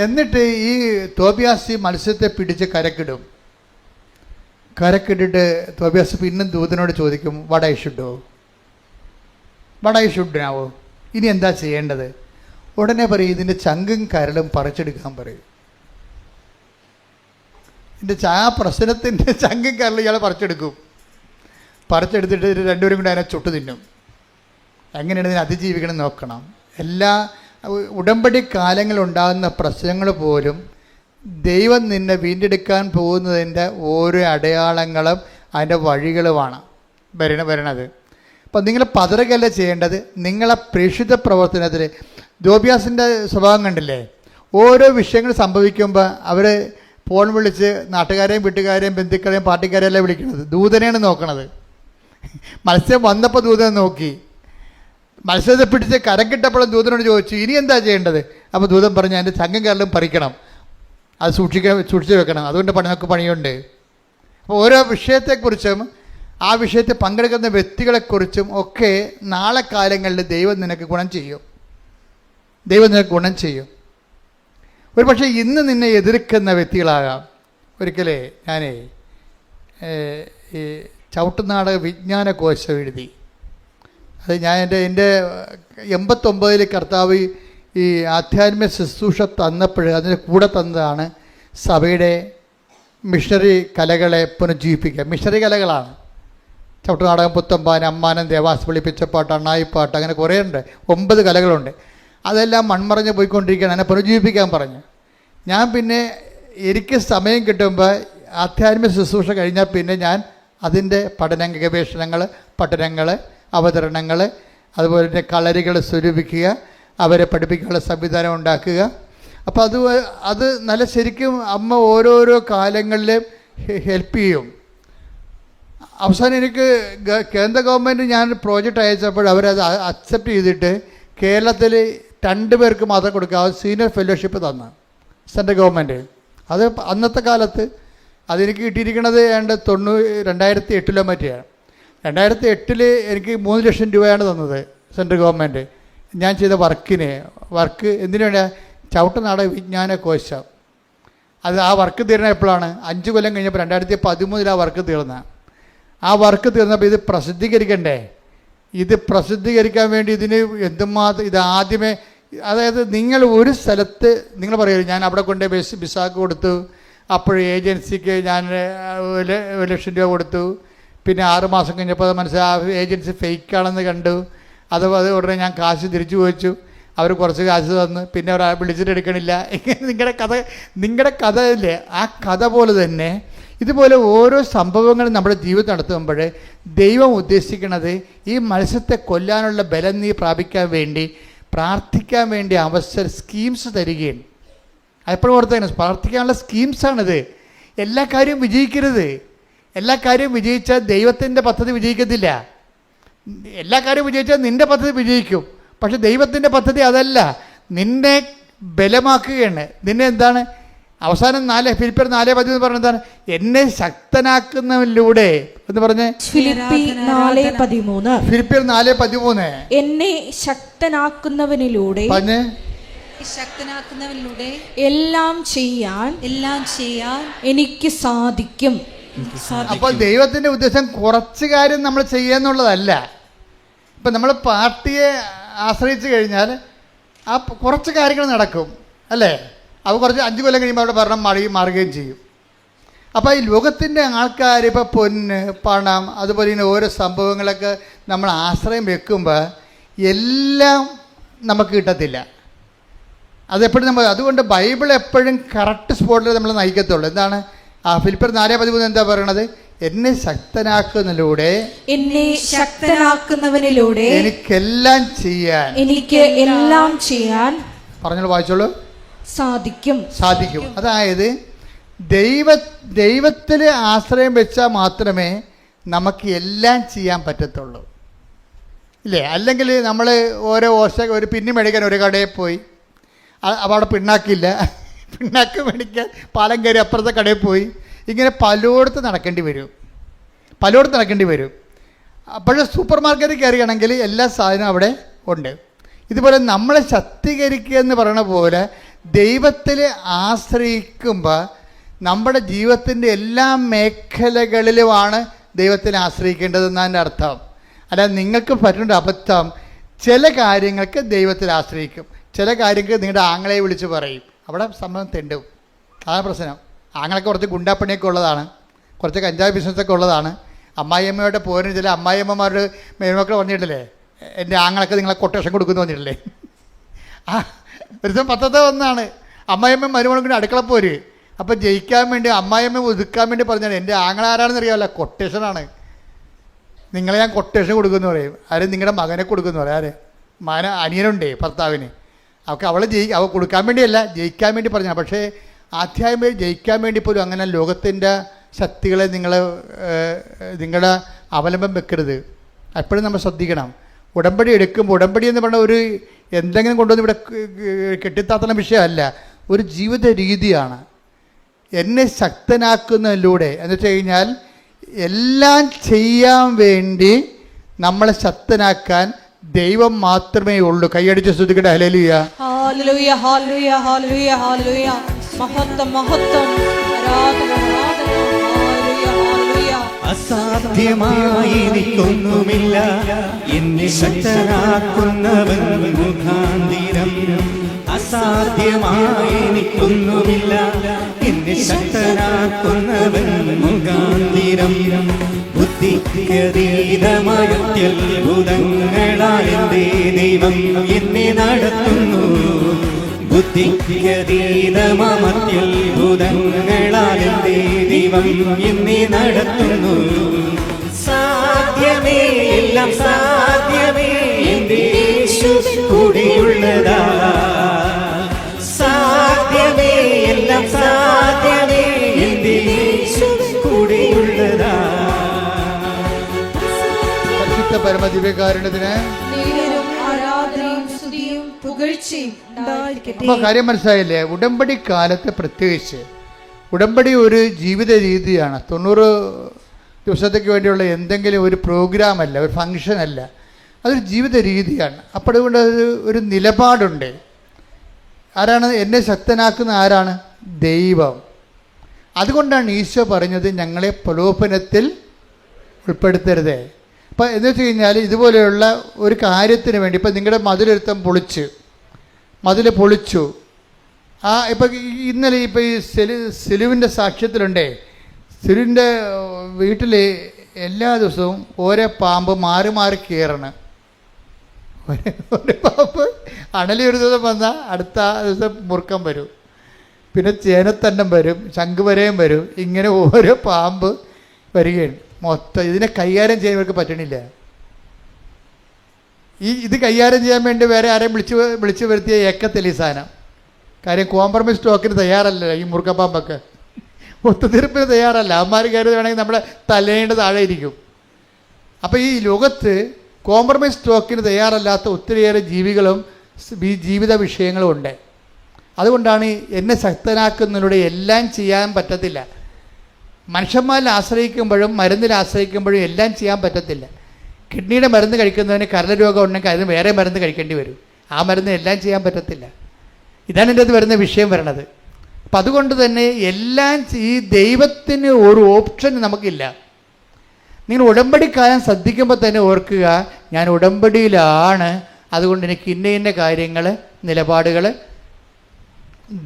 എന്നിട്ട് ഈ തോബിയാസ് മത്സ്യത്തെ പിടിച്ച് കരക്കിടും. കരക്കിട്ടിട്ട് തോബിയാസ് പിന്നും ദൂതനോട് ചോദിക്കും, what I should do, what I should now, ഇനി എന്താ ചെയ്യേണ്ടത്? ഉടനെ പറയും, ഇതിൻ്റെ ചങ്കും കരളും പറിച്ചെടുക്കാൻ പറയും. ആ പ്രശ്നത്തിൻ്റെ ചങ്കും കരളും ഇയാൾ പറിച്ചെടുക്കും. പറിച്ചെടുത്തിട്ട് രണ്ടുപേരും കൂടി അതിനെ ചുട്ടു തിന്നും. എങ്ങനെയാണ് ഇതിനെ അതിജീവിക്കണം നോക്കണം. എല്ലാ ഉടമ്പടി കാലങ്ങളുണ്ടാകുന്ന പ്രശ്നങ്ങൾ പോലും ദൈവം നിന്നെ വീണ്ടെടുക്കാൻ പോകുന്നതിൻ്റെ ഓരോ അടയാളങ്ങളും അതിൻ്റെ വഴികളുമാണ് വരണത്. അപ്പം നിങ്ങൾ പതറുകയല്ല ചെയ്യേണ്ടത്. നിങ്ങളെ പ്രേക്ഷിത പ്രവർത്തനത്തിൽ തോബിയാസിൻ്റെ സ്വഭാവം കണ്ടില്ലേ? ഓരോ വിഷയങ്ങൾ സംഭവിക്കുമ്പോൾ അവർ ഫോൺ വിളിച്ച് നാട്ടുകാരെയും വീട്ടുകാരെയും ബന്ധുക്കളെയും പാർട്ടിക്കാരെയും അല്ല വിളിക്കുന്നത്, ദൂതനെയാണ് നോക്കണത്. മത്സ്യം വന്നപ്പോൾ ദൂതനെ നോക്കി, മത്സ്യത്തെ പിടിച്ച് കരം കിട്ടപ്പോഴും ദൂതനോട് ചോദിച്ചു, ഇനി എന്താ ചെയ്യേണ്ടത്? അപ്പോൾ ദൂതൻ പറഞ്ഞു, അതിൻ്റെ ചങ്കും കരളും പറിക്കണം, അത് സൂക്ഷിച്ച് വെക്കണം, അതുകൊണ്ട് നമുക്ക് പണിയുണ്ട്. അപ്പോൾ ഓരോ വിഷയത്തെക്കുറിച്ചും ആ വിഷയത്തിൽ പങ്കെടുക്കുന്ന വ്യക്തികളെക്കുറിച്ചും ഒക്കെ നാളെ കാലങ്ങളിൽ ദൈവം നിനക്ക് ഗുണം ചെയ്യും. ദൈവം നിനക്ക് ഗുണം ചെയ്യും. ഒരു പക്ഷേ ഇന്ന് നിന്നെ എതിർക്കുന്ന വ്യക്തികളാകാം. ഒരിക്കലേ ഞാനേ ഈ ചവിട്ടുനാടക വിജ്ഞാനകോശം എഴുതി. അത് ഞാൻ എൻ്റെ 89 കർത്താവ് ഈ ആധ്യാത്മിക ശുശ്രൂഷ തന്നപ്പോൾ അതിൻ്റെ കൂടെ തന്നതാണ് സഭയുടെ മിഷണറി കലകളെ പുനരുജ്ജീവിപ്പിക്കുക. മിഷണറി കലകളാണ് ചവിട്ടുനാടകം, പുത്തമ്പാൻ, അമ്മാനം, ദേവാസ് പിളിപ്പിച്ചപ്പാട്ട്, അണ്ണായിപ്പാട്ട്, അങ്ങനെ കുറേ ഉണ്ട്. 9 കലകളുണ്ട്. അതെല്ലാം മൺമറഞ്ഞ് പോയിക്കൊണ്ടിരിക്കുകയാണ്. എന്നെ പുനരുജ്ജീവിപ്പിക്കാൻ പറഞ്ഞു. ഞാൻ പിന്നെ എനിക്ക് സമയം കിട്ടുമ്പോൾ ആധ്യാത്മിക ശുശ്രൂഷ കഴിഞ്ഞാൽ പിന്നെ ഞാൻ അതിൻ്റെ ഗവേഷണങ്ങൾ, പഠനങ്ങൾ, അവതരണങ്ങൾ, അതുപോലെ തന്നെ കളരികൾ സ്വരൂപിക്കുക, അവരെ പഠിപ്പിക്കാനുള്ള സംവിധാനം ഉണ്ടാക്കുക. അപ്പോൾ അത് നല്ല ശരിക്കും അമ്മ ഓരോരോ കാലങ്ങളിലും ഹെൽപ്പ് ചെയ്യും. അവസാനം എനിക്ക് കേന്ദ്ര ഗവൺമെൻറ് ഞാൻ പ്രോജക്റ്റ് അയച്ചപ്പോൾ അവരത് അക്സെപ്റ്റ് ചെയ്തിട്ട് കേരളത്തിൽ 2 പേർക്ക് മാത്രം കൊടുക്കുക സീനിയർ ഫെലോഷിപ്പ് തന്നു സെൻട്രൽ ഗവൺമെൻറ്. അത് അന്നത്തെ കാലത്ത് അതെനിക്ക് കിട്ടിയിരിക്കുന്നത് 2008 മറ്റെയാണ്. 2008 എനിക്ക് 3 ലക്ഷം രൂപയാണ് തന്നത് സെൻട്രൽ ഗവൺമെൻറ്. ഞാൻ ചെയ്ത വർക്ക് എന്തിനാണ്? ചവിട്ടുനാടക വിജ്ഞാനകോശം. അത് ആ വർക്ക് തീർന്ന എപ്പോഴാണ്? 5 കൊല്ലം കഴിഞ്ഞപ്പോൾ 2013 ആ വർക്ക് തീർന്ന. ആ വർക്ക് തീർന്നപ്പോൾ ഇത് പ്രസിദ്ധീകരിക്കണ്ടേ? ഇത് പ്രസിദ്ധീകരിക്കാൻ വേണ്ടി ഇതിന് എന്തുമാത്രം ഇത് ആദ്യമേ, അതായത് നിങ്ങൾ ഒരു സ്ഥലത്ത് നിങ്ങൾ പറയുമല്ലോ, ഞാൻ അവിടെ കൊണ്ട് ബിസാക്ക് കൊടുത്തു, അപ്പോൾ ഏജൻസിക്ക് ഞാൻ 1 ലക്ഷം രൂപ കൊടുത്തു, പിന്നെ 6 മാസം കഴിഞ്ഞപ്പോൾ അത് മനസ്സിലായി ഏജൻസി ഫേക്കാണെന്ന് കണ്ടു. അത് ഉടനെ ഞാൻ കാശ് തിരിച്ചു ചോദിച്ചു, അവർ കുറച്ച് കാശ് തന്നു, പിന്നെ അവർ വിളിച്ചിട്ട് എടുക്കണില്ല. നിങ്ങളുടെ കഥ അല്ലേ? ആ കഥ പോലെ തന്നെ ഇതുപോലെ ഓരോ സംഭവങ്ങളും നമ്മുടെ ജീവിതം നടത്തുമ്പോൾ ദൈവം ഉദ്ദേശിക്കുന്നത് ഈ മത്സ്യത്തെ കൊല്ലാനുള്ള ബലം നീ പ്രാപിക്കാൻ വേണ്ടി, പ്രാർത്ഥിക്കാൻ വേണ്ടി സ്കീംസ് തരികയാണ്. എപ്പോഴും ഓർത്തേക്കണം, പ്രാർത്ഥിക്കാനുള്ള സ്കീംസാണിത്. എല്ലാ കാര്യവും വിജയിക്കരുത്. എല്ലാ കാര്യവും വിജയിച്ചാൽ ദൈവത്തിൻ്റെ പദ്ധതി വിജയിക്കത്തില്ല. എല്ലാ കാര്യവും വിജയിച്ചാൽ നിൻ്റെ പദ്ധതി വിജയിക്കും. പക്ഷെ ദൈവത്തിൻ്റെ പദ്ധതി അതല്ല, നിന്നെ ബലമാക്കുകയാണ്. നിന്നെ എന്താണ് അവസാനം ഫിലിപ്പിയർ 4:13 പറഞ്ഞ എന്താണ്? എന്നെ ശക്തനാക്കുന്നതിലൂടെ എന്ന് പറഞ്ഞ് ഫിലിപ്പിയർ 4:13 എന്നെ ശക്തനാക്കുന്നവനിലൂടെ എല്ലാം ചെയ്യാൻ എനിക്ക് സാധിക്കും. അപ്പോൾ ദൈവത്തിൻ്റെ ഉദ്ദേശം കുറച്ച് കാര്യം നമ്മൾ ചെയ്യാന്നുള്ളതല്ല. ഇപ്പം നമ്മൾ പാർട്ടിയെ ആശ്രയിച്ച് കഴിഞ്ഞാൽ ആ കുറച്ച് കാര്യങ്ങൾ നടക്കും അല്ലേ? അത് കുറച്ച് 5 കൊല്ലം കഴിയുമ്പോൾ അവിടെ ഭരണം മാറുകയും ചെയ്യും. അപ്പോൾ ഈ ലോകത്തിൻ്റെ ആൾക്കാർ ഇപ്പോൾ പൊന്ന്, പണം, അതുപോലെ തന്നെ ഓരോ സംഭവങ്ങളൊക്കെ നമ്മൾ ആശ്രയം വെക്കുമ്പോൾ എല്ലാം നമുക്ക് കിട്ടത്തില്ല. അതെപ്പോഴും അതുകൊണ്ട് ബൈബിൾ എപ്പോഴും കറക്റ്റ് സ്പോട്ടിൽ നമ്മൾ നയിക്കത്തുള്ളൂ. എന്താണ് ആ ഫിലിപ്പിയർ 4:13 എന്താ പറയണത്? എന്നെ ശക്തനാക്കുന്നതിലൂടെ എനിക്കെല്ലാം ചെയ്യാൻ പറഞ്ഞോളൂ, വായിച്ചോളൂ. സാധിക്കും. അതായത് ദൈവത്തിൽ ആശ്രയം വെച്ചാൽ മാത്രമേ നമുക്ക് എല്ലാം ചെയ്യാൻ പറ്റത്തുള്ളൂ, ഇല്ലേ? അല്ലെങ്കിൽ നമ്മൾ ഒരു പിന്നി മേടിക്കാൻ ഒരു കടയിൽ പോയി, അവിടെ പിണ്ണാക്കില്ല, പിണ്ണാക്ക് മേടിക്കാൻ പാലം കയറി അപ്പുറത്തെ കടയിൽ പോയി, ഇങ്ങനെ പലയിടത്ത് നടക്കേണ്ടി വരും. അപ്പോൾ സൂപ്പർ മാർക്കറ്റിൽ കയറുകയാണെങ്കിൽ എല്ലാ സാധനവും അവിടെ ഉണ്ട്. ഇതുപോലെ നമ്മളെ ശക്തീകരിക്കുക എന്ന് പറയുന്ന പോലെ ദൈവത്തിൽ ആശ്രയിക്കുമ്പോൾ നമ്മുടെ ജീവിതത്തിൻ്റെ എല്ലാ മേഖലകളിലുമാണ് ദൈവത്തിനെ ആശ്രയിക്കേണ്ടതെന്നാണ് അർത്ഥം. അല്ലാതെ നിങ്ങൾക്ക് പറ്റുന്ന അബദ്ധം, ചില കാര്യങ്ങൾക്ക് ദൈവത്തിൽ ആശ്രയിക്കും, ചില കാര്യങ്ങൾക്ക് നിങ്ങളുടെ ആങ്ങളെ വിളിച്ച് പറയും, അവിടെ സംഭവം തെണ്ടും. അതാണ് പ്രശ്നം. ആങ്ങളൊക്കെ കുറച്ച് ഗുണ്ടാപ്പണിയൊക്കെ ഉള്ളതാണ്, കുറച്ച് കഞ്ചാവ് ബിസിനസ്സൊക്കെ ഉള്ളതാണ്. അമ്മായിയമ്മയോടെ പോരുന്ന ചില അമ്മായിയമ്മമാരുടെ മേൽമക്കൾ പറഞ്ഞിട്ടില്ലേ, എൻ്റെ ആങ്ങളൊക്കെ നിങ്ങളെ കൊട്ടേഷൻ കൊടുക്കുന്നു പറഞ്ഞിട്ടില്ലേ. ഒരു ദിവസം പത്രത്തെ ഒന്നാണ്, അമ്മായിയമ്മ മരുമകൾക്ക് അടുക്കള പോര്. അപ്പം ജയിക്കാൻ വേണ്ടി അമ്മായിയമ്മ ഒതുക്കാൻ വേണ്ടി പറഞ്ഞാൽ എൻ്റെ ആങ്ങള ആരാണെന്ന് അറിയാമല്ലോ, കൊട്ടേഷനാണ്. നിങ്ങളെ ഞാൻ കൊട്ടേഷൻ കൊടുക്കുമെന്ന് പറയും. ആരും നിങ്ങളുടെ മകനെ കൊടുക്കുമെന്ന് പറയും. ആര് അനിയനുണ്ടേ ഭർത്താവിന്, അവൾക്ക് അവൾ കൊടുക്കാൻ വേണ്ടിയല്ല, ജയിക്കാൻ വേണ്ടി പറഞ്ഞാൽ. പക്ഷേ ആധ്യാത്മിക ജയിക്കാൻ വേണ്ടി പോലും അങ്ങനെ ലോകത്തിൻ്റെ ശക്തികളെ നിങ്ങളുടെ അവലംബം വെക്കരുത്. എപ്പോഴും നമ്മൾ ശ്രദ്ധിക്കണം. ഉടമ്പടി എടുക്കുമ്പോൾ, ഉടമ്പടി എന്ന് പറഞ്ഞാൽ ഒരു എന്തെങ്കിലും കൊണ്ടുവന്ന് ഇവിടെ കെട്ടിത്താത്തുന്ന വിഷയമല്ല, ഒരു ജീവിത രീതിയാണ്. എന്നെ ശക്തനാക്കുന്നതിലൂടെ എന്ന് വെച്ച് കഴിഞ്ഞാൽ എല്ലാം ചെയ്യാൻ വേണ്ടി നമ്മളെ ശക്തനാക്കാൻ ദൈവം മാത്രമേ ഉള്ളൂ. കൈയടിച്ച് സ്തുതിക്കട്ടെ. ഹല്ലേലൂയ, ഹല്ലേലൂയ, ഹല്ലേലൂയ, ഹല്ലേലൂയ, ഹല്ലേലൂയ. മഹത്വം, മഹത്വം, ആരാധന, ആരാധന. ഹല്ലേലൂയ, ഹല്ലേലൂയ. അസാധ്യമായി എനിക്കൊന്നുമില്ല, എന്നെ ശക്തനാക്കുന്നവൻ മുഖാന്തിരം. അസാധ്യമായി എനിക്കൊന്നുമില്ല, എന്നെ ശക്തനാക്കുന്നവൻ മുഖാന്തിരം. ബുദ്ധിക്കതീതമായ അത്ഭുതങ്ങളാൽ എൻ്റെ ദൈവം എന്നെ നടത്തുന്നു. ബുദ്ധിക്കതീതമായ അത്ഭുതങ്ങളാൽ എൻ്റെ ദൈവം എന്നെ നടത്തുന്നു. സാധ്യമേ, എല്ലാം സാധ്യമേ, എൻ്റെ യേശു കൂടെയുള്ളതാ. സാധ്യമേ, എല്ലാം സാധ്യമേ, എൻ്റെ യേശു കൂടെയുള്ളതാ. പരിശുദ്ധ പരമദിവ്യകാരുണ്യത്തിന് ആരാധനയും സ്തുതിയും പുകഴ്ചയും ഉണ്ടായിരിക്കട്ടെ. അപ്പോൾ കാര്യം മനസ്സിലായില്ലേ? ഉടമ്പടി കാലത്ത് പ്രത്യേകിച്ച് ഉടമ്പടി ഒരു ജീവിത രീതിയാണ്. 90 ദിവസത്തേക്ക് വേണ്ടിയുള്ള എന്തെങ്കിലും ഒരു പ്രോഗ്രാമല്ല, ഒരു ഫങ്ഷനല്ല, അതൊരു ജീവിത രീതിയാണ്. അപ്പോൾ അതുകൊണ്ട് ഒരു നിലപാടുണ്ട്. ആരാണ് എന്നെ ശക്തനാക്കുന്ന? ആരാണ്? ദൈവം. അതുകൊണ്ടാണ് ഈശോ പറഞ്ഞത് ഞങ്ങളെ പ്രലോഭനത്തിൽ ഉൾപ്പെടുത്തരുത്. അപ്പം എന്ന് വെച്ച് കഴിഞ്ഞാൽ ഇതുപോലെയുള്ള ഒരു കാര്യത്തിന് വേണ്ടി, ഇപ്പം നിങ്ങളുടെ മതിലൊരുത്തം മതിൽ പൊളിച്ചു. ഇപ്പം ഇന്നലെ ഇപ്പം ഈ സിലുവിൻ്റെ സാക്ഷ്യത്തിലുണ്ടേ, സിലുവിൻ്റെ വീട്ടിൽ എല്ലാ ദിവസവും ഓരോ പാമ്പ് മാറി മാറി കയറണം. ഒരു പാമ്പ് അണലി ഒരു ദിവസം വന്നാൽ അടുത്ത ദിവസം മുറുക്കം വരും, പിന്നെ ചേനത്തണ്ടം വരും, ശംഖുവരയും വരും. ഇങ്ങനെ ഓരോ പാമ്പ് വരികയാണ്. മൊത്തം ഇതിനെ കൈകാര്യം ചെയ്യാൻ ഇവർക്ക് പറ്റണില്ല. ഇത് കൈകാര്യം ചെയ്യാൻ വേണ്ടി വേറെ ആരെയും വിളിച്ചു വരുത്തിയ ഏക്കത്തില്ല ഈ സാധനം. കാര്യം കോംപ്രമൈസ് ടോക്കിന് തയ്യാറല്ല ഈ മുറുക്കപ്പാമ്പൊക്കെ, ഒത്തുതീർപ്പിന് തയ്യാറല്ല. അവന്മാർ കയറി വേണമെങ്കിൽ നമ്മുടെ തലേൻ്റെ താഴെ ഇരിക്കും. അപ്പോൾ ഈ ലോകത്ത് കോംപ്രമൈസ് ടോക്കിന് തയ്യാറല്ലാത്ത ഒത്തിരിയേറെ ജീവികളും ഈ ജീവിത വിഷയങ്ങളും ഉണ്ട്. അതുകൊണ്ടാണ് എന്നെ ശക്തനാക്കുന്നതിലൂടെ എല്ലാം ചെയ്യാൻ പറ്റത്തില്ല. മനുഷ്യന്മാരിൽ ആശ്രയിക്കുമ്പോഴും മരുന്നിൽ ആശ്രയിക്കുമ്പോഴും എല്ലാം ചെയ്യാൻ പറ്റത്തില്ല. കിഡ്നിയുടെ മരുന്ന് കഴിക്കുന്നതിന് കരളരോഗം ഉണ്ടെങ്കിൽ അതിന് വേറെ മരുന്ന് കഴിക്കേണ്ടി വരും. ആ മരുന്ന് എല്ലാം ചെയ്യാൻ പറ്റത്തില്ല. ഇതാണ് എൻ്റെ അത് വരുന്ന വിഷയം വരണത്. അപ്പം അതുകൊണ്ട് തന്നെ എല്ലാം ഈ ദൈവത്തിന് ഒരു ഓപ്ഷൻ നമുക്കില്ല. നിങ്ങൾ ഉടമ്പടിക്കാലം ശ്രദ്ധിക്കുമ്പോൾ തന്നെ ഓർക്കുക, ഞാൻ ഉടമ്പടിയിലാണ്, അതുകൊണ്ട് എനിക്ക് ഇന്ന കാര്യങ്ങൾ, നിലപാടുകൾ,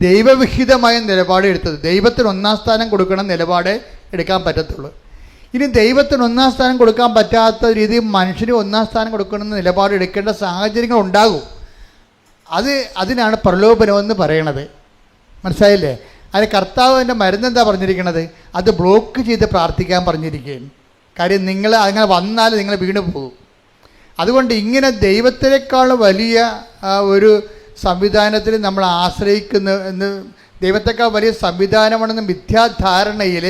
ദൈവവിഹിതമായ നിലപാട് എടുത്തത്. ദൈവത്തിന് 1-ാം സ്ഥാനം കൊടുക്കണം നിലപാട് എടുക്കാൻ പറ്റത്തുള്ളൂ. ഇനി ദൈവത്തിന് 1-ാം സ്ഥാനം കൊടുക്കാൻ പറ്റാത്ത രീതിയിൽ മനുഷ്യന് 1-ാം സ്ഥാനം കൊടുക്കണമെന്ന് നിലപാട് എടുക്കേണ്ട സാഹചര്യങ്ങൾ ഉണ്ടാകും. അതിനാണ് പ്രലോഭനമെന്ന് പറയണത്. മനസ്സിലായില്ലേ? അതിന് കർത്താവ് എൻ്റെ മരുന്നെന്താ പറഞ്ഞിരിക്കണത്? അത് ബ്ലോക്ക് ചെയ്ത് പ്രാർത്ഥിക്കാൻ പറഞ്ഞിരിക്കുകയും. കാര്യം നിങ്ങൾ അങ്ങനെ വന്നാൽ നിങ്ങൾ വീണ് പോകും. അതുകൊണ്ട് ഇങ്ങനെ ദൈവത്തിനേക്കാൾ വലിയ ഒരു സംവിധാനത്തിൽ നമ്മൾ ആശ്രയിക്കുന്ന എന്ന്, ദൈവത്തെക്കാൾ വലിയ സംവിധാനമാണെന്ന് മിഥ്യാധാരണയിൽ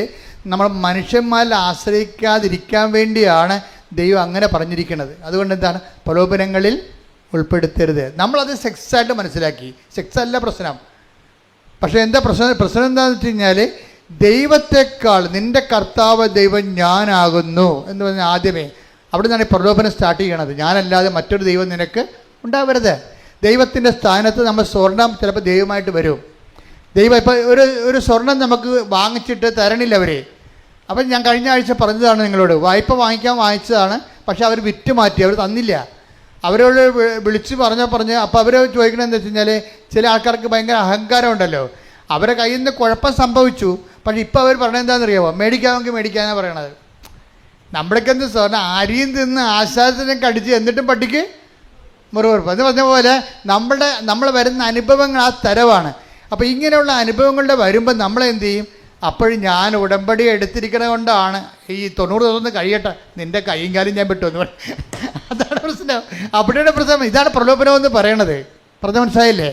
നമ്മൾ മനുഷ്യന്മാരിൽ ആശ്രയിക്കാതിരിക്കാൻ വേണ്ടിയാണ് ദൈവം അങ്ങനെ പറഞ്ഞിരിക്കുന്നത്. അതുകൊണ്ട് എന്താണ്? പ്രലോഭനങ്ങളിൽ ഉൾപ്പെടുത്തരുത്. നമ്മളത് സെക്സായിട്ട് മനസ്സിലാക്കി. സെക്സ് അല്ല പ്രശ്നം. പക്ഷേ എന്താ പ്രശ്നം എന്താണെന്ന് വെച്ച് കഴിഞ്ഞാൽ, ദൈവത്തെക്കാൾ നിൻ്റെ കർത്താവ് ദൈവം ഞാനാകുന്നു എന്ന് പറഞ്ഞാൽ ആദ്യമേ അവിടെ നിന്നാണ് ഈ പ്രലോഭനം സ്റ്റാർട്ട് ചെയ്യണത്. ഞാനല്ലാതെ മറ്റൊരു ദൈവം നിനക്ക് ഉണ്ടാവരുത്. ദൈവത്തിൻ്റെ സ്ഥാനത്ത് നമ്മൾ സ്വർണം ചിലപ്പോൾ ദൈവമായിട്ട് വരും. ദൈവം ഇപ്പം ഒരു സ്വർണം നമുക്ക് വാങ്ങിച്ചിട്ട് തരണില്ല അവർ. അപ്പം ഞാൻ കഴിഞ്ഞ ആഴ്ച പറഞ്ഞതാണ് നിങ്ങളോട്, വായ്പ വാങ്ങിച്ചതാണ്, പക്ഷെ അവർ വിറ്റ് മാറ്റി, അവർ തന്നില്ല. അവരോട് വിളിച്ച് പറഞ്ഞ് അപ്പോൾ അവർ ചോദിക്കണത് എന്താ വെച്ച് കഴിഞ്ഞാൽ, ചില ആൾക്കാർക്ക് ഭയങ്കര അഹങ്കാരം ഉണ്ടല്ലോ, അവരെ കയ്യിൽ നിന്ന് കുഴപ്പം സംഭവിച്ചു. പക്ഷെ ഇപ്പോൾ അവർ പറയണത് എന്താണെന്നറിയാമോ? മേടിക്കാമെങ്കിൽ മേടിക്കാനാണ് പറയണത്. നമ്മുടെയൊക്കെ എന്ത് സ്വർണ്ണം അരിയും തിന്ന് ആശ്വാസത്തിനെ കടിച്ച് എന്നിട്ടും പട്ടിക്ക് മുറിവുറപ്പ് എന്ന് പറഞ്ഞ പോലെ നമ്മൾ വരുന്ന അനുഭവങ്ങൾ ആ തരവാണ്. അപ്പോൾ ഇങ്ങനെയുള്ള അനുഭവങ്ങളുടെ വരുമ്പോൾ നമ്മളെന്ത് ചെയ്യും? അപ്പോഴും ഞാൻ ഉടമ്പടി എടുത്തിരിക്കുന്നത് കൊണ്ടാണ് ഈ 90 ദിവസം കഴിയട്ടെ, നിൻ്റെ കൈയും കാലും ഞാൻ വിട്ടു എന്ന് പറയും. അതാണ് പ്രശ്നം, അവിടെയാണ് പ്രശ്നം. ഇതാണ് പ്രലോഭനം എന്ന് പറയണത്. പറഞ്ഞ മനസ്സിലായില്ലേ?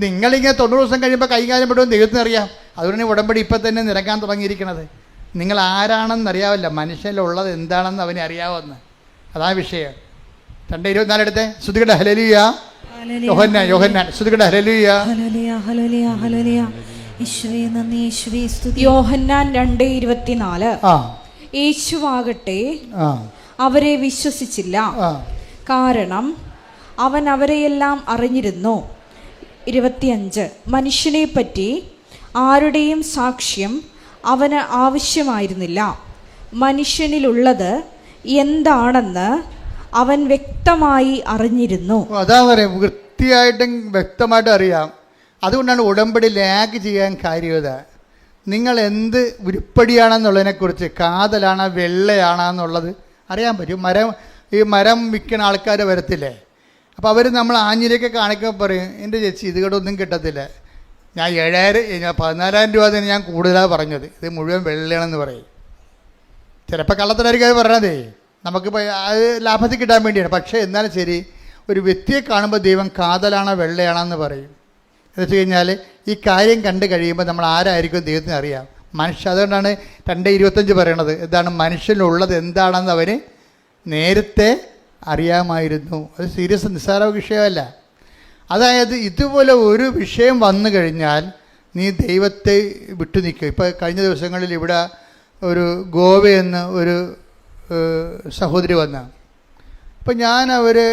നിങ്ങളിങ്ങനെ 90 ദിവസം കഴിയുമ്പോൾ കൈയും കാലും വിട്ടുമെന്ന് ദൈവത്തിന് അറിയാം. അതുകൊണ്ടാണ് ഉടമ്പടി ഇപ്പം തന്നെ നിരക്കാൻ തുടങ്ങിയിരിക്കുന്നത്. നിങ്ങൾ ആരാണെന്നറിയാവില്ല, മനുഷ്യനിലുള്ളത് എന്താണെന്ന് അവനെ അറിയാവുന്ന, അതാണ് വിഷയം. 2:24 എടുത്തേ. ശ്രുതികട ഹല്ലേലൂയ. യോഹന്നാൻ ശ്രുതികട ഹല്ലേലൂയ. യോഹന്നാൻ 2:24. യേശുവാകട്ടെ അവരെ വിശ്വസിച്ചില്ല, കാരണം അവൻ അവരെയെല്ലാം അറിഞ്ഞിരുന്നു. 25. മനുഷ്യനെ പറ്റി ആരുടെയും സാക്ഷ്യം അവന് ആവശ്യമായിരുന്നില്ല. മനുഷ്യനിലുള്ളത് എന്താണെന്ന് അവൻ വ്യക്തമായി അറിഞ്ഞിരുന്നു. അതാ പറയാം, വൃത്തിയായിട്ടും വ്യക്തമായിട്ടും അറിയാം. അതുകൊണ്ടാണ് ഉടമ്പടി ലാഗ് ചെയ്യാൻ കാര്യത. നിങ്ങൾ എന്ത് ഉരുപ്പടിയാണെന്നുള്ളതിനെക്കുറിച്ച്, കാതലാണോ വെള്ളയാണോ എന്നുള്ളത് അറിയാൻ പറ്റും. മരം വിൽക്കുന്ന ആൾക്കാർ വരത്തില്ലേ, അപ്പോൾ അവർ നമ്മൾ ആഞ്ഞിലേക്ക് കാണിക്കുമ്പോൾ പറയും, എൻ്റെ ചേച്ചി ഇത് ഒന്നും കിട്ടത്തില്ല, ഞാൻ 14,000 രൂപ തന്നെ ഞാൻ കൂടുതലാണ് പറഞ്ഞത്, ഇത് മുഴുവൻ വെള്ളയാണെന്ന് പറയും. ചിലപ്പോൾ കള്ളത്തരായിരിക്കും അത് പറയണതേ, നമുക്കിപ്പോൾ അത് ലാഭത്തിൽ കിട്ടാൻ വേണ്ടിയാണ്. പക്ഷേ എന്നാലും ശരി, ഒരു വ്യക്തിയെ കാണുമ്പോൾ ദൈവം കാതലാണോ വെള്ളയാണോ എന്ന് പറയും. എന്ന് വെച്ച് കഴിഞ്ഞാൽ ഈ കാര്യം കണ്ടു കഴിയുമ്പോൾ നമ്മൾ ആരായിരിക്കും ദൈവത്തിന് അറിയാം. അതുകൊണ്ടാണ് 2:25 പറയണത്. എന്താണ്? മനുഷ്യനുള്ളത് എന്താണെന്ന് അവന് നേരത്തെ അറിയാമായിരുന്നു. അത് സീരിയസ് നിസ്സാര വിഷയമല്ല. അതായത് ഇതുപോലെ ഒരു വിഷയം വന്നു കഴിഞ്ഞാൽ നീ ദൈവത്തെ വിട്ടു നിൽക്കും. ഇപ്പോൾ കഴിഞ്ഞ ദിവസങ്ങളിൽ ഇവിടെ ഒരു ഗോവയെന്ന് ഒരു സഹോദരി വന്ന, അപ്പം ഞാൻ അവരെ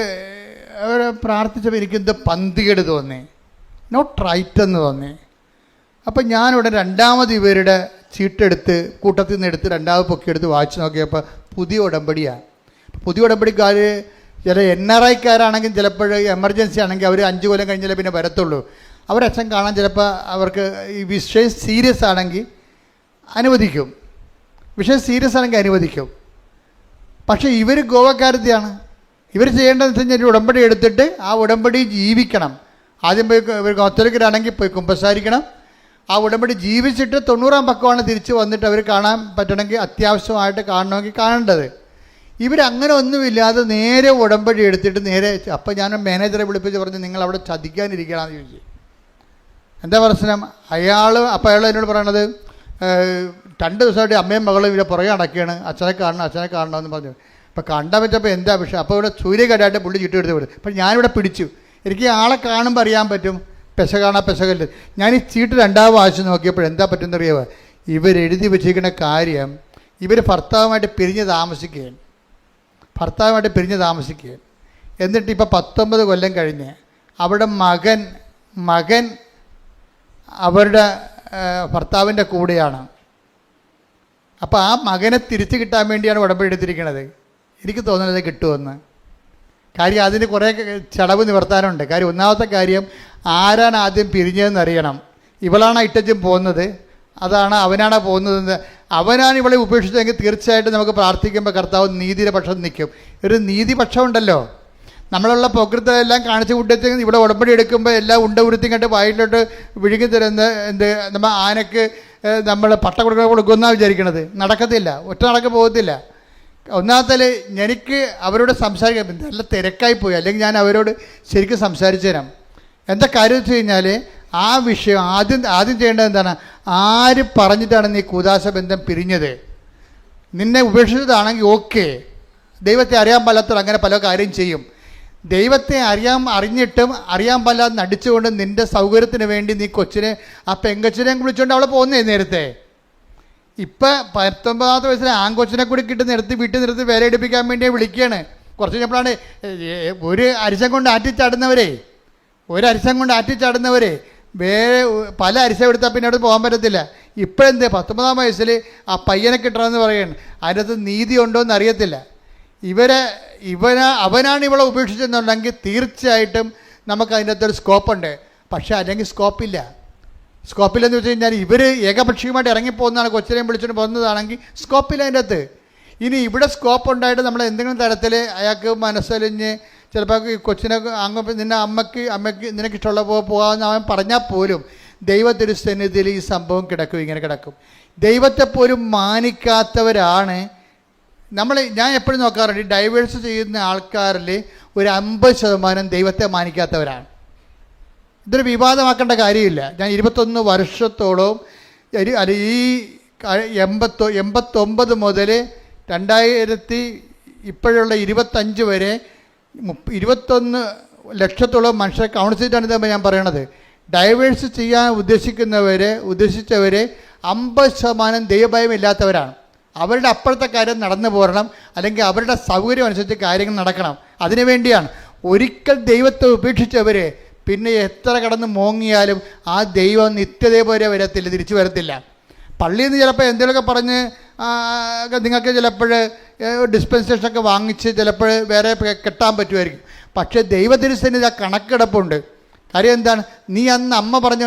പ്രാർത്ഥിച്ചപ്പോൾ എനിക്കെന്ത് പന്തികേട് തോന്നി, നോട്ട് റൈറ്റ് എന്ന് തോന്നി. അപ്പം ഞാനിവിടെ രണ്ടാമത് ഇവരുടെ ചീട്ടെടുത്ത് കൂട്ടത്തിൽ നിന്ന് എടുത്ത് രണ്ടാമത് പൊക്കിയെടുത്ത് വായിച്ച് നോക്കിയപ്പോൾ പുതിയ ഉടമ്പടിയാണ്. പുതിയ ഉടമ്പടിക്കാർ ചില NRIക്കാരാണെങ്കിൽ ചിലപ്പോൾ എമർജൻസി ആണെങ്കിൽ അവർ 5 കൊല്ലം കഴിഞ്ഞാലേ പിന്നെ വരത്തുള്ളൂ. അവരച്ഛൻ കാണാൻ ചിലപ്പോൾ അവർക്ക് ഈ വിഷയം സീരിയസ് ആണെങ്കിൽ അനുവദിക്കും, വിഷയം സീരിയസ് ആണെങ്കിൽ അനുവദിക്കും. പക്ഷേ ഇവർ ഗോവക്കാരത്തെയാണ്. ഇവർ ചെയ്യേണ്ടതെന്ന് വെച്ച് കഴിഞ്ഞാൽ ഉടമ്പടി എടുത്തിട്ട് ആ ഉടമ്പടി ജീവിക്കണം. ആദ്യം പോയി ഇവർ കത്തോലിക്കരാണെങ്കിൽ പോയി കുമ്പസാരിക്കണം. ആ ഉടമ്പടി ജീവിച്ചിട്ട് 90-ാം പക്കമാണ് തിരിച്ച് വന്നിട്ട് അവർ കാണാൻ പറ്റണമെങ്കിൽ, അത്യാവശ്യമായിട്ട് കാണണമെങ്കിൽ കാണേണ്ടത്. ഇവരങ്ങനെ ഒന്നുമില്ലാതെ നേരെ ഉടമ്പടി എടുത്തിട്ട് നേരെ. അപ്പം ഞാൻ മാനേജറെ വിളിപ്പിച്ച് പറഞ്ഞു, നിങ്ങൾ അവിടെ ചതിക്കാനിരിക്കണമെന്ന് ചോദിച്ചു. എന്താ പ്രശ്നം? അപ്പം അയാൾ എന്നോട് പറയണത്, 2 ദിവസമായിട്ട് അമ്മയും മകളും ഇവിടെ പുറകെ അടക്കുകയാണ്, അച്ഛനെ കാണണമെന്ന് പറഞ്ഞു. അപ്പം കണ്ടാൽ പറ്റപ്പോൾ എന്താ വിഷയം? അപ്പോൾ ഇവിടെ സൂര്യകടായിട്ട് പുള്ളി ചുറ്റെടുത്ത് വിടും. അപ്പം ഞാനിവിടെ പിടിച്ചു. എനിക്ക് ആളെ കാണുമ്പോൾ അറിയാൻ പറ്റും പെശകല്ല. ഞാൻ ഈ ചീട്ട് 2ാം വായിച്ച് നോക്കിയപ്പോൾ എന്താ പറ്റുമെന്നറിയാമോ? ഇവരെഴുതി വെച്ചിരിക്കുന്ന കാര്യം, ഇവർ ഭർത്താവുമായിട്ട് പിരിഞ്ഞ് താമസിക്കുകയാണ്. എന്നിട്ട് ഇപ്പോൾ 19 കൊല്ലം കഴിഞ്ഞ് അവിടെ മകൻ അവരുടെ ഭർത്താവിൻ്റെ കൂടെയാണ്. അപ്പോൾ ആ മകനെ തിരിച്ചു കിട്ടാൻ വേണ്ടിയാണ് ഉടമ്പടി എടുത്തിരിക്കുന്നത്. എനിക്ക് തോന്നുന്നത് കിട്ടുമെന്ന്. കാര്യം അതിന് കുറേ ചടവ് നിവർത്താനുണ്ട്. കാര്യം ഒന്നാമത്തെ കാര്യം, ആരാണ് ആദ്യം പിരിഞ്ഞതെന്ന് അറിയണം. ഇവളാണ് ഇട്ടച്ചും പോകുന്നത്, അവനാണ് പോകുന്നതെന്ന്. അവനാണ് ഇവളെ ഉപേക്ഷിച്ചതെങ്കിൽ തീർച്ചയായിട്ടും നമുക്ക് പ്രാർത്ഥിക്കുമ്പോൾ കർത്താവ് നീതിയുടെ പക്ഷം നിൽക്കും. ഒരു നീതിപക്ഷം ഉണ്ടല്ലോ. നമ്മളുള്ള പ്രകൃതമെല്ലാം കാണിച്ചു കൂട്ടി ഇവിടെ ഉടമ്പടി എടുക്കുമ്പോൾ എല്ലാം ഉരുത്തി കണ്ട് വായിലോട്ട് വിഴുങ്ങി തരുന്ന നമ്മൾ ആനയ്ക്ക് നമ്മൾ പട്ട കൊടുക്കുമെന്നാണ് വിചാരിക്കണത്. നടക്കത്തില്ല, ഒറ്റ നടക്ക് പോകത്തില്ല. ഒന്നാമത്തെ എനിക്ക് അവരോട് സംസാരിക്കാൻ നല്ല തിരക്കായിപ്പോയി, അല്ലെങ്കിൽ ഞാൻ അവരോട് ശരിക്കും സംസാരിച്ചു തരാം. എന്താ കാര്യം വെച്ച് കഴിഞ്ഞാൽ ആ വിഷയം ആദ്യം ചെയ്യേണ്ടത് എന്താണ്? ആര് പറഞ്ഞിട്ടാണ് നീ കൂദാശ ബന്ധം പിരിഞ്ഞത്? നിന്നെ ഉപേക്ഷിച്ചതാണെങ്കിൽ ഓക്കെ, ദൈവത്തെ അറിയാൻ പാലാത്തവർ അങ്ങനെ പല കാര്യം ചെയ്യും. ദൈവത്തെ അറിഞ്ഞിട്ടും അറിയാൻ പാലാതെ നടിച്ചുകൊണ്ട് നിൻ്റെ സൗകര്യത്തിന് വേണ്ടി നീ കൊച്ചിനെ ആ പെങ്കൊച്ചിനെയും വിളിച്ചുകൊണ്ട് അവളെ പോകുന്നേ. നേരത്തെ ഇപ്പം 19-ാമത്തെ വയസ്സിൽ ആൺകൊച്ചിനെ കൂടി നിർത്തി വീട്ടിൽ നിർത്തി വില എടുപ്പിക്കാൻ വേണ്ടി വിളിക്കുകയാണ്. കുറച്ച് കഴിഞ്ഞപ്പോഴാണ് ഒരു അരിശം കൊണ്ട് ആറ്റിച്ചാടുന്നവരെ വേറെ പല അരിശ എടുത്താൽ പിന്നെ അവിടെ പോകാൻ പറ്റത്തില്ല. ഇപ്പോഴെന്ത് 19 വയസ്സിൽ ആ പയ്യനെ കിട്ടണമെന്ന് പറയുകയാണ്. അതിനകത്ത് നീതി ഉണ്ടോ എന്ന് അറിയത്തില്ല. അവനാണ് ഇവളെ ഉപേക്ഷിച്ചെന്നുണ്ടെങ്കിൽ തീർച്ചയായിട്ടും നമുക്ക് അതിൻ്റെ അകത്തൊരു സ്കോപ്പുണ്ട്. പക്ഷേ അല്ലെങ്കിൽ സ്കോപ്പില്ലെന്ന് വെച്ച് കഴിഞ്ഞാൽ ഇവർ ഏകപക്ഷീയമായിട്ട് ഇറങ്ങിപ്പോകുന്നതാണ്, കൊച്ചിനെയും വിളിച്ചുകൊണ്ട് പോകുന്നതാണെങ്കിൽ സ്കോപ്പില്ല അതിൻ്റെ അകത്ത്. ഇനി ഇവിടെ സ്കോപ്പ് ഉണ്ടായിട്ട് നമ്മൾ എന്തെങ്കിലും തരത്തിൽ അയാൾക്ക് മനസ്സലിഞ്ഞ് ചിലപ്പോൾ ഈ കൊച്ചിനെ അങ്ങ് നിന്നെ അമ്മയ്ക്ക് നിനക്കിഷ്ടമുള്ള പോകാമെന്ന് അവൻ പറഞ്ഞാൽ പോലും ദൈവത്തിരുസന്നിധിയിൽ ഈ സംഭവം ഇങ്ങനെ കിടക്കും. ദൈവത്തെപ്പോലും മാനിക്കാത്തവരാണ് ഞാൻ എപ്പോഴും നോക്കാറുണ്ട്, ഈ ഡൈവേഴ്സ് ചെയ്യുന്ന ആൾക്കാരിൽ ഒരു 50% ദൈവത്തെ മാനിക്കാത്തവരാണ്. ഇതൊരു വിവാദമാക്കേണ്ട കാര്യമില്ല. ഞാൻ 21 വർഷത്തോളം ഈ 89 മുതൽ 2000 ഇപ്പോഴുള്ള 25 വരെ 21 ലക്ഷത്തോളം മനുഷ്യരെ കൗൺസിൽ ചെയ്തിട്ടാണ് ഞാൻ പറയണത്. ഡൈവേഴ്സ് ചെയ്യാൻ ഉദ്ദേശിച്ചവരെ 50% ദൈവഭയമില്ലാത്തവരാണ്. അവരുടെ അപ്പുറത്തെ കാര്യം നടന്നു പോരണം, അല്ലെങ്കിൽ അവരുടെ സൗകര്യം അനുസരിച്ച് കാര്യങ്ങൾ നടക്കണം. അതിനു വേണ്ടിയാണ്. ഒരിക്കൽ ദൈവത്തെ ഉപേക്ഷിച്ചവർ പിന്നെ എത്ര കടന്ന് മോങ്ങിയാലും ആ ദൈവം നിത്യതയെ പോലെ വരത്തില്ല, തിരിച്ചു വരത്തില്ല. പള്ളിയിൽ നിന്ന് ചിലപ്പോൾ എന്തെങ്കിലുമൊക്കെ പറഞ്ഞ് നിങ്ങൾക്ക് ചിലപ്പോൾ ഡിസ്പെൻസേഷനൊക്കെ വാങ്ങിച്ച് ചിലപ്പോൾ വേറെ കെട്ടാൻ പറ്റുമായിരിക്കും. പക്ഷേ ദൈവത്തിരുസന്നിധി ആ കണക്കെടുപ്പുണ്ട്. കാര്യം എന്താണ്? നീ അന്ന് അമ്മ പറഞ്ഞു,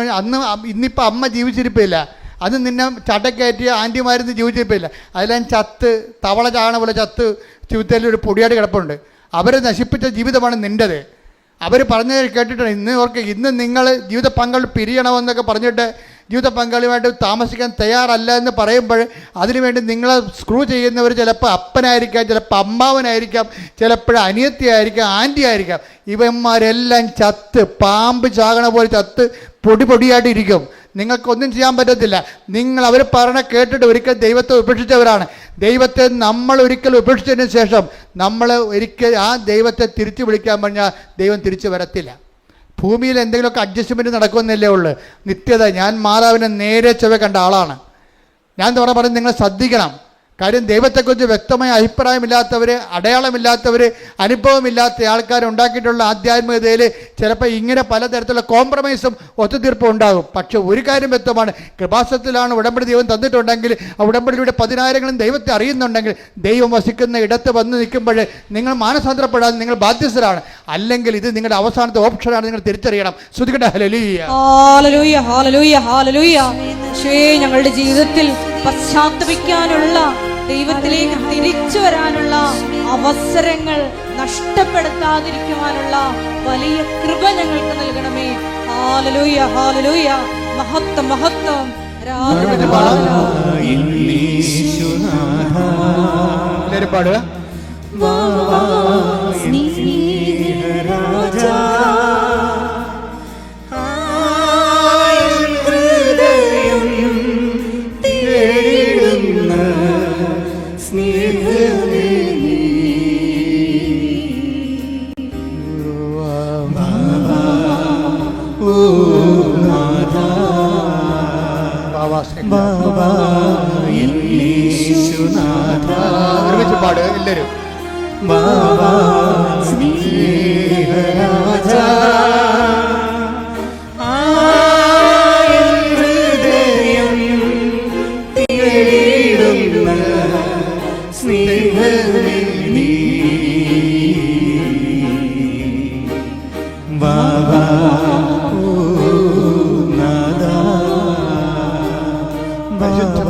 ഇന്നിപ്പോൾ അമ്മ ജീവിച്ചിരിപ്പില്ല, അന്ന് നിന്നെ ചട്ടക്കയറ്റിയ ആൻറ്റിമാരിന്ന് ജീവിച്ചിരിപ്പില്ല, അതിലെല്ലാം ചത്ത് തവള ചാണ പോലെ ചത്ത് ജീവിതത്തിൽ ഒരു പൊടിയാട് കിടപ്പുണ്ട്. അവരെ നശിപ്പിച്ച ജീവിതമാണ് നിൻ്റെത്. അവർ പറഞ്ഞത് കേട്ടിട്ടുണ്ട്. ഇന്ന് നിങ്ങൾ ജീവിത പങ്കാളി പിരിയണമെന്നൊക്കെ പറഞ്ഞിട്ട് ജീവിത പങ്കാളിയുമായിട്ട് താമസിക്കാൻ തയ്യാറല്ല എന്ന് പറയുമ്പോൾ അതിനുവേണ്ടി നിങ്ങളെ സ്ക്രൂ ചെയ്യുന്നവർ ചിലപ്പോൾ അപ്പനായിരിക്കാം, ചിലപ്പോൾ അമ്മാവനായിരിക്കാം, ചിലപ്പോൾ അനിയത്തിയായിരിക്കാം, ആൻറ്റി ആയിരിക്കാം. ഇവന്മാരെല്ലാം ചത്ത് പാമ്പ് ചാകണ പോലെ ചത്ത് പൊടിയായിട്ടിരിക്കും. നിങ്ങൾക്കൊന്നും ചെയ്യാൻ പറ്റത്തില്ല. നിങ്ങൾ അവർ പറഞ്ഞ കേട്ടിട്ട് ഒരിക്കൽ ദൈവത്തെ ഉപേക്ഷിച്ചവരാണ്. ദൈവത്തെ നമ്മൾ ഒരിക്കൽ ഉപേക്ഷിച്ചതിന് ശേഷം നമ്മൾ ഒരിക്കൽ ആ ദൈവത്തെ തിരിച്ചു വിളിക്കാൻ പറഞ്ഞാൽ ദൈവം തിരിച്ചു വരത്തില്ല. ഭൂമിയിൽ എന്തെങ്കിലുമൊക്കെ അഡ്ജസ്റ്റ്മെൻറ്റ് നടക്കുമെന്നല്ലേ ഉള്ളൂ. നിത്യത. ഞാൻ മാതാവിനെ നേരെ ചൊവ്വെ കണ്ട ആളാണ്. ഞാൻ പറഞ്ഞ് നിങ്ങൾ ശ്രദ്ധിക്കണം. കാര്യം ദൈവത്തെക്കുറിച്ച് വ്യക്തമായ അഭിപ്രായമില്ലാത്തവർ, അടയാളമില്ലാത്തവർ, അനുഭവമില്ലാത്ത ആൾക്കാർ ഉണ്ടാക്കിയിട്ടുള്ള ആധ്യാത്മികതയിൽ ചിലപ്പോൾ ഇങ്ങനെ പലതരത്തിലുള്ള കോംപ്രമൈസും ഒത്തുതീർപ്പും ഉണ്ടാകും. പക്ഷെ ഒരു കാര്യം വ്യക്തമാണ്, കൃപാസനത്തിലാണ് ഉടമ്പടി ദൈവം തന്നിട്ടുണ്ടെങ്കിൽ ആ ഉടമ്പടിയിലൂടെ 10,000 ദൈവത്തെ അറിയുന്നുണ്ടെങ്കിൽ ദൈവം വസിക്കുന്ന ഇടത്ത് വന്ന് നിൽക്കുമ്പോൾ നിങ്ങൾ മാനസാന്തരപ്പെടാതെ നിങ്ങൾ ബാധ്യസ്ഥരാണ്. അല്ലെങ്കിൽ ഇത് നിങ്ങളുടെ അവസാനത്തെ ഓപ്ഷനാണ്, നിങ്ങൾ തിരിച്ചറിയണം. ശ്രുതികട്ടെ. ഹല്ലേലൂയ, ഹല്ലേലൂയ, ഹല്ലേലൂയ, ഹല്ലേലൂയ. ഞങ്ങളുടെ ജീവിതത്തിൽ പശ്ചാത്തപിക്കാനുള്ള, ദൈവത്തിലേക്ക് തിരിച്ചു വരാനുള്ള അവസരങ്ങൾ നഷ്ടപ്പെടുത്താതിരിക്കുവാനുള്ള വലിയ കൃപ ഞങ്ങൾക്ക് നൽകണമേ. ഹല്ലേലൂയ, ഹല്ലേലൂയ. മഹത്വം, മഹത്വം. എല്ലാവരും പാടുക. ഒരുമിച്ച് പാടുക എല്ലാവരും.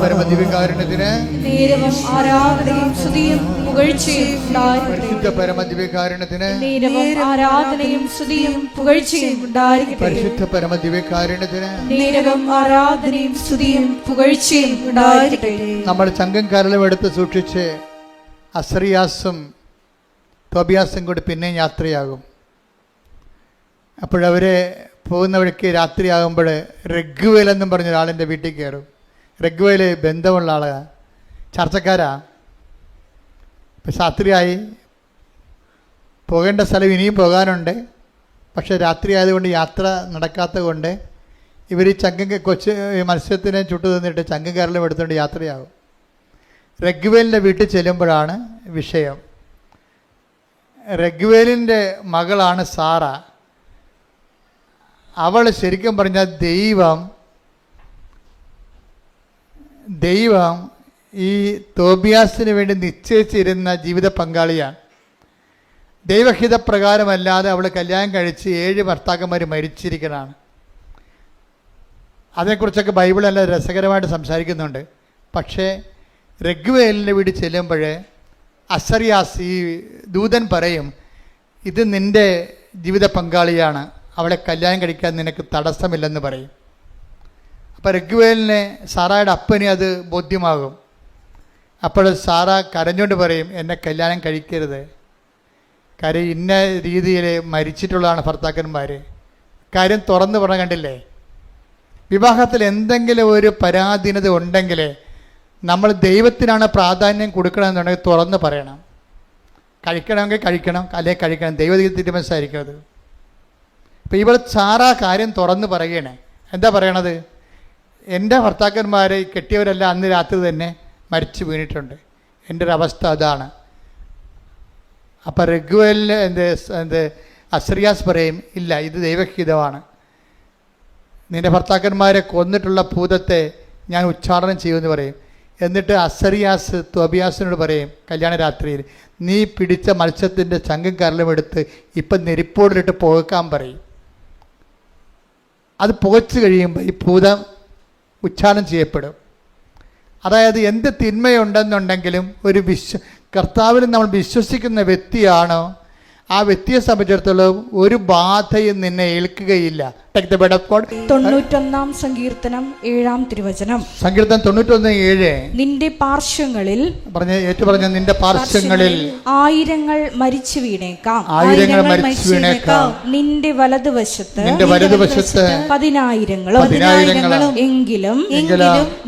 പരമദിവ്യകാരുണ്യത്തിന് നേരവും ആരാധനയും സ്തുതിയും പുകഴ്ചയും ഉണ്ടായിരിക്കട്ടെ. പരിശുദ്ധ പരമദിവ്യകാരുണ്യത്തിന് നേരവും ആരാധനയും സ്തുതിയും പുകഴ്ചയും ഉണ്ടായിരിക്കട്ടെ. പരിശുദ്ധ പരമദിവ്യകാരുണ്യത്തിന് നേരവും ആരാധനയും സ്തുതിയും പുകഴ്ചയും ഉണ്ടായിരിക്കട്ടെ. നമ്മൾ ചങ്കം കരളും എടുത്ത് സൂക്ഷിച്ച് അസ്രിയാസും തോബിയാസും കൂടി പിന്നെയും യാത്രയാകും. അപ്പോഴവരെ പോകുന്ന വഴിക്ക് രാത്രിയാകുമ്പോൾ റഗ്വേൽ എന്നും പറഞ്ഞ ഒരാളിൻ്റെ വീട്ടിൽ കയറും. റഗ്വേൽ ബന്ധമുള്ള ആളാണ്, ചർച്ചക്കാരാ. ഇപ്പം രാത്രിയായി, പോകേണ്ട സ്ഥലം ഇനിയും പോകാനുണ്ട്. പക്ഷേ രാത്രി ആയതുകൊണ്ട് യാത്ര നടക്കാത്തത് കൊണ്ട് ഇവർ മത്സ്യത്തിനെ ചുട്ടു തന്നിട്ട് ചങ്കം കരലും എടുത്തുകൊണ്ട് യാത്രയാകും. റഗ്വേലിൻ്റെ വീട്ടിൽ ചെല്ലുമ്പോഴാണ് വിഷയം. റഗ്വേലിൻ്റെ മകളാണ് സാറ. അവൾ ശരിക്കും പറഞ്ഞാൽ ദൈവം ഈ തോബിയാസിന് വേണ്ടി നിശ്ചയിച്ചിരുന്ന ജീവിത പങ്കാളിയാണ്. ദൈവഹിതപ്രകാരമല്ലാതെ അവൾ കല്യാണം കഴിച്ച് 7 ഭർത്താക്കന്മാർ മരിച്ചിരിക്കണതാണ്. അതേക്കുറിച്ചൊക്കെ ബൈബിൾ നല്ല രസകരമായിട്ട് സംസാരിക്കുന്നുണ്ട്. പക്ഷേ രഘുവേലിൻ്റെ വീട് ചെല്ലുമ്പോൾ അസറിയാസ് ഈ ദൂതൻ പറയും, ഇത് നിൻ്റെ ജീവിത പങ്കാളിയാണ്, അവളെ കല്യാണം കഴിക്കാൻ നിനക്ക് തടസ്സമില്ലെന്ന് പറയും. അപ്പോൾ രഘുവേലിനെ സാറായുടെ അപ്പനെ അത് ബോധ്യമാകും. അപ്പോൾ സാറ കരഞ്ഞുകൊണ്ട് പറയും, എന്നെ കല്യാണം കഴിക്കരുത്, കാര്യം ഇന്ന രീതിയിൽ മരിച്ചിട്ടുള്ളതാണ് ഭർത്താക്കന്മാർ. കാര്യം തുറന്നു പറഞ്ഞ കണ്ടില്ലേ, വിവാഹത്തിൽ എന്തെങ്കിലും ഒരു പരാധീനത ഉണ്ടെങ്കിൽ നമ്മൾ ദൈവത്തിനാണ് പ്രാധാന്യം കൊടുക്കണമെന്നുണ്ടെങ്കിൽ തുറന്ന് പറയണം. കഴിക്കണമെങ്കിൽ കഴിക്കണം, അല്ലെങ്കിൽ കഴിക്കണം, ദൈവതീരുമാനമായിരിക്കും അത്. ഇപ്പോൾ ഇവിടെ സാറ കാര്യം തുറന്ന് പറയുകയാണ്. എന്താ പറയണത്? എൻ്റെ ഭർത്താക്കന്മാർ കെട്ടിയവരെല്ലാം അന്ന് രാത്രി തന്നെ മരിച്ചു വീണിട്ടുണ്ട്, എൻ്റെ ഒരു അവസ്ഥ അതാണ്. അപ്പം രഘുവേലിന് അസറിയാസ് പറയും, ഇല്ല, ഇത് ദൈവഹിതമാണ്, നിൻ്റെ ഭർത്താക്കന്മാരെ കൊന്നിട്ടുള്ള ഭൂതത്തെ ഞാൻ ഉച്ചാടനം ചെയ്യുമെന്ന് പറയും. എന്നിട്ട് അസറിയാസ് തോബിയാസിനോട് പറയും കല്യാണ രാത്രിയിൽ, നീ പിടിച്ച മത്സ്യത്തിൻ്റെ ചങ്കും കരലും എടുത്ത് ഇപ്പം നെരിപ്പോടിലിട്ട് പുകക്കാൻ പറയും. അത് പുകച്ചു കഴിയുമ്പോൾ ഈ ഭൂതം ഉച്ചാരണം ചെയ്യപ്പെടും. അതായത് എന്ത് തിന്മയുണ്ടെന്നുണ്ടെങ്കിലും കർത്താവിൽ നമ്മൾ വിശ്വസിക്കുന്ന വ്യക്തിയാണോ, ആ വ്യക്തിയെ സംബന്ധിച്ചിടത്തോളം ഒരു ബാധയും നിന്നെ ഏൽക്കുകയില്ല. 91 സങ്കീർത്തനം 7-ാം തിരുവചനം. സങ്കീർത്തനം 91:7. നിന്റെ പാർശ്വങ്ങളിൽ പറഞ്ഞ നിന്റെ പാർശ്വങ്ങളിൽ ആയിരങ്ങൾ മരിച്ചു വീണേക്കാം, നിന്റെ വലതുവശത്ത് 10,000 എങ്കിലും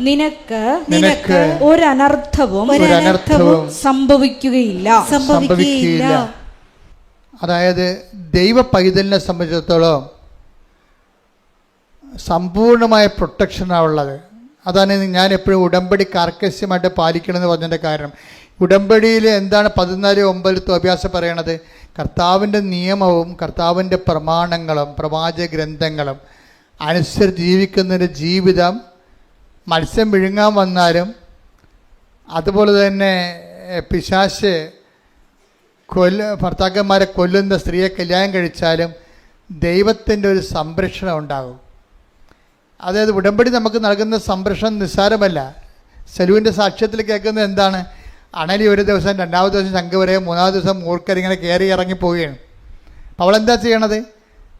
നിനക്ക് ഒരനർത്ഥവും സംഭവിക്കുകയില്ല. അതായത് ദൈവ പൈതലിനെ സംബന്ധിച്ചിടത്തോളം സമ്പൂർണമായ പ്രൊട്ടക്ഷനാണ് ഉള്ളത്. അതാണ് ഞാൻ എപ്പോഴും ഉടമ്പടി കാർക്കശ്യമായിട്ട് പാലിക്കണമെന്ന് പറഞ്ഞതിൻ്റെ കാരണം. ഉടമ്പടിയിൽ എന്താണ് 14:9 തോബിയാസ് പറയണത്? കർത്താവിൻ്റെ നിയമവും കർത്താവിൻ്റെ പ്രമാണങ്ങളും പ്രവാചക ഗ്രന്ഥങ്ങളും അനുസരിച്ച് ജീവിക്കുന്നതിൻ്റെ ജീവിതം മത്സ്യം വിഴുങ്ങാൻ വന്നാലും, അതുപോലെ തന്നെ പിശാച് ഭർത്താക്കന്മാരെ കൊല്ലുന്ന സ്ത്രീയെ കല്യാണം കഴിച്ചാലും ദൈവത്തിൻ്റെ ഒരു സംരക്ഷണം ഉണ്ടാകും. അതായത് ഉടമ്പടി നമുക്ക് നൽകുന്ന സംരക്ഷണം നിസ്സാരമല്ല. സെലുവിൻ്റെ സാക്ഷ്യത്തിൽ കേൾക്കുന്നത് എന്താണ്? അണലി ഒരു ദിവസം, 2ാമത്തെ ദിവസം ശംഖ് വരെ, 3ാമത്തെ ദിവസം മൂർക്കരിങ്ങനെ കയറി ഇറങ്ങി പോവുകയാണ്. അപ്പോൾ അവളെന്താ ചെയ്യണത്?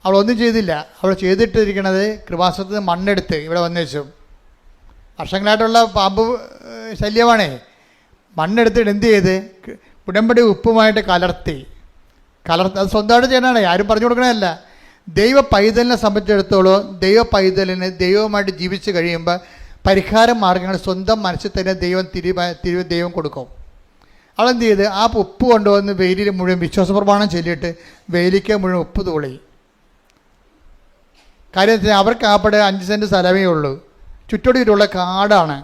അവളൊന്നും ചെയ്തില്ല. അവൾ ചെയ്തിട്ടിരിക്കണത് കൃപാസനത്തിൽ നിന്ന് മണ്ണെടുത്ത് ഇവിടെ വന്നു വെച്ചു. വർഷങ്ങളായിട്ടുള്ള പാമ്പ് ശല്യമാണേ. മണ്ണെടുത്തിട്ട് എന്ത് ചെയ്ത് ഉടമ്പടി ഉപ്പുമായിട്ട് കലർത്തി അത് സ്വന്തമായിട്ട് ചെയ്യണതാണ്, ആരും പറഞ്ഞു കൊടുക്കണമല്ല. ദൈവ പൈതലിനെ സംബന്ധിച്ചിടത്തോളം ദൈവ പൈതലിന് ദൈവവുമായിട്ട് ജീവിച്ച് കഴിയുമ്പോൾ പരിഹാര മാർഗങ്ങൾ സ്വന്തം മനസ്സിൽ തന്നെ ദൈവം കൊടുക്കും. അവളെന്ത് ചെയ്ത് ആ ഉപ്പ് കൊണ്ടുവന്ന് വെയിലിൽ മുഴുവൻ വിശ്വാസപ്രമാണം ചൊല്ലിയിട്ട് വെയിലിക്ക് മുഴുവൻ ഉപ്പ് തൂളി. കാര്യം അവർക്ക് ആപ്പടെ 5 സെൻറ്റ് സ്ഥലമേ ഉള്ളൂ, ചുറ്റോടിയിട്ടുള്ള കാടാണ്.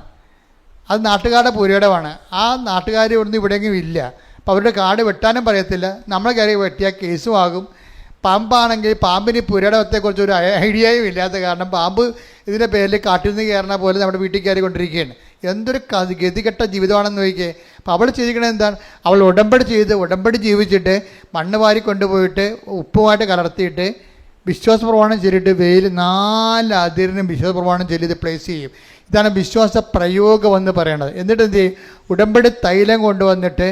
അത് നാട്ടുകാരുടെ പുരയിടമാണ്. ആ നാട്ടുകാർ ഇവിടുന്ന് ഇവിടെയെങ്കിലും ഇല്ല. അപ്പോൾ അവരുടെ കാട് വെട്ടാനും പറയത്തില്ല. നമ്മളെ കയറി വെട്ടിയാൽ കേസും ആകും. പാമ്പാണെങ്കിൽ പാമ്പിന് പുരയിടത്തെക്കുറിച്ച് ഒരു ഐഡിയയും ഇല്ലാത്ത കാരണം പാമ്പ് ഇതിൻ്റെ പേരിൽ കാട്ടിൽ നിന്ന് കയറണ പോലെ നമ്മുടെ വീട്ടിൽ കയറിക്കൊണ്ടിരിക്കുകയാണ്. എന്തൊരു ഗതികെട്ട ജീവിതമാണെന്ന് നോക്കിയേ. അപ്പോൾ അവൾ ചെയ്തിരിക്കണത് എന്താണ്? അവൾ ഉടമ്പടി ജീവിച്ചിട്ട് മണ്ണ് വാരി കൊണ്ടുപോയിട്ട് ഉപ്പുമായിട്ട് കലർത്തിയിട്ട് വിശ്വാസപ്രമാണം ചൊല്ലിയിട്ട് വെയിൽ 4 അതിരിനും വിശ്വാസപ്രമാണം ചൊല്ലി ഇത് പ്ലേസ് ചെയ്യും. ഇതാണ് വിശ്വാസ പ്രയോഗം എന്ന് പറയണത്. എന്നിട്ട് എന്ത് ചെയ്യും? ഉടമ്പടി തൈലം കൊണ്ടുവന്നിട്ട്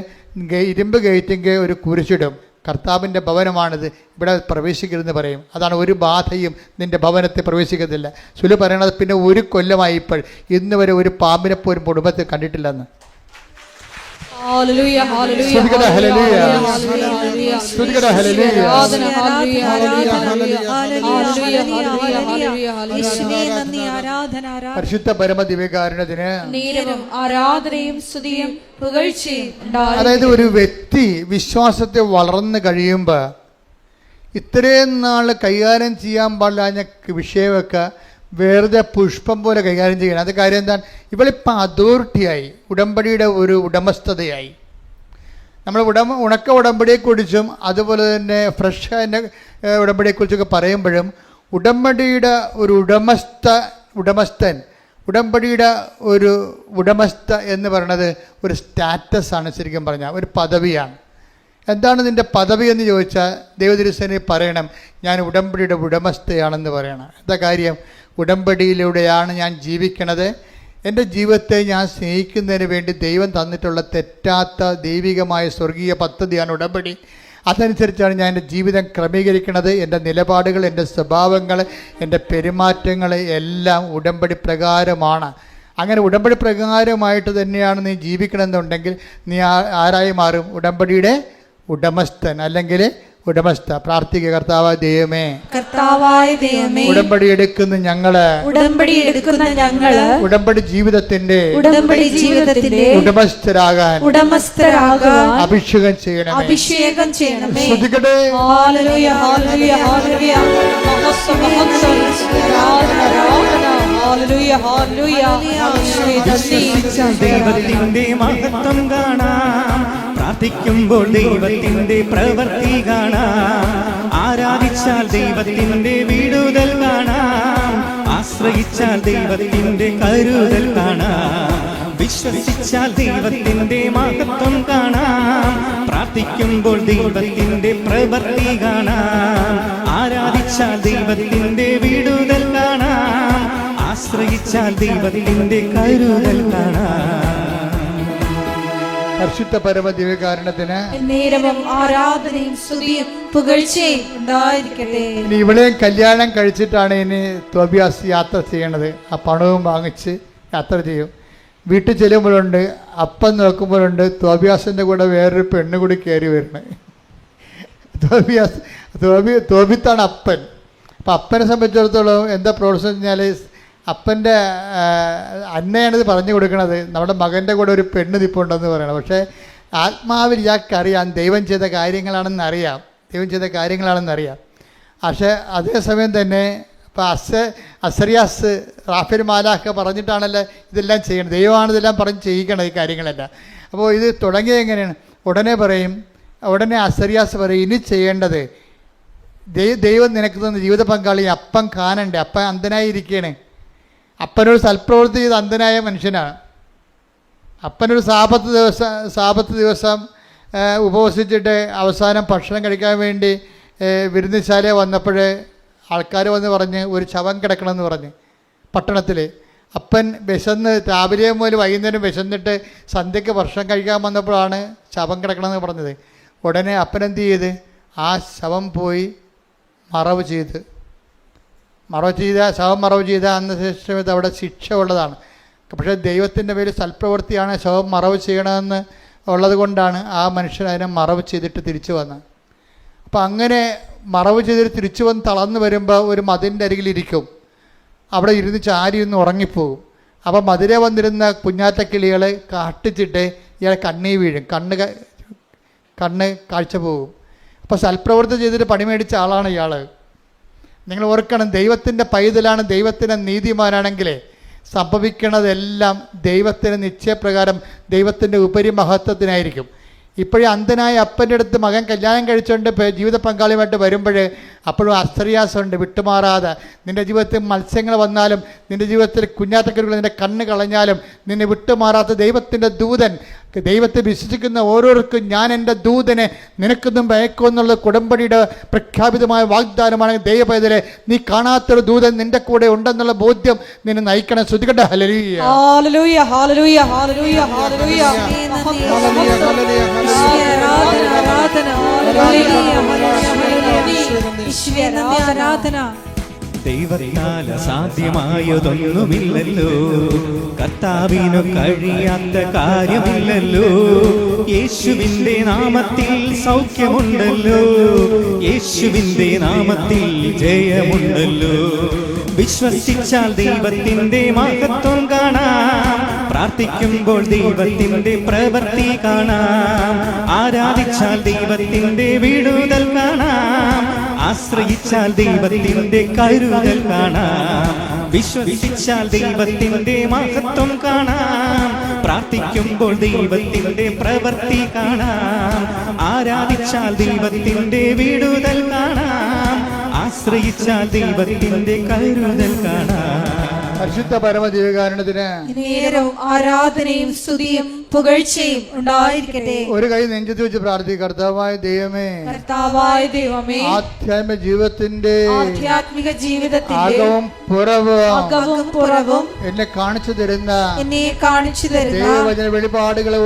ഇരുമ്പ് ഗേറ്റിൻ്റെ ഒരു കുരിശിടും. കർത്താവിൻ്റെ ഭവനമാണിത്, ഇവിടെ പ്രവേശിക്കരുതെന്ന് പറയും. അതാണ് ഒരു ബാധയും നിൻ്റെ ഭവനത്തെ പ്രവേശിക്കത്തില്ല. സുലു പറയണത് പിന്നെ 1 കൊല്ലമായി ഇപ്പോൾ ഇന്ന് വരെ ഒരു പാമ്പിനെ പോലും കുടുംബത്തിൽ കണ്ടിട്ടില്ലെന്ന്. പരിശുദ്ധ പരമദിവ്യകാരുണ്യത്തിന് ആരാധനയും സ്തുതിയും പുകഴ്ചയും. അതായത് ഒരു വ്യക്തി വിശ്വാസത്തെ വളർന്നു കഴിയുമ്പോൾ ഇത്രയും നാൾ കൈകാര്യം ചെയ്യാൻ പാടില്ല വിഷയമൊക്കെ വെറുതെ പുഷ്പം പോലെ കൈകാര്യം ചെയ്യണം. അത് കാര്യം എന്താണ്? ഇവളിപ്പോൾ അതോറിറ്റിയായി, ഉടമ്പടിയുടെ ഒരു ഉടമസ്ഥതയായി. നമ്മൾ ഉണക്ക ഉടമ്പടിയെക്കുറിച്ചും അതുപോലെ തന്നെ ഫ്രഷ് ഉടമ്പടിയെക്കുറിച്ചൊക്കെ പറയുമ്പോഴും ഉടമ്പടിയുടെ ഒരു ഉടമസ്ഥൻ, ഉടമ്പടിയുടെ ഒരു ഉടമസ്ഥ എന്ന് പറയുന്നത് ഒരു സ്റ്റാറ്റസ് ആണ്. ശരിക്കും പറഞ്ഞാൽ ഒരു പദവിയാണ്. എന്താണ് നിൻ്റെ പദവി എന്ന് ചോദിച്ചാൽ ദൈവതിരുസേനയിൽ പറയണം, ഞാൻ ഉടമ്പടിയുടെ ഉടമസ്ഥയാണെന്ന് പറയണം. എന്താ കാര്യം? ഉടമ്പടിയിലൂടെയാണ് ഞാൻ ജീവിക്കണത്. എൻ്റെ ജീവിതത്തെ ഞാൻ സ്നേഹിക്കുന്നതിന് വേണ്ടി ദൈവം തന്നിട്ടുള്ള തെറ്റാത്ത ദൈവികമായ സ്വർഗീയ പദ്ധതിയാണ് ഉടമ്പടി. അതനുസരിച്ചാണ് ഞാൻ എൻ്റെ ജീവിതം ക്രമീകരിക്കുന്നത്. എൻ്റെ നിലപാടുകൾ, എൻ്റെ സ്വഭാവങ്ങൾ, എൻ്റെ പെരുമാറ്റങ്ങൾ എല്ലാം ഉടമ്പടി പ്രകാരമാണ്. അങ്ങനെ ഉടമ്പടി പ്രകാരമായിട്ട് തന്നെയാണ് നീ ജീവിക്കണമെന്നുണ്ടെങ്കിൽ നീ ആരായി മാറും? ഉടമ്പടിയുടെ ഉടമസ്ഥൻ അല്ലെങ്കിൽ ഉടമസ്ഥ. പ്രാർത്ഥിക. കർത്താവായ ദൈവമേ, ഉടമ്പടി എടുക്കുന്ന ഞങ്ങള് ഉടമ്പടി ജീവിതത്തിന്റെ ഉടമസ്ഥരാകാൻ അഭിഷേകം ചെയ്യണമേ. ശ്രദ്ധിക്കട്ടെ. ദൈവത്തിന്റെ മഹത്വം കാണാം, പ്രാർത്ഥിക്കുമ്പോൾ ദൈവത്തിന്റെ പ്രവൃത്തി കാണാം, ആരാധിച്ചാൽ ദൈവത്തിന്റെ വിടുതൽ കാണാം, ആശ്രയിച്ചാൽ ദൈവത്തിന്റെ കരുതൽ കാണാം, വിശ്വസിച്ചാൽ ദൈവത്തിന്റെ മഹത്വം കാണാം, പ്രാർത്ഥിക്കുമ്പോൾ ദൈവത്തിന്റെ പ്രവൃത്തി കാണാം, ആരാധിച്ചാൽ ദൈവത്തിന്റെ വിടുതൽ കാണാം, ആശ്രയിച്ചാൽ ദൈവത്തിന്റെ കരുതൽ കാണാം. പരിശുദ്ധ പരമദിവ്യകാരണത്തിന് നേരവും ആരാധനയും സ്തുതിയും പുകഴ്ചയും ഉണ്ടായിരിക്കട്ടെ. ഇനി ഇവിടെയും കല്യാണം കഴിച്ചിട്ടാണ് ഇനി തോബിയാസ് യാത്ര ചെയ്യണത്. ആ പണവും വാങ്ങിച്ച് യാത്ര ചെയ്യും. വീട്ടിൽ ചെല്ലുമ്പോഴുണ്ട്, അപ്പം നോക്കുമ്പോഴുണ്ട് തോബിയാസിൻ്റെ കൂടെ വേറൊരു പെണ്ണ് കൂടി കയറി വരുന്നത്. തോബിത്താണ് അപ്പൻ. അപ്പം അപ്പനെ സംബന്ധിച്ചിടത്തോളം എന്താ പ്രോത്സാഹനം വെച്ചാൽ, അപ്പൻ്റെ അന്നയാണിത് പറഞ്ഞു കൊടുക്കണത്, നമ്മുടെ മകൻ്റെ കൂടെ ഒരു പെണ്ണ് നിൽപ്പുണ്ടെന്ന് പറയണം. പക്ഷേ ആത്മാവിൽ ഇയാൾക്കറിയാം ദൈവം ചെയ്ത കാര്യങ്ങളാണെന്നറിയാം, പക്ഷേ അതേസമയം തന്നെ ഇപ്പം അസറിയാസ് റാഫേൽ മാലാഖ പറഞ്ഞിട്ടാണല്ലോ ഇതെല്ലാം ചെയ്യണം. ദൈവമാണ് ഇതെല്ലാം പറഞ്ഞ് ചെയ്യിക്കണം ഈ കാര്യങ്ങളെല്ലാം. അപ്പോൾ ഇത് തുടങ്ങിയത് എങ്ങനെയാണ്? ഉടനെ അസറിയാസ് പറയും, ഇനി ചെയ്യേണ്ടത് ദൈവം നിനക്ക് തന്ന ജീവിത പങ്കാളി അപ്പം കാണണ്ടേ, അപ്പം അന്ധനായിരിക്കുകയാണ്. അപ്പനൊരു സൽപ്രവൃത്തി ചെയ്ത് അന്ധനായ മനുഷ്യനാണ്. അപ്പനൊരു സാപത്ത് ദിവസം ഉപവസിച്ചിട്ട് അവസാനം ഭക്ഷണം കഴിക്കാൻ വേണ്ടി വിരുന്നുശാല വന്നപ്പോൾ ആൾക്കാർ വന്ന് പറഞ്ഞ് ഒരു ശവം കിടക്കണമെന്ന് പറഞ്ഞ് പട്ടണത്തിൽ. അപ്പൻ വിശന്ന് രാവിലെ മുതൽ വൈകുന്നേരം വിശന്നിട്ട് സന്ധ്യയ്ക്ക് ഭക്ഷണം കഴിക്കാൻ വന്നപ്പോഴാണ് ശവം കിടക്കണമെന്ന് പറഞ്ഞത്. ഉടനെ അപ്പൻ എന്ത് ചെയ്ത് ആ ശവം പോയി മറവ് ചെയ്ത് ശവം മറവ് ചെയ്ത അന്ന് ശേഷം അവിടെ ശിക്ഷ ഉള്ളതാണ്. പക്ഷേ ദൈവത്തിൻ്റെ പേരിൽ സൽപ്രവൃത്തിയാണ് ശവം മറവ് ചെയ്യണമെന്ന് ഉള്ളത് കൊണ്ടാണ് ആ മനുഷ്യൻ അതിനെ മറവ് ചെയ്തിട്ട് തിരിച്ചു വന്നത്. അപ്പം അങ്ങനെ മറവ് ചെയ്തിട്ട് തിരിച്ചു വന്ന് തളർന്നു വരുമ്പോൾ ഒരു മതിലിൻ്റെ അരികിലിരിക്കും. അവിടെ ഇരുന്ന് ചാരി ഒന്ന് ഉറങ്ങിപ്പോകും. അപ്പം മതിരെ വന്നിരുന്ന കുഞ്ഞാറ്റക്കിളികൾ കാട്ടിച്ചിട്ട് ഇയാൾ കണ്ണീ വീഴും, കണ്ണ് കാഴ്ച പോകും. അപ്പോൾ സൽപ്രവൃത്തി ചെയ്തിട്ട് പണി മേടിച്ച ആളാണ് ഇയാൾ. നിങ്ങൾ ഓർക്കണം, ദൈവത്തിൻ്റെ പൈതലാണ്, ദൈവത്തിൻ്റെ നീതിമാനാണെങ്കിൽ സംഭവിക്കണതെല്ലാം ദൈവത്തിന് നിശ്ചയപ്രകാരം ദൈവത്തിൻ്റെ ഉപരി മഹത്വത്തിനായിരിക്കും. ഇപ്പോഴും അന്ധനായ അപ്പൻ്റെ അടുത്ത് മകൻ കല്യാണം കഴിച്ചുകൊണ്ട് ജീവിത പങ്കാളിയുമായിട്ട് വരുമ്പോൾ അപ്പോഴും അസ്ത്രീയാസമുണ്ട്, വിട്ടുമാറാതെ. നിൻ്റെ ജീവിതത്തിൽ മത്സ്യങ്ങൾ വന്നാലും, നിൻ്റെ ജീവിതത്തിൽ കുഞ്ഞാത്തക്കരുകൾ നിൻ്റെ കണ്ണ് കളഞ്ഞാലും നിന്നെ വിട്ടുമാറാത്ത ദൈവത്തിൻ്റെ ദൂതൻ, ദൈവത്തെ വിശ്വസിക്കുന്ന ഓരോരുത്തർക്കും ഞാൻ എൻ്റെ ദൂതനെ നിനക്കൊന്നും ഭയക്കുമെന്നുള്ള ഉടമ്പടിയുടെ പ്രഖ്യാപിതമായ വാഗ്ദാനമാണ്. ദൈവപൈതലെ, നീ കാണാത്തൊരു ദൂതൻ നിൻ്റെ കൂടെ ഉണ്ടെന്നുള്ള ബോധ്യം നിന്നെ നയിക്കണം. ശ്രുതികട്ടെ. ഹല്ലേലൂയ, ഹല്ലേലൂയ, ഹല്ലേലൂയ, ഹല്ലേലൂയ, ഹല്ലേലൂയ. ദൈവത്താൽ അസാധ്യമായതൊന്നുമില്ലല്ലോ, കർത്താവിനു കഴിയാത്ത കാര്യമില്ലല്ലോ. യേശുവിൻ്റെ നാമത്തിൽ സൗഖ്യമുണ്ടല്ലോ, യേശുവിൻ്റെ നാമത്തിൽ ജയമുണ്ടല്ലോ. വിശ്വസിച്ചാൽ ദൈവത്തിൻ്റെ മഹത്വം കാണാം, പ്രാർത്ഥിക്കുമ്പോൾ ദൈവത്തിൻ്റെ പ്രവൃത്തി കാണാം, ആരാധിച്ചാൽ ദൈവത്തിൻ്റെ വിടുതൽ കാണാം, ആശ്രയിച്ചാൽ ദൈവത്തിൻ്റെ കരുതൽ കാണാം, വിശ്വസിച്ചാൽ ദൈവത്തിൻ്റെ മഹത്വം കാണാം, പ്രാർത്ഥിക്കുമ്പോൾ ദൈവത്തിൻ്റെ പ്രവൃത്തി കാണാം, ആരാധിച്ചാൽ ദൈവത്തിൻ്റെ വിടുതൽ കാണാം, ആശ്രയിച്ചാൽ ദൈവത്തിന്റെ കരുതൽ കാണാം. പരിശുദ്ധ പരമദിവ്യകാരുണ്യത്തിന് നേരവും ആരാധനയും സ്തുതിയും പുകഴ്ചയും ഉണ്ടായിരിക്കട്ടെ. ഒരു കൈ നെഞ്ചത്ത് വെച്ച് പ്രാർത്ഥിക്കുക. കർത്താവായ ദൈവമേ, കർത്താവായ ദൈവമേ, ആധ്യാത്മിക ജീവിതത്തിന്റെ ആധ്യാത്മിക ജീവിതത്തിന്റെ അകവും പുറവും എന്നെ കാണിച്ചു തരുന്ന ദൈവവചന വെളിപാടുകളെ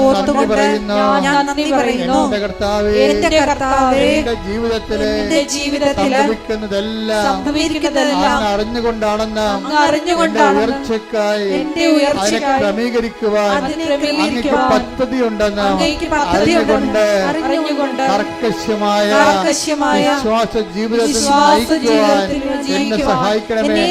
ഓർത്തുകൊണ്ട് ഞാൻ നന്ദി പറയുന്നു. എന്റെ കർത്താവേ, എന്റെ ജീവിതത്തിലെ സംഭവിക്കുന്നതെല്ലാം അറിഞ്ഞുകൊണ്ടാണെന്ന് എന്റെ ഉയർച്ചയ്ക്കായി ക്രമീകരിക്കുവാൻ അങ്ങേക്ക് പദ്ധതിയുണ്ടെന്ന് അറിഞ്ഞുകൊണ്ട് കർക്കശമായ വിശ്വാസ ജീവിതത്തിൽ നയിക്കുവാൻ എന്നെ സഹായിക്കണമേ.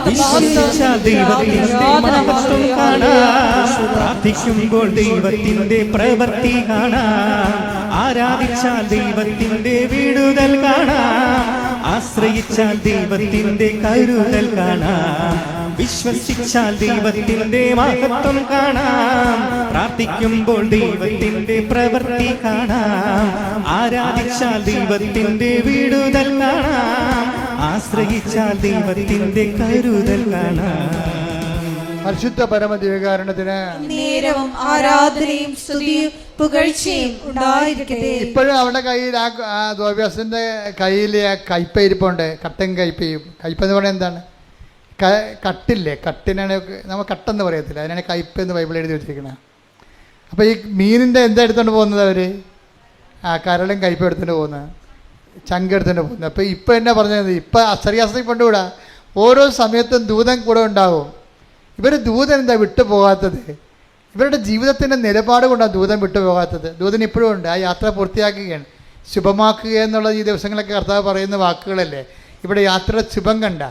വിശ്വസിച്ചാൽ ദൈവത്തിന്റെ മഹത്വം കാണാം. പ്രാർത്ഥിക്കുമ്പോൾ ദൈവത്തിന്റെ പ്രവൃത്തി കാണാം. ആരാധിച്ചാൽ ദൈവത്തിന്റെ വിടുതൽ കാണാം. ആശ്രയിച്ചാൽ ദൈവത്തിന്റെ കരുതൽ കാണാം. വിശ്വസിച്ചാൽ ദൈവത്തിന്റെ മഹത്വം കാണാം. പ്രാർത്ഥിക്കുമ്പോൾ ദൈവത്തിന്റെ പ്രവൃത്തി കാണാം. ആരാധിച്ചാൽ ദൈവത്തിന്റെ വിടുതൽ കാണാം. ആശ്രയിച്ചാൽ ദൈവത്തിന്റെ കരുതൽ കാണാം. പരിശുദ്ധ പരമദിവ്യകാരുണ്യത്തിന് നേരവും ആരാധനയും സ്തുതിയും പുകഴ്ചയും ഉണ്ടായിരിക്കട്ടെ. ഇപ്പോഴും അവിടെ കയ്യിൽ ആ ദ്വൈവ്യാസന്റെ കയ്യിൽ ആ കയ്പ ഇരിപ്പുണ്ട്. കട്ടൻ കയ്പയും. കയ്പ എന്ന് പറയുന്നത് എന്താണ്? കട്ടില്ലേ, കട്ടിനാണ് നമ്മൾ കട്ടെന്ന് പറയത്തില്ല, അതിനാണ് കയ്പ എന്ന് ബൈബിൾ എഴുതി വെച്ചിരിക്കുന്നത്. അപ്പോൾ ഈ മീനിൻ്റെ എന്താ എടുത്തുകൊണ്ട് പോകുന്നത്? അവർ ആ കരളും കയ്പ എടുത്തുകൊണ്ട് പോകുന്നത്, ചങ്ക എടുത്തുകൊണ്ട് പോകുന്നത്. അപ്പോൾ ഇപ്പം എന്നാ പറഞ്ഞത്? ഇപ്പം അസറിയാസത്തിൽ കൊണ്ടുകൂടാ, ഓരോ സമയത്തും ദൂതൻ കൂടെ ഉണ്ടാവും. ഇവർ ദൂതൻ എന്താ വിട്ടു പോകാത്തത്? ഇവരുടെ ജീവിതത്തിൻ്റെ നിലപാട് കൊണ്ടാണ് ദൂതൻ വിട്ടു പോകാത്തത്. ദൂതൻ ഇപ്പോഴും ഉണ്ട്. ആ യാത്ര പൂർത്തിയാക്കുകയാണ്. ശുഭമാക്കുക എന്നുള്ള ഈ ദിവസങ്ങളൊക്കെ കർത്താവ് പറയുന്ന വാക്കുകളല്ലേ. ഇവിടെ യാത്ര ശുഭം കണ്ട,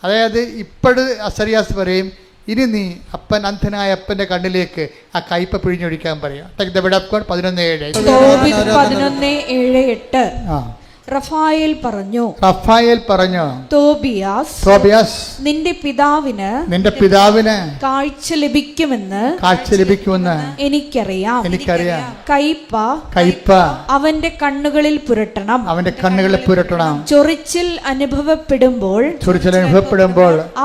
അതായത് ഇപ്പോഴു് അസറിയാസ് പറയും, ഇനി നീ അപ്പൻ അന്ധനായ അപ്പൻ്റെ കണ്ണിലേക്ക് ആ കയ്പ പിഴിഞ്ഞൊഴിക്കാൻ പറയും. 11:7-8 റഫായേൽ പറഞ്ഞു, തോബിയാസ് നിന്റെ പിതാവിന് കാഴ്ച ലഭിക്കുമെന്ന് എനിക്കറിയാം. കയ്പ അവന്റെ കണ്ണുകളിൽ പുരട്ടണം. ചൊറിച്ചിൽ അനുഭവപ്പെടുമ്പോൾ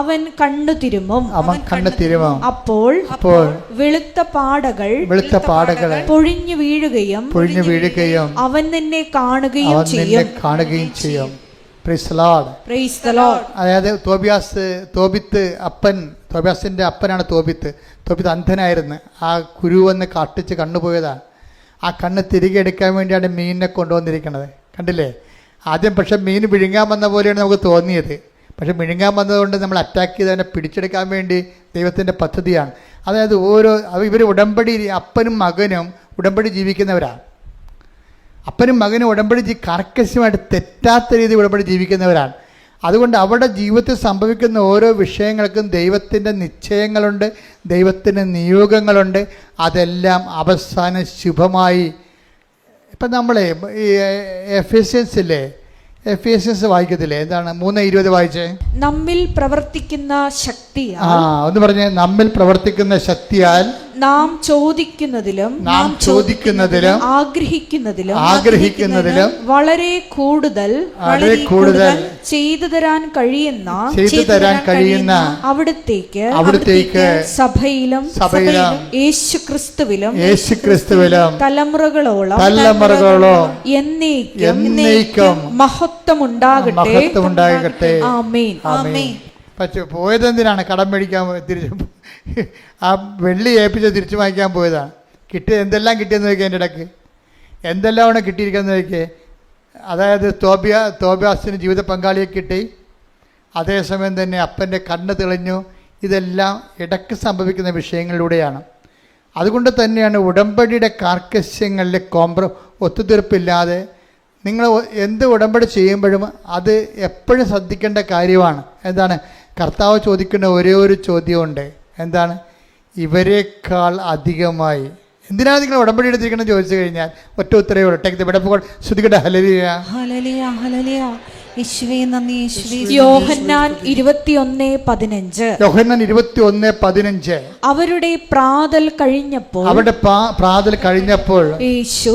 അവൻ കണ്ണു തിരുമും. അപ്പോൾ വെളുത്ത പാടകൾ പൊഴിഞ്ഞു വീഴുകയും അവൻ നിന്നെ കാണുകയും ചെയ്യും. അതായത് തോബിയാസിന്റെ അപ്പനാണ് തോബിത്ത്. അന്ധനായിരുന്നു. ആ കുരുവെന്ന് കാട്ടിച്ച് കണ്ണുപോയതാണ്. ആ കണ്ണ് തിരികെ എടുക്കാൻ വേണ്ടിയാണ് മീനിനെ കൊണ്ടുവന്നിരിക്കുന്നത്. കണ്ടില്ലേ? ആദ്യം പക്ഷെ മീൻ വിഴുങ്ങാൻ വന്ന പോലെയാണ് നമുക്ക് തോന്നിയത്. പക്ഷെ വിഴുങ്ങാൻ വന്നതുകൊണ്ട് നമ്മൾ അറ്റാക്ക് ചെയ്ത് അതിനെ പിടിച്ചെടുക്കാൻ വേണ്ടി ദൈവത്തിൻ്റെ പദ്ധതിയാണ്. അതായത് ഇവർ ഉടമ്പടി, അപ്പനും മകനും ഉടമ്പടി ജീവിക്കുന്നവരാണ്. അപ്പനും മകനും ഉടമ്പടി കർക്കശമായിട്ട് തെറ്റാത്ത രീതിയിൽ ഉടമ്പടി ജീവിക്കുന്നവരാണ്. അതുകൊണ്ട് അവരുടെ ജീവിതത്തിൽ സംഭവിക്കുന്ന ഓരോ വിഷയങ്ങൾക്കും ദൈവത്തിൻ്റെ നിശ്ചയങ്ങളുണ്ട്, ദൈവത്തിൻ്റെ നിയോഗങ്ങളുണ്ട്. അതെല്ലാം അവസാനം ശുഭമായി. ഇപ്പം നമ്മളെ ഈ എഫേസ്യൻസ് വായിക്കത്തില്ലേ? എന്താണ് 3:20 വായിച്ചേ? നമ്മിൽ പ്രവർത്തിക്കുന്ന ശക്തിയാൽ. ഒന്ന് പറഞ്ഞേ. നമ്മിൽ പ്രവർത്തിക്കുന്ന ശക്തിയാൽ നാം ചോദിക്കുന്നതിലും ആഗ്രഹിക്കുന്നതിലും വളരെ കൂടുതൽ ചെയ്തു തരാൻ കഴിയുന്ന അവിടുത്തേക്ക് സഭയിലും യേശുക്രിസ്തുവിലും തലമുറകളോളം എന്നേക്കും മഹത്വം ഉണ്ടാകട്ടെ. ആമേൻ. പക്ഷെ പോയതെന്തിനാണ്? കടം മേടിക്കാൻ തിരിച്ചു, ആ വെള്ളി ഏൽപ്പിച്ച് തിരിച്ചു വാങ്ങിക്കാൻ പോയതാണ്. എന്തെല്ലാം കിട്ടിയെന്ന് നോക്കിയാൽ എൻ്റെ ഇടയ്ക്ക് എന്തെല്ലാമാണ് കിട്ടിയിരിക്കുന്നത് നോക്കിയേ. അതായത് തോബിയാസിന് ജീവിത പങ്കാളിയെ കിട്ടി, അതേസമയം തന്നെ അപ്പൻ്റെ കണ്ണ് തെളിഞ്ഞു. ഇതെല്ലാം ഇടയ്ക്ക് സംഭവിക്കുന്ന വിഷയങ്ങളിലൂടെയാണ്. അതുകൊണ്ട് തന്നെയാണ് ഉടമ്പടിയുടെ കാർക്കശ്യങ്ങളിൽ ഒത്തുതീർപ്പില്ലാതെ നിങ്ങൾ എന്ത് ഉടമ്പടി ചെയ്യുമ്പോഴും അത് എപ്പോഴും ശ്രദ്ധിക്കേണ്ട കാര്യമാണ്. എന്താണ്? കർത്താവ് ചോദിക്കുന്ന ഒരേ ഒരു ചോദ്യമുണ്ട്. എന്താണ്? ഇവരെക്കാൾ അധികമായി എന്തിനാണ് നിങ്ങൾ ഉടമ്പടി എടുത്തിരിക്കണം ചോദിച്ചു കഴിഞ്ഞാൽ ഒറ്റ ഉത്തരവേ ഉള്ളൂ. Take the bed of God. ശ്രുതികട്ടെ ഹല്ലേലൂയ. യേശുവേ നന്ദി, യേശുവേ യോഹന്നാൻ 21:15. യോഹന്നാൻ 21:15. അവരുടെ പ്രാതൽ കഴിഞ്ഞപ്പോൾ അവരുടെ പ്രാതൽ കഴിഞ്ഞപ്പോൾ യേശു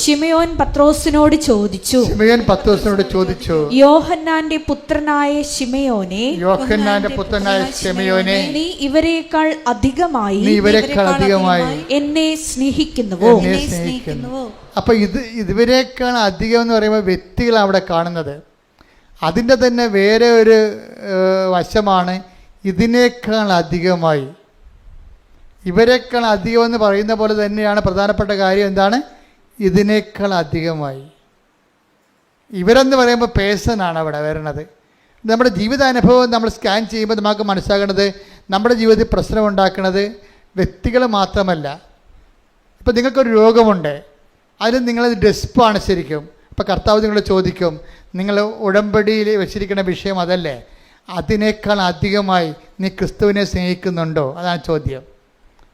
ശിമയോൻ പത്രോസിനോട് ചോദിച്ചു, ശിമയോൻ പത്രോസിനോട് ചോദിച്ചു, യോഹന്നാന്റെ പുത്രനായ ശിമയോനെ, നീ ഇവരെക്കാൾ അധികമായി എന്നെ സ്നേഹിക്കുന്നുവോ? അപ്പൊ ഇവരെക്കാൾ അധികം എന്ന് പറയുമ്പോൾ വ്യക്തികൾ അവിടെ കാണുന്നത്. അതിൻ്റെ തന്നെ വേറെ ഒരു വശമാണ് ഇതിനേക്കാൾ അധികമായി. ഇവരെക്കാൾ അധികം എന്ന് പറയുന്ന പോലെ തന്നെയാണ് പ്രധാനപ്പെട്ട കാര്യം എന്താണ്? ഇതിനേക്കാൾ അധികമായി. ഇവരെന്ന് പറയുമ്പോൾ പേഴ്സണാണ് അവിടെ വരുന്നത്. നമ്മുടെ ജീവിതാനുഭവം നമ്മൾ സ്കാൻ ചെയ്യുമ്പോൾ നമുക്ക് മനസ്സിലാക്കുന്നത് നമ്മുടെ ജീവിതത്തിൽ പ്രശ്നമുണ്ടാക്കുന്നത് വ്യക്തികൾ മാത്രമല്ല. ഇപ്പം നിങ്ങൾക്കൊരു രോഗമുണ്ട്, അതിൽ നിങ്ങളത് ഡെസ്പാണ് ശരിക്കും. ഇപ്പോൾ കർത്താവ് നിങ്ങളോട് ചോദിക്കും, നിങ്ങൾ ഉടമ്പടിയിൽ വെച്ചിരിക്കുന്ന വിഷയം അതല്ലേ? അതിനേക്കാൾ അധികമായി നീ ക്രിസ്തുവിനെ സ്നേഹിക്കുന്നുണ്ടോ? അതാണ് ചോദ്യം.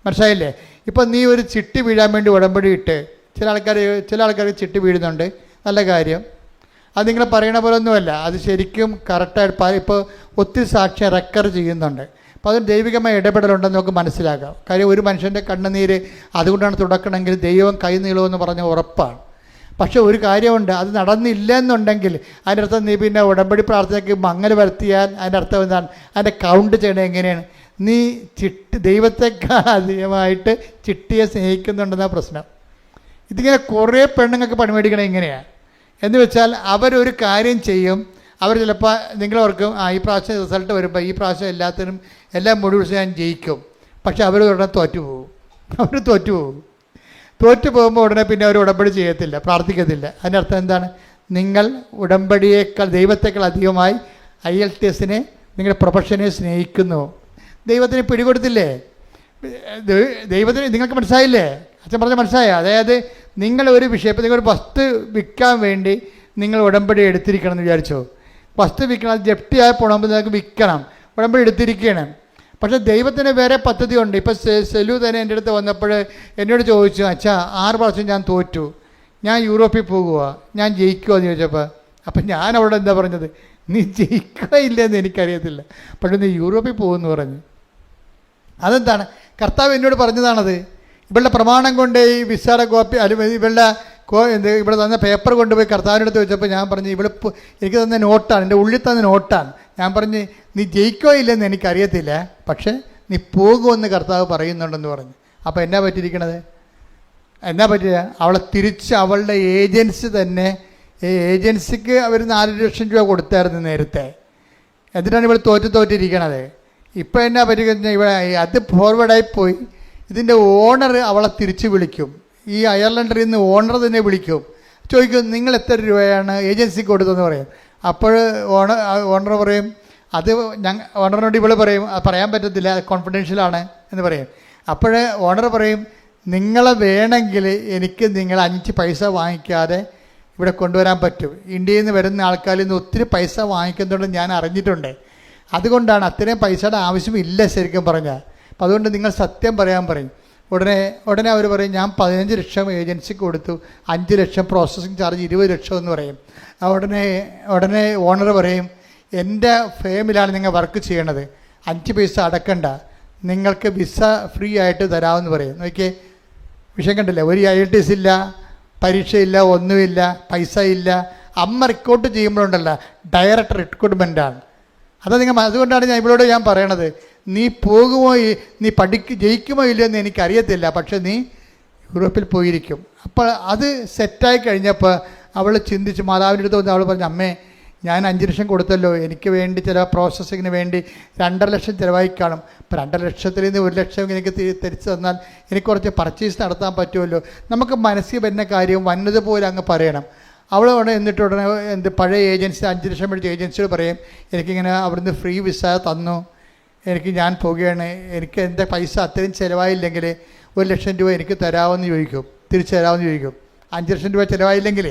മനസ്സിലായില്ലേ? ഇപ്പം നീ ഒരു ചിട്ടി വീഴാൻ വേണ്ടി ഉടമ്പടി ഇട്ട്, ചില ആൾക്കാർ ചിട്ടി വീഴുന്നുണ്ട്, നല്ല കാര്യം. അത് നിങ്ങൾ പറയണ പോലെ ഒന്നുമല്ല, അത് ശരിക്കും കറക്റ്റായിട്ട് ഇപ്പോൾ ഒത്തിരി സാക്ഷ്യം റെക്കോർഡ് ചെയ്യുന്നുണ്ട്. അപ്പോൾ അത് ദൈവികമായ ഇടപെടലുണ്ടെന്ന് നമുക്ക് മനസ്സിലാക്കാം. കാര്യം ഒരു മനുഷ്യൻ്റെ കണ്ണുനീര് അതുകൊണ്ടാണ് തുടക്കണമെങ്കിൽ ദൈവം കൈ നീളുമെന്ന് പറഞ്ഞ ഉറപ്പാണ്. പക്ഷേ ഒരു കാര്യമുണ്ട്, അത് നടന്നില്ല എന്നുണ്ടെങ്കിൽ അതിൻ്റെ അർത്ഥം നീ പിന്നെ ഉടമ്പടി പ്രാർത്ഥനയ്ക്ക് മങ്ങൽ വരുത്തിയാൽ അതിൻ്റെ അർത്ഥം എന്താണ്? അതിൻ്റെ കൗണ്ട് ചെയ്യണത് എങ്ങനെയാണ്? നീ ദൈവത്തെക്കാൾ അധികമായിട്ട് ചിട്ടിയെ സ്നേഹിക്കുന്നുണ്ടെന്ന പ്രശ്നം. ഇതിങ്ങനെ കുറേ പെണ്ണുങ്ങൾക്ക് പണിമേടിക്കണം ഇങ്ങനെയാണ്. എന്ന് വെച്ചാൽ അവരൊരു കാര്യം ചെയ്യും, അവർ ചിലപ്പോൾ നിങ്ങളോർക്കും ഈ പ്രാവശ്യം റിസൾട്ട് വരുമ്പോൾ ഈ പ്രാവശ്യം എല്ലാം മുഴുവൻ ഞാൻ ജയിക്കും. പക്ഷെ അവർ ഉടനെ തോറ്റുപോകും. തോറ്റു പോകുമ്പോൾ ഉടനെ പിന്നെ അവർ ഉടമ്പടി ചെയ്യത്തില്ല, പ്രാർത്ഥിക്കത്തില്ല. അതിൻ്റെ അർത്ഥം എന്താണ്? നിങ്ങൾ ഉടമ്പടിയേക്കാൾ ദൈവത്തെക്കാൾ അധികമായി IELTS-നെ നിങ്ങളുടെ പ്രൊഫഷനെ സ്നേഹിക്കുന്നു. ദൈവത്തിന് പിടികൊടുത്തില്ലേ? ദൈവത്തിന് നിങ്ങൾക്ക് മനസ്സിലായില്ലേ? അച്ഛൻ പറഞ്ഞ മനസ്സിലായോ? അതായത് നിങ്ങൾ ഒരു വിഷയം, ഇപ്പോൾ നിങ്ങളൊരു വസ്തു വിൽക്കാൻ വേണ്ടി നിങ്ങൾ ഉടമ്പടി എടുത്തിരിക്കണം എന്ന് വിചാരിച്ചോ? വസ്തു വിൽക്കണം, അത് ജപ്തിയായി പോകണമെങ്കിൽ നിങ്ങൾക്ക് വിൽക്കണം, ഉടമ്പടി എടുത്തിരിക്കണം. പക്ഷേ ദൈവത്തിന് വേറെ പദ്ധതി ഉണ്ട്. ഇപ്പോൾ സെലു തന്നെ എൻ്റെ അടുത്ത് വന്നപ്പോൾ എന്നോട് ചോദിച്ചു, അച്ഛാ 6 പ്രാവശ്യം ഞാൻ തോറ്റു, ഞാൻ യൂറോപ്പിൽ പോകുക, ഞാൻ ജയിക്കുമോ എന്ന് ചോദിച്ചപ്പോൾ, അപ്പം ഞാൻ അവിടെ എന്താ പറഞ്ഞത്? നീ ജയിക്കുക ഇല്ലെന്ന് എനിക്കറിയത്തില്ല, പക്ഷേ നീ യൂറോപ്പിൽ പോകുമെന്ന് പറഞ്ഞു. അതെന്താണ്? കർത്താവ് എന്നോട് പറഞ്ഞതാണത്. ഇവളുടെ പ്രമാണം കൊണ്ട് ഈ വിസയുടെ കോപ്പി അല്ലെങ്കിൽ ഇവിടെ തന്ന പേപ്പർ കൊണ്ടുപോയി കർത്താവിനടുത്ത് വെച്ചപ്പോൾ ഞാൻ പറഞ്ഞു, എനിക്ക് തന്ന നോട്ടാണ്, എൻ്റെ ഉള്ളിൽ തന്ന നോട്ടാണ്. ഞാൻ പറഞ്ഞ് നീ ജയിക്കോ ഇല്ലെന്ന് എനിക്കറിയത്തില്ല, പക്ഷേ നീ പോകുമെന്ന് കർത്താവ് പറയുന്നുണ്ടെന്ന് പറഞ്ഞു. അപ്പോൾ എന്നാ പറ്റിയിരിക്കണത്? എന്നാ പറ്റിയ? അവളെ തിരിച്ച് അവളുടെ ഏജൻസി തന്നെ, ഏജൻസിക്ക് അവർ 4 ലക്ഷം രൂപ കൊടുത്തായിരുന്നു നേരത്തെ. എന്നിട്ടാണ് ഇവൾ തോറ്റിരിക്കണത്. ഇപ്പോൾ എന്നാ പറ്റിക്കഴിഞ്ഞാൽ ഇവിടെ അത് ഫോർവേഡായി പോയി. ഇതിൻ്റെ ഓണർ അവളെ തിരിച്ച് വിളിക്കും. ഈ അയർലൻഡിൽ നിന്ന് ഓണർ തന്നെ വിളിക്കും, ചോദിക്കും നിങ്ങൾ എത്ര രൂപയാണ് ഏജൻസിക്ക് കൊടുത്തതെന്ന് പറയും. അപ്പോൾ ഓണർ പറയും, അത് ഓണറിനോട് ഇവൾ പറയും അത് പറയാൻ പറ്റത്തില്ല, കോൺഫിഡൻഷ്യലാണ് എന്ന് പറയും. അപ്പോൾ ഓണർ പറയും, നിങ്ങളെ വേണമെങ്കിൽ എനിക്ക് നിങ്ങൾ 5 പൈസ വാങ്ങിക്കാതെ ഇവിടെ കൊണ്ടുവരാൻ പറ്റും. ഇന്ത്യയിൽ നിന്ന് വരുന്ന ആൾക്കാരിൽ നിന്ന് ഒത്തിരി പൈസ വാങ്ങിക്കുന്നുണ്ട് ഞാൻ അറിഞ്ഞിട്ടുണ്ട്. അതുകൊണ്ടാണ് അത്രയും പൈസയുടെ ആവശ്യമില്ല ശരിക്കും പറഞ്ഞാൽ. അപ്പോൾ അതുകൊണ്ട് നിങ്ങൾ സത്യം പറയാൻ പറയും. ഉടനെ അവർ പറയും, ഞാൻ 15 ലക്ഷം ഏജൻസിക്ക് കൊടുത്തു, 5 ലക്ഷം പ്രോസസ്സിങ് ചാർജ് 20 ലക്ഷം എന്ന് പറയും. ഉടനെ ഓണർ പറയും, എൻ്റെ ഫേമിലാണ് നിങ്ങൾ വർക്ക് ചെയ്യണത്, 5 പൈസ അടക്കണ്ട, നിങ്ങൾക്ക് വിസ ഫ്രീ ആയിട്ട് തരാമെന്ന് പറയും. നോക്കിയേ, വിഷയം കണ്ടില്ല? ഒരു IELTS ഇല്ല, പരീക്ഷയില്ല, ഒന്നുമില്ല, പൈസ ഇല്ല. അമ്മ റിക്രൂട്ട് ചെയ്യുമ്പോഴുണ്ടല്ല, ഡയറക്റ്റ് റിക്രൂട്ട്മെൻറ്റാണ്. അതുകൊണ്ടാണ് ഇവളോട് ഞാൻ പറയണത്, നീ പോകുമോ, നീ ജയിക്കുമോ ഇല്ലയോ എന്ന് എനിക്കറിയത്തില്ല, പക്ഷെ നീ യൂറോപ്പിൽ പോയിരിക്കും. അപ്പോൾ അത് സെറ്റായി കഴിഞ്ഞപ്പോൾ അവൾ ചിന്തിച്ച് മാതാവിൻ്റെ അടുത്ത് വന്ന് അവൾ പറഞ്ഞു, അമ്മേ ഞാൻ 5 ലക്ഷം കൊടുത്തല്ലോ, എനിക്ക് വേണ്ടി ചില പ്രോസസ്സിങ്ങിന് വേണ്ടി 2.5 ലക്ഷം ചിലവായി കാണും. അപ്പോൾ 2.5 ലക്ഷത്തിൽ നിന്ന് 1 ലക്ഷം എനിക്ക് തിരിച്ചു തന്നാൽ എനിക്ക് കുറച്ച് പർച്ചേസ് നടത്താൻ പറ്റുമല്ലോ. നമുക്ക് മനസ്സിൽ വരുന്ന കാര്യം വന്നതുപോലെ അങ്ങ് പറയണം. അവളോടെ ഉടനെ പഴയ ഏജൻസി 5 ലക്ഷം മേടിച്ച ഏജൻസിയോട് പറയും, എനിക്കിങ്ങനെ അവിടുന്ന് ഫ്രീ വിസ തന്നു, ഞാൻ പോവുകയാണ്, എനിക്ക് എൻ്റെ പൈസ അത്രയും ചിലവായില്ലെങ്കിൽ 1 ലക്ഷം രൂപ എനിക്ക് തരാമെന്ന് ചോദിക്കും, തിരിച്ചു തരാമെന്ന് ചോദിക്കും. 5 ലക്ഷം രൂപ ചിലവായില്ലെങ്കിൽ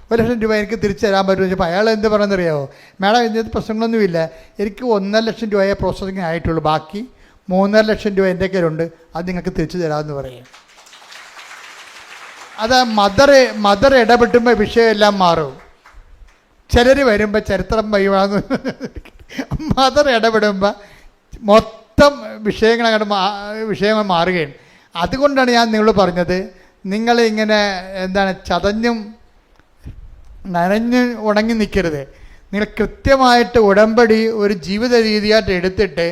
1 ലക്ഷം രൂപ എനിക്ക് തിരിച്ചു തരാൻ പറ്റുമെന്ന് ചോദിച്ചപ്പോൾ അയാൾ എന്ത് പറയുന്നറിയാമോ? മാഡം ഇതിനകത്ത് പ്രശ്നങ്ങളൊന്നുമില്ല, എനിക്ക് 1.5 ലക്ഷം രൂപയെ പ്രോസസ്സിങ് ആയിട്ടുള്ളൂ, ബാക്കി 3.5 ലക്ഷം രൂപ എൻ്റെ കയ്യിലുണ്ട്, അത് നിങ്ങൾക്ക് തിരിച്ചു തരാമെന്ന് പറയും. അത് മദർ ഇടപെട്ടുമ്പോൾ വിഷയമെല്ലാം മാറും. ചിലർ വരുമ്പോൾ ചരിത്രം വൈവാന്ന് മദർ ഇടപെടുമ്പോൾ മൊത്തം വിഷയങ്ങൾ മാറുകയാണ്. അതുകൊണ്ടാണ് ഞാൻ നിങ്ങളോട് പറഞ്ഞത്, നിങ്ങളിങ്ങനെ ചതഞ്ഞും നനഞ്ഞ് ഉണങ്ങി നിൽക്കരുത്. നിങ്ങൾ കൃത്യമായിട്ട് ഉടമ്പടി ഒരു ജീവിത രീതിയായിട്ട് എടുത്തിട്ട്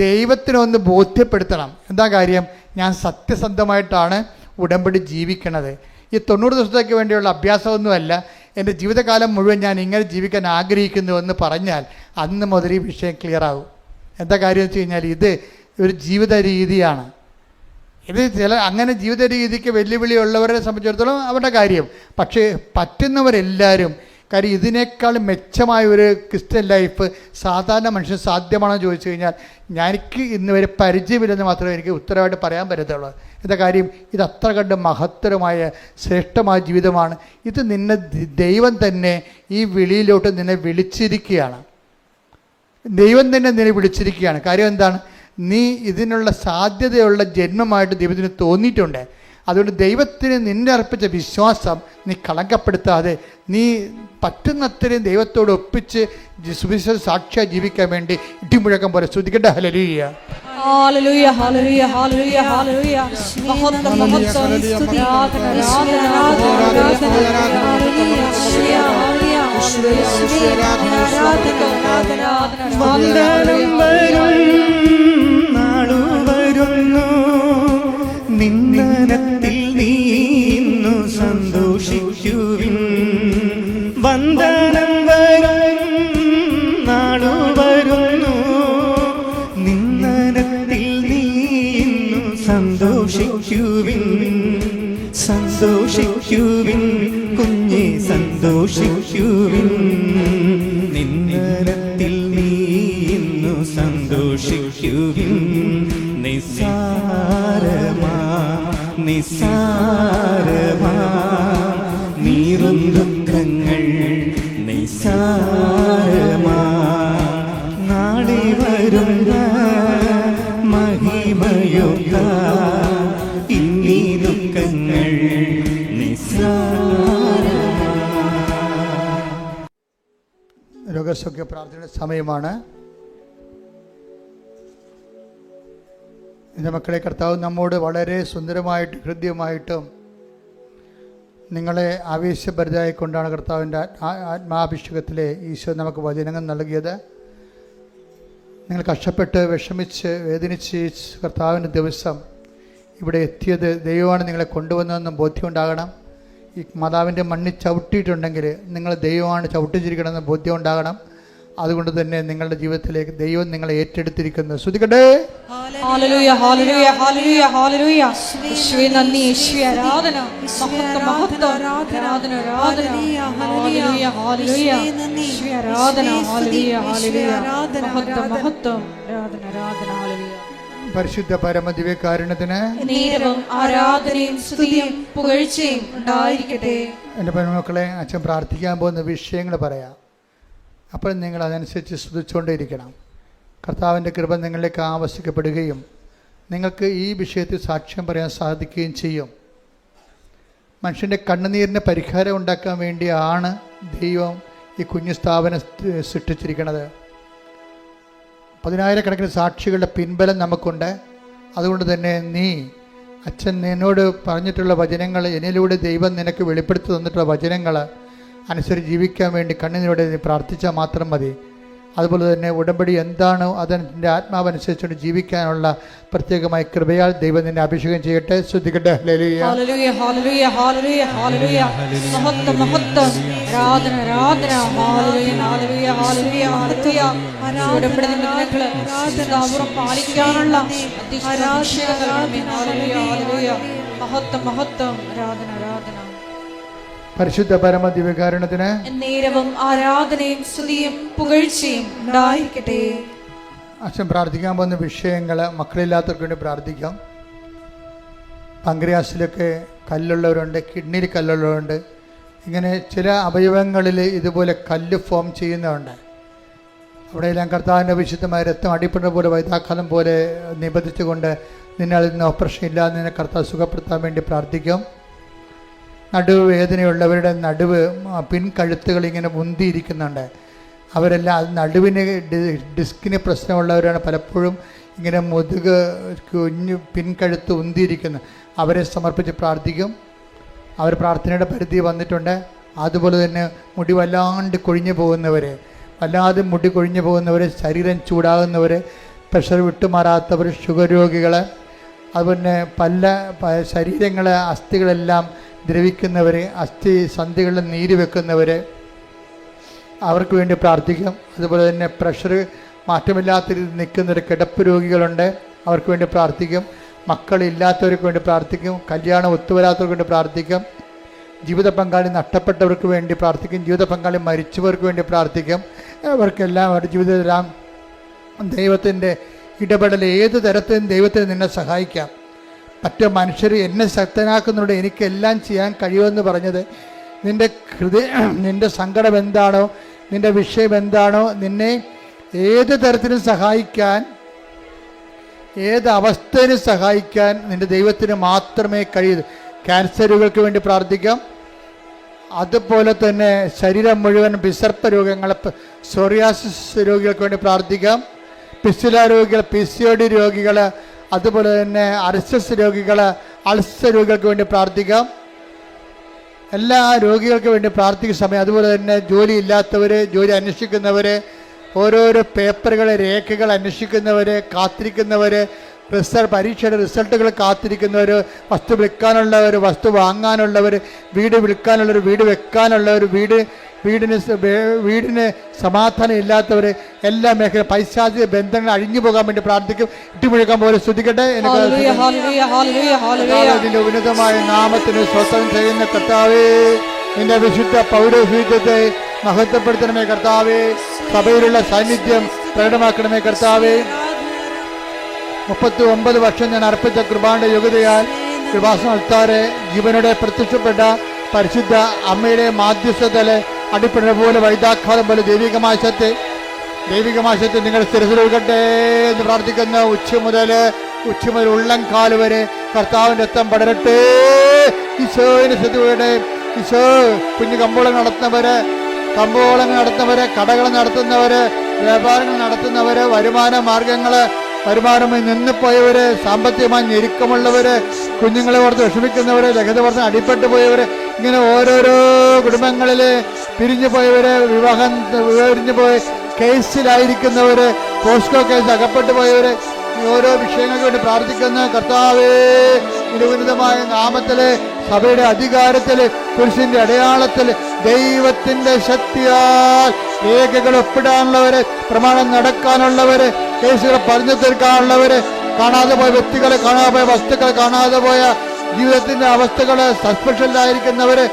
ദൈവത്തിനൊന്ന് ബോധ്യപ്പെടുത്തണം. എന്താ കാര്യം? ഞാൻ സത്യസന്ധമായിട്ടാണ് ഉടമ്പടി ജീവിക്കണത്. ഈ 90 ദിവസത്തേക്ക് വേണ്ടിയുള്ള അഭ്യാസമൊന്നുമല്ല, എൻ്റെ ജീവിതകാലം മുഴുവൻ ഞാൻ ഇങ്ങനെ ജീവിക്കാൻ ആഗ്രഹിക്കുന്നു എന്ന് പറഞ്ഞാൽ അന്ന് മുതൽ ഈ വിഷയം ക്ലിയർ ആകും. എന്താ കാര്യം വെച്ച് കഴിഞ്ഞാൽ ഇത് ഒരു ജീവിത രീതിയാണ്. ഇത് അങ്ങനെ ജീവിത രീതിക്ക് വെല്ലുവിളിയുള്ളവരെ സംബന്ധിച്ചിടത്തോളം അവരുടെ കാര്യം. പക്ഷേ പറ്റുന്നവരെല്ലാവരും, കാര്യം ഇതിനേക്കാൾ മെച്ചമായ ഒരു ക്രിസ്ത്യൻ ലൈഫ് സാധാരണ മനുഷ്യൻ സാധ്യമാണെന്ന് ചോദിച്ചു കഴിഞ്ഞാൽ എനിക്ക് ഇന്ന് വരെ പരിചയമില്ലെന്ന് മാത്രമേ എനിക്ക് ഉത്തരവായിട്ട് പറയാൻ പറ്റത്തുള്ളൂ. എന്താ കാര്യം? ഇത് അത്ര കണ്ട് മഹത്തരമായ ശ്രേഷ്ഠമായ ജീവിതമാണ്. ഇത് നിന്നെ ദൈവം തന്നെ ഈ വിളിയിലോട്ട് നിന്നെ വിളിച്ചിരിക്കുകയാണ്. ദൈവം തന്നെ നിന്നെ വിളിച്ചിരിക്കുകയാണ്. കാര്യം എന്താണ്? നീ ഇതിനുള്ള സാധ്യതയുള്ള ജന്മമായിട്ട് ദൈവത്തിന് തോന്നിയിട്ടുണ്ട്. അതുകൊണ്ട് ദൈവത്തിന് നിന്നെ അർപ്പിച്ച വിശ്വാസം നീ കളങ്കപ്പെടുത്താതെ നീ പറ്റുന്നത്രയും ദൈവത്തോട് ഒപ്പിച്ച് സുവിശേഷ സാക്ഷിയായി ജീവിക്കാൻ വേണ്ടി ഇടിമുഴക്കം പോലെ സ്തുതിക്കട്ടെ. ഹല്ലേലൂയ, ഹല്ലേലൂയ, ഹല്ലേലൂയ, ഹല്ലേലൂയ, ഹല്ലേലൂയ. മഹത്വം, മഹത്വം, സ്തുതി, ആരാധന, വന്ദനം വരും നാളു വരുന്നു, നിന്ദനത്തിൽ നീ ഇന്നു സന്തോഷിക്കുവിൻ. വന്ദനം വരും നാളു വരുന്നു, നിന്ദനത്തിൽ നീ ഇന്നു സന്തോഷിക്കുവിൻ. സന്തോഷിക്കുവിൻ കുഞ്ഞെ, സന്തോഷിക്കുവിൻ. നിന്ദനത്തിൽ നീ ഇന്നു സന്തോഷിക്കുവിൻ. നിസ്സാരമാ നിസ്സാരമാ നീറും ദുഃഖങ്ങൾ നിസ്സാരമാ. നാളെ വരുന്ന മഹിമയൊക്ക ഇന്നീ ദുഃഖങ്ങൾ നിസ്സാരമാ. രോഗസൗഖ്യ പ്രാർത്ഥനയുടെ സമയമാണ്. എൻ്റെ മക്കളെ, കർത്താവ് നമ്മോട് വളരെ സുന്ദരമായിട്ടും ഹൃദ്യമായിട്ടും നിങ്ങളെ ആവേശഭരിതരായിക്കൊണ്ടാണ് കർത്താവിൻ്റെ ആത്മാഭിഷേകത്തിലെ ഈശോ നമുക്ക് വചനങ്ങൾ നൽകിയത്. നിങ്ങൾ കഷ്ടപ്പെട്ട് വിഷമിച്ച് വേദനിച്ച് കർത്താവിൻ്റെ ദിവസം ഇവിടെ എത്തിയത് ദൈവമാണ് നിങ്ങളെ കൊണ്ടുവന്നതെന്നും ബോധ്യമുണ്ടാകണം. ഈ മാതാവിൻ്റെ മണ്ണിൽ ചവിട്ടിയിട്ടുണ്ടെങ്കിൽ നിങ്ങൾ ദൈവമാണ് ചവിട്ടിച്ചിരിക്കണമെന്ന് ബോധ്യം ഉണ്ടാകണം. അതുകൊണ്ട് തന്നെ നിങ്ങളുടെ ജീവിതത്തിലേക്ക് ദൈവം നിങ്ങളെ ഏറ്റെടുത്തിരിക്കുന്നു. സ്തുതിക്കട്ടെ. ഹല്ലേലൂയ, ഹല്ലേലൂയ, ഹല്ലേലൂയ, ഹല്ലേലൂയ. യേശുവേ നന്ദി, യേശുവേ ആരാധന, മഹത്വം, മഹത്വം, ആരാധന, ആരാധന. ഹല്ലേലൂയ, ഹല്ലേലൂയ, യേശുവേ ആരാധന, ഹല്ലേലൂയ, ഹല്ലേലൂയ, മഹത്വം, മഹത്വം, ആരാധന, ആരാധന, ഹല്ലേലൂയ. പരിശുദ്ധ പരമദിവ്യകാരുണ്യത്തിന് നേരവും ആരാധനയും സ്തുതിയും പുകഴ്ചയും ഉണ്ടായിരിക്കട്ടെ. എൻ്റെ പെൺമക്കളെ, അച്ഛൻ പ്രാർത്ഥിക്കാൻ പോകുന്ന വിഷയങ്ങൾ പറയാം. അപ്പോൾ നിങ്ങൾ അതനുസരിച്ച് സ്തുതിച്ചുകൊണ്ടേയിരിക്കണം. കർത്താവിൻ്റെ കൃപ നിങ്ങളിലേക്ക് ആവശ്യിക്കപ്പെടുകയും നിങ്ങൾക്ക് ഈ വിഷയത്തിൽ സാക്ഷ്യം പറയാൻ സാധിക്കുകയും ചെയ്യും. മനുഷ്യൻ്റെ കണ്ണുനീരിന് പരിഹാരം ഉണ്ടാക്കാൻ വേണ്ടിയാണ് ദൈവം ഈ കുഞ്ഞു സ്ഥാപനം സൃഷ്ടിച്ചിരിക്കുന്നത്. 10,000-കണക്കിന് സാക്ഷികളുടെ പിൻബലം നമുക്കുണ്ട്. അതുകൊണ്ട് തന്നെ നീ അച്ഛൻ എന്നോട് പറഞ്ഞിട്ടുള്ള വചനങ്ങൾ, എന്നിലൂടെ ദൈവം നിനക്ക് വെളിപ്പെടുത്തി തന്നിട്ടുള്ള വചനങ്ങൾ അനുസരിച്ച് ജീവിക്കാൻ വേണ്ടി കണ്ണിനോടെ നീ പ്രാർത്ഥിച്ചാൽ മാത്രം മതി. അതുപോലെ തന്നെ ഉടമ്പടി എന്താണോ അതിൻ്റെ ആത്മാവനുസരിച്ചുകൊണ്ട് ജീവിക്കാനുള്ള പ്രത്യേകമായ കൃപയാൽ ദൈവം നിന്നെ അഭിഷേകം ചെയ്യട്ടെ. ശ്രദ്ധിക്കട്ടെ. ഹല്ലേലൂയ, ഹല്ലേലൂയ, ഹല്ലേലൂയ, ഹല്ലേലൂയ, ഹല്ലേലൂയ. മഹത്വം, മഹത്വം, ആരാധന, ആരാധന. ഹല്ലേലൂയ, ഹല്ലേലൂയ, ഹല്ലേലൂയ, ഹല്ലേലൂയ. ഉടമ്പടി നിബന്ധനകള് ആരാധനാപൂർവ്വം പാലിക്കാനുള്ള അഭിഷേകം. ഹല്ലേലൂയ, ഹല്ലേലൂയ, മഹത്വം, മഹത്വം, ആരാധന, ആരാധന. പരിശുദ്ധ പരമദിവ്യകാരുണ്യത്തിന് നേരവും ആരാധനയും സ്തുതിയും പുകഴ്ചയും ഉണ്ടായിരിക്കട്ടെ. അച്ഛൻ പ്രാർത്ഥിക്കാൻ പോകുന്ന വിഷയങ്ങൾ മക്കളില്ലാത്തവർക്ക് വേണ്ടി പ്രാർത്ഥിക്കാം. പങ്ക്രിയാസിലൊക്കെ കല്ലുള്ളവരുണ്ട്, കിഡ്നിയിൽ കല്ലുള്ളവരുണ്ട്. ഇങ്ങനെ ചില അവയവങ്ങളിൽ ഇതുപോലെ കല്ല് ഫോം ചെയ്യുന്നതുണ്ട്. അവിടെയെല്ലാം കർത്താവിൻ്റെ വിശുദ്ധമായ രക്തം അടിപ്പെടുന്ന പോലെ വൈദ്യാഘാതം പോലെ നിബന്ധിച്ചുകൊണ്ട് നിന്നെ അതിൽ നിന്ന് ഓപ്പറേഷൻ ഇല്ലാതെ നിന്നെ കർത്താവ് സുഖപ്പെടുത്താൻ വേണ്ടി പ്രാർത്ഥിക്കും. നടുവ് വേദനയുള്ളവരുടെ നടുവ് പിൻകഴുത്തുകൾ ഇങ്ങനെ മുന്തിയിരിക്കുന്നുണ്ട്. അവരെല്ലാം അത് നടുവിന് ഡിസ്കിന് പ്രശ്നമുള്ളവരാണ്. പലപ്പോഴും ഇങ്ങനെ മുതുക് കുഞ്ഞ് പിൻകഴുത്ത് ഉന്തിയിരിക്കുന്നു. അവരെ സമർപ്പിച്ച് പ്രാർത്ഥിക്കും. അവർ പ്രാർത്ഥനയുടെ പരിധി വന്നിട്ടുണ്ട്. അതുപോലെ തന്നെ മുടി വല്ലാണ്ട് കൊഴിഞ്ഞു പോകുന്നവർ, വല്ലാതെ മുടി കൊഴിഞ്ഞു പോകുന്നവർ, ശരീരം ചൂടാകുന്നവർ, പ്രഷർ വിട്ടുമാറാത്തവർ, ഷുഗർ രോഗികൾ, അതുപോലെ ശരീരങ്ങളെ അസ്ഥികളെല്ലാം ദ്രവിക്കുന്നവർ, അസ്ഥി സന്ധികളിൽ നീര് വെക്കുന്നവർ, അവർക്ക് വേണ്ടി പ്രാർത്ഥിക്കും. അതുപോലെ തന്നെ പ്രഷർ മാറ്റമില്ലാത്ത രീതിയിൽ നിൽക്കുന്നൊരു കിടപ്പ് രോഗികളുണ്ട്, അവർക്ക് വേണ്ടി പ്രാർത്ഥിക്കും. മക്കളില്ലാത്തവർക്ക് വേണ്ടി പ്രാർത്ഥിക്കും. കല്യാണം ഒത്തുവരാത്തവർക്ക് വേണ്ടി പ്രാർത്ഥിക്കും. ജീവിത പങ്കാളി നഷ്ടപ്പെട്ടവർക്ക് വേണ്ടി പ്രാർത്ഥിക്കും. ജീവിത പങ്കാളി മരിച്ചവർക്ക് വേണ്ടി പ്രാർത്ഥിക്കും. അവർക്കെല്ലാം അവരുടെ ജീവിതത്തിലെല്ലാം ദൈവത്തിൻ്റെ ഇടപെടൽ ഏത് തരത്തിലും ദൈവത്തിന് നിന്നെ സഹായിക്കാം. മറ്റു മനുഷ്യർ എന്നെ ശക്തനാക്കുന്നുണ്ട്, എനിക്കെല്ലാം ചെയ്യാൻ കഴിയുമെന്ന് പറഞ്ഞത് നിൻ്റെ സങ്കടം എന്താണോ, നിൻ്റെ വിഷയം എന്താണോ, നിന്നെ ഏത് തരത്തിലും സഹായിക്കാൻ, ഏത് അവസ്ഥയിലും സഹായിക്കാൻ നിൻ്റെ ദൈവത്തിന് മാത്രമേ കഴിയൂ. ക്യാൻസറുകൾക്ക് വേണ്ടി പ്രാർത്ഥിക്കാം. അതുപോലെ തന്നെ ശരീരം മുഴുവൻ വിസർപ്പ രോഗങ്ങൾ, സോറിയാസിസ് രോഗികൾക്ക് വേണ്ടി പ്രാർത്ഥിക്കാം. പിസ്തുല രോഗികൾ, PCOD രോഗികൾ, അതുപോലെ തന്നെ അർസസ് രോഗികൾ, അൾസർ രോഗികൾക്ക് വേണ്ടി പ്രാർത്ഥിക്കാം. എല്ലാ രോഗികൾക്ക് വേണ്ടി പ്രാർത്ഥിക്കുന്ന സമയം അതുപോലെ തന്നെ ജോലി ഇല്ലാത്തവർ, ജോലി അന്വേഷിക്കുന്നവർ, ഓരോരോ പേപ്പറുകൾ, രേഖകൾ അന്വേഷിക്കുന്നവർ, കാത്തിരിക്കുന്നവർ, പരീക്ഷയുടെ റിസൾട്ടുകൾ കാത്തിരിക്കുന്നവർ, വസ്തു വിൽക്കാനുള്ളവർ, വസ്തു വാങ്ങാനുള്ളവർ, വീട് വിൽക്കാനുള്ളവർ, വീട് വെക്കാനുള്ളവർ, വീടിന് സമാധാനം ഇല്ലാത്തവർ, എല്ലാ മേഖല പൈശാചിക ബന്ധങ്ങൾ അഴിഞ്ഞു പോകാൻ വേണ്ടി പ്രാർത്ഥിക്കും. ഇട്ടുമുഴുക്കാൻ പോലെ ശ്രദ്ധിക്കട്ടെ. നിന്റെ ഉന്നതമായ നാമത്തിന് സ്വസ്ഥം ചെയ്യുന്ന കർത്താവേ, നിന്റെ വിശുദ്ധ പൗരോഹിത്യത്തെ മഹത്വപ്പെടുത്തണമേ കർത്താവേ. സഭയിലുള്ള സാന്നിധ്യം പ്രകടമാക്കണമേ കർത്താവേ. 39 വർഷം ഞാൻ അർപ്പിച്ച കൃപാന്റെ യോഗ്യതയാൽ കൃപാസന അൾത്താരെ ജീവനോടെ പ്രത്യക്ഷപ്പെട്ട പരിശുദ്ധ അമ്മയുടെ മാധ്യസ്ഥതയിലെ അടിപ്പിട പോലെ വൈദാഘാതം പോലെ ദൈവികമായ ശക്തി നിങ്ങൾ സ്ഥിരപ്പെടുകട്ടെ എന്ന് പ്രാർത്ഥിക്കുന്ന ഉച്ച മുതൽ ഉള്ളംകാല് വരെ കർത്താവിൻ്റെ രക്തം പടരട്ടെ. ഈശോയുടെ ശ്രദ്ധയുടെ ഈശോ കുഞ്ഞു കമ്പോളങ്ങൾ നടത്തുന്നവര്, കടകൾ നടത്തുന്നവര്, വ്യാപാരങ്ങൾ നടത്തുന്നവര്, വരുമാനമായി നിന്നുപോയവര്, സാമ്പത്തികമായി ഞെരുക്കമുള്ളവര്, കുഞ്ഞുങ്ങളെ ഓർത്ത് വിഷമിക്കുന്നവര്, ലഹരിവർദ്ധന അടിപ്പെട്ടു പോയവര്, ഇങ്ങനെ ഓരോരോ കുടുംബങ്ങളിൽ പിരിഞ്ഞു പോയവര്, പിരിഞ്ഞു പോയ കേസിലായിരിക്കുന്നവര്, പോസ്കോ കേസ് അകപ്പെട്ടു പോയവര്, ഓരോ വിഷയങ്ങൾക്ക് വേണ്ടി പ്രാർത്ഥിക്കുന്ന കർത്താവേ, ഉന്നതമായ നാമത്തില്, സഭയുടെ അധികാരത്തില്, കുരിശിന്റെ അടയാളത്തില്, ദൈവത്തിന്റെ ശക്തിയാൽ രേഖകൾ ഒപ്പിടാനുള്ളവര്, പ്രമാണം നടക്കാനുള്ളവര്, കേസുകൾ പറഞ്ഞു തീർക്കാനുള്ളവര്, കാണാതെ പോയ വ്യക്തികളെ, കാണാതെ പോയ വസ്തുക്കളെ, കാണാതെ പോയ ജീവിതത്തിന്റെ അവസ്ഥകള്, സസ്പെൻഷനിലായിരിക്കുന്നവര്,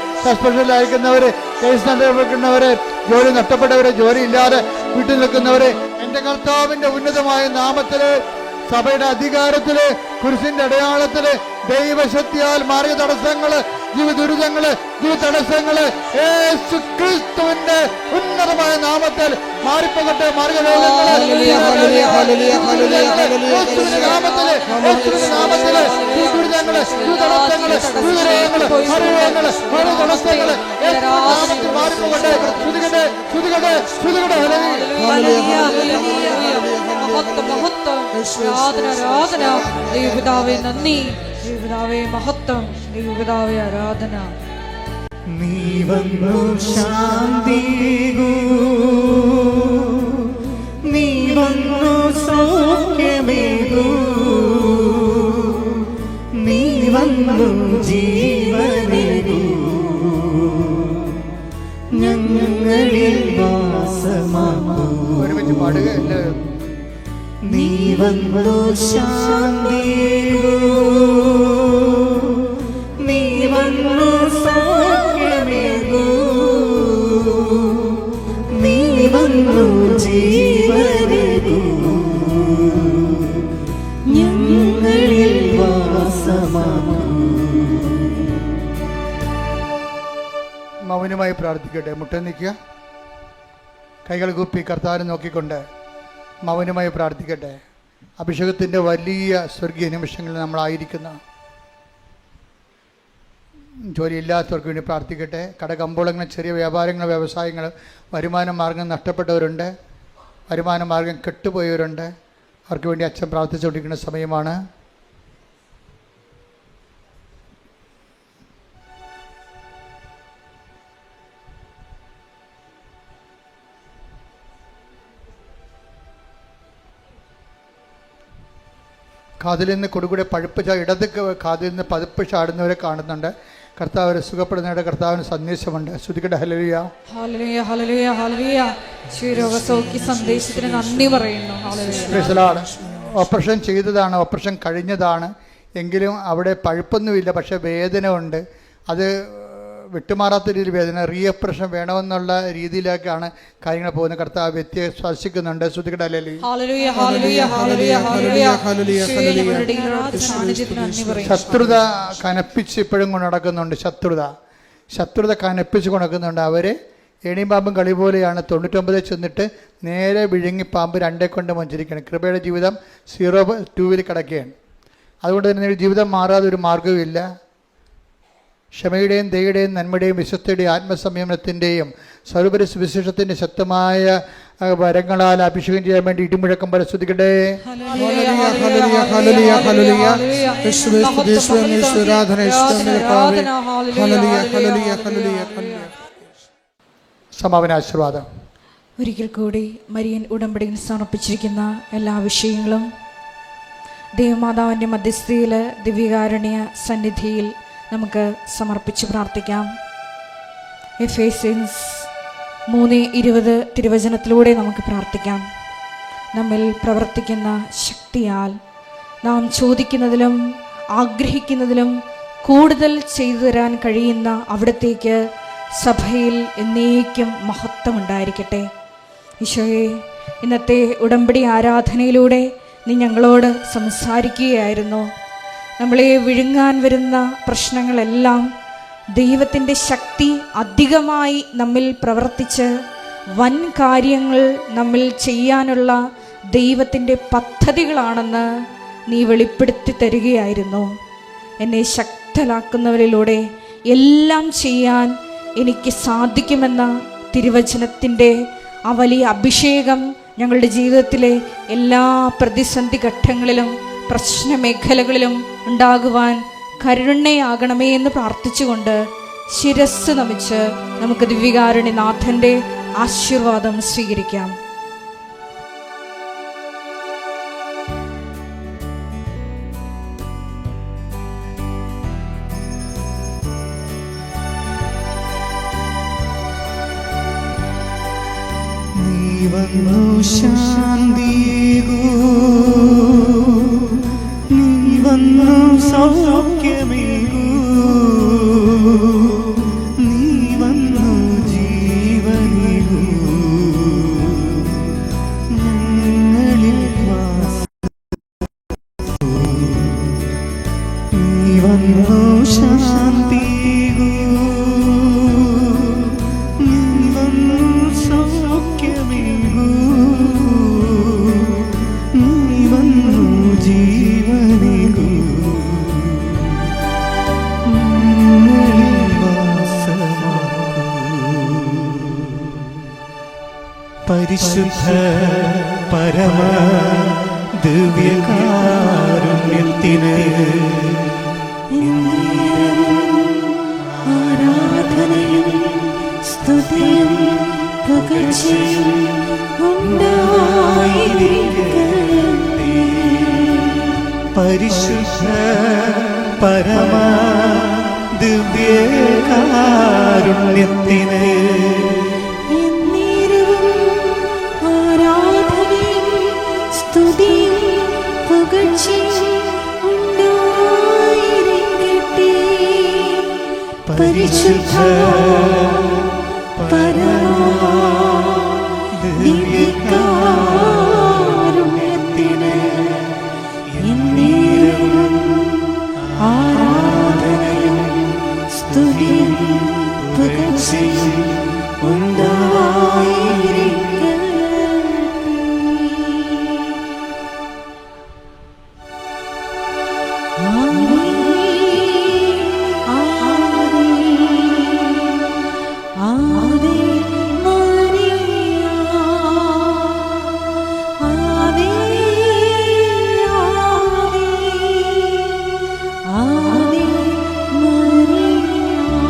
കേസ് നടക്കുന്നവര്, ജോലി നഷ്ടപ്പെട്ടവര്, ജോലി ഇല്ലാതെ വീട്ടിൽ നിൽക്കുന്നവര്, എന്റെ കർത്താവിന്റെ ഉന്നതമായ നാമത്തില്, സഭയുടെ അധികാരത്തില്, കുരിശിന്റെ അടയാളത്തില്, ദൈവശക്തിയാൽ മാർഗ തടസ്സങ്ങള്, ജീവിതദുരിതങ്ങള്, ജീവിതടസ്സങ്ങള് യേശുക്രിസ്തുവിന്റെ ഉന്നതമായ നാമത്തിൽ മാറിപ്പോകട്ടെ. ദൈവപിതാവേ നന്ദി, ദൈവപിതാവേ മഹത്വം, ദൈവപിതാവേ ആരാധന. നീ വന്നു ശാന്തികൂ, നീ വന്നു സൗഖ്യമേകൂ, നീ വന്നു ജീവനേകൂ, ഞങ്ങളിൽ വാസമാകൂ. ഒരുമിച്ച് പാടുക എല്ലാവരും. നീ വന്നു ശാന്തികൂ, നീ വന്നു സൗഖ്യമേകൂ, നീ വന്നു ജീവനേകൂ, ഞങ്ങളിൽ വാസമാകൂ. മൗനമായി പ്രാർത്ഥിക്കട്ടെ. മുട്ട നിൽക്കുക, കൈകൾ കൂപ്പി കർത്താവിനെ നോക്കിക്കൊണ്ട് മൗനമായി പ്രാർത്ഥിക്കട്ടെ. അഭിഷേകത്തിൻ്റെ വലിയ സ്വർഗീയ നിമിഷങ്ങളിൽ നമ്മളായിരിക്കുന്ന ജോലിയില്ലാത്തവർക്ക് വേണ്ടി പ്രാർത്ഥിക്കട്ടെ. കടകമ്പോളങ്ങൾ, ചെറിയ വ്യാപാരങ്ങൾ, വ്യവസായങ്ങൾ, വരുമാന മാർഗം നഷ്ടപ്പെട്ടവരുണ്ട്, വരുമാന മാർഗം കെട്ടുപോയവരുണ്ട്. അവർക്ക് വേണ്ടി അച്ഛൻ പ്രാർത്ഥിച്ചുകൊണ്ടിരിക്കുന്ന സമയമാണ്. കാതിൽ നിന്ന് കൊടുകൂടെ പഴുപ്പ് ഇടത് കാതിൽ നിന്ന് പതിപ്പ് ചാടുന്നവരെ കാണുന്നുണ്ട്. കർത്താവ് അവരെ സുഖപ്പെടുന്നവരുടെ കർത്താവിന് സന്ദേശമുണ്ട്. ശ്രുതിക്കട്ടെ. ഹല്ലേലൂയ, ഹല്ലേലൂയ, ഹല്ലേലൂയ, ഹല്ലേലൂയ. രോഗസൗഖ്യ സന്ദേശത്തിന് നന്ദി പറയുന്നു. ഹല്ലേലൂയ. ഓപ്പറേഷൻ ചെയ്തതാണ്, ഓപ്പറേഷൻ കഴിഞ്ഞതാണ്, എങ്കിലും അവിടെ പഴുപ്പൊന്നുമില്ല, പക്ഷേ വേദന ഉണ്ട്. അത് വിട്ടുമാറാത്ത രീതിയിൽ വേദന, റീ ഓപ്പറേഷൻ വേണമെന്നുള്ള രീതിയിലേക്കാണ് കാര്യങ്ങൾ പോകുന്നത്. കർത്താവ് വ്യക്തിയെ സ്പർശിക്കുന്നുണ്ട്. ശ്രുതിക്കട്ടെ. ശത്രുത കനപ്പിച്ച് ഇപ്പോഴും കൊണ്ട് നടക്കുന്നുണ്ട്. ശത്രുത കനപ്പിച്ച് കൊണ്ടുനടക്കുന്നുണ്ട്. അവരെ ഏണിയും കളി പോലെയാണ്. 99 ചെന്നിട്ട് നേരെ വിഴുങ്ങി പാമ്പ് 2 കൊണ്ട് മഞ്ചരിക്കണം. കൃപയുടെ ജീവിതം 0-2 കിടക്കുകയാണ്. അതുകൊണ്ട് തന്നെ ജീവിതം മാറാതെ ഒരു മാർഗ്ഗവുമില്ല. ക്ഷമയുടെയും ദയയുടെയും നന്മയുടെയും വിശ്വസ്തയുടെയും ആത്മസംയമനത്തിൻ്റെയും സർവ്വപരി സുവിശേഷത്തിൻ്റെ ശക്തമായ വരങ്ങളാൽ അഭിഷേകം ചെയ്യാൻ വേണ്ടി ഇടിമുഴക്കം പോലെ സ്തുതിക്കട്ടെ. സമാപനാശീർവാദം. ഒരിക്കൽ കൂടി മരിയൻ ഉടമ്പടിയിൽ സമർപ്പിച്ചിരിക്കുന്ന എല്ലാ വിഷയങ്ങളും ദേവമാതാവിൻ്റെ മധ്യസ്ഥയിൽ ദിവ്യകാരുണ്യ സന്നിധിയിൽ നമുക്ക് സമർപ്പിച്ച് പ്രാർത്ഥിക്കാം. എഫേസ്യൻസ് 3:20 തിരുവചനത്തിലൂടെ നമുക്ക് പ്രാർത്ഥിക്കാം. നമ്മിൽ പ്രവർത്തിക്കുന്ന ശക്തിയാൽ നാം ചോദിക്കുന്നതിലും ആഗ്രഹിക്കുന്നതിലും കൂടുതൽ ചെയ്തു തരാൻ കഴിയുന്ന അവിടത്തേക്ക് സഭയിൽ എന്നേക്കും മഹത്വമുണ്ടായിരിക്കട്ടെ. ഈശോയെ, ഇന്നത്തെ ഉടമ്പടി ആരാധനയിലൂടെ നീ ഞങ്ങളോട് സംസാരിക്കുകയായിരുന്നു. നമ്മളെ വിഴുങ്ങാൻ വരുന്ന പ്രശ്നങ്ങളെല്ലാം ദൈവത്തിൻ്റെ ശക്തി അധികമായി നമ്മിൽ പ്രവർത്തിച്ച് വൻ കാര്യങ്ങൾ നമ്മിൽ ചെയ്യാനുള്ള ദൈവത്തിൻ്റെ പദ്ധതികളാണെന്ന് നീ വെളിപ്പെടുത്തി തരികയായിരുന്നു. എന്നെ ശക്തരാക്കുന്നവരിലൂടെ എല്ലാം ചെയ്യാൻ എനിക്ക് സാധിക്കുമെന്ന തിരുവചനത്തിൻ്റെ ആ വലിയ അഭിഷേകം ഞങ്ങളുടെ ജീവിതത്തിലെ എല്ലാ പ്രതിസന്ധി ഘട്ടങ്ങളിലും പ്രശ്നമേഖലകളിലും ഉണ്ടാകുവാൻ കരുണയാകണമേ എന്ന് പ്രാർത്ഥിച്ചുകൊണ്ട് ശിരസ് നമിച്ച് നമുക്ക് ദിവ്യകാരുണ്യനാഥൻ്റെ ആശീർവാദം സ്വീകരിക്കാം. നീ വന്നു ശാന്തിയേകൂ, നീ വന്നു സൗഖ്യമേകൂ, നീ വന്നു ജീവനേകൂ, ഞങ്ങളിൽ നീ വന്നു ശാന്തിയേകൂ, നീ വന്നു സൗഖ്യമേകൂ, നീ വന്നു ജീവനേകൂ, പരിശുദ്ധ പരമ ദിവ്യകാരുണ്യത്തിന് ആരാധനയും സ്തുതിയും പുകഴ്ചയും ഉണ്ടായിരിക്കട്ടെ. പരിശുദ്ധ പരമ ദിവ്യകാരുണ്യത്തിന് പരിശുദ്ധ പരമദിവ്യകാരുണ്യത്തിന് എന്നേരവും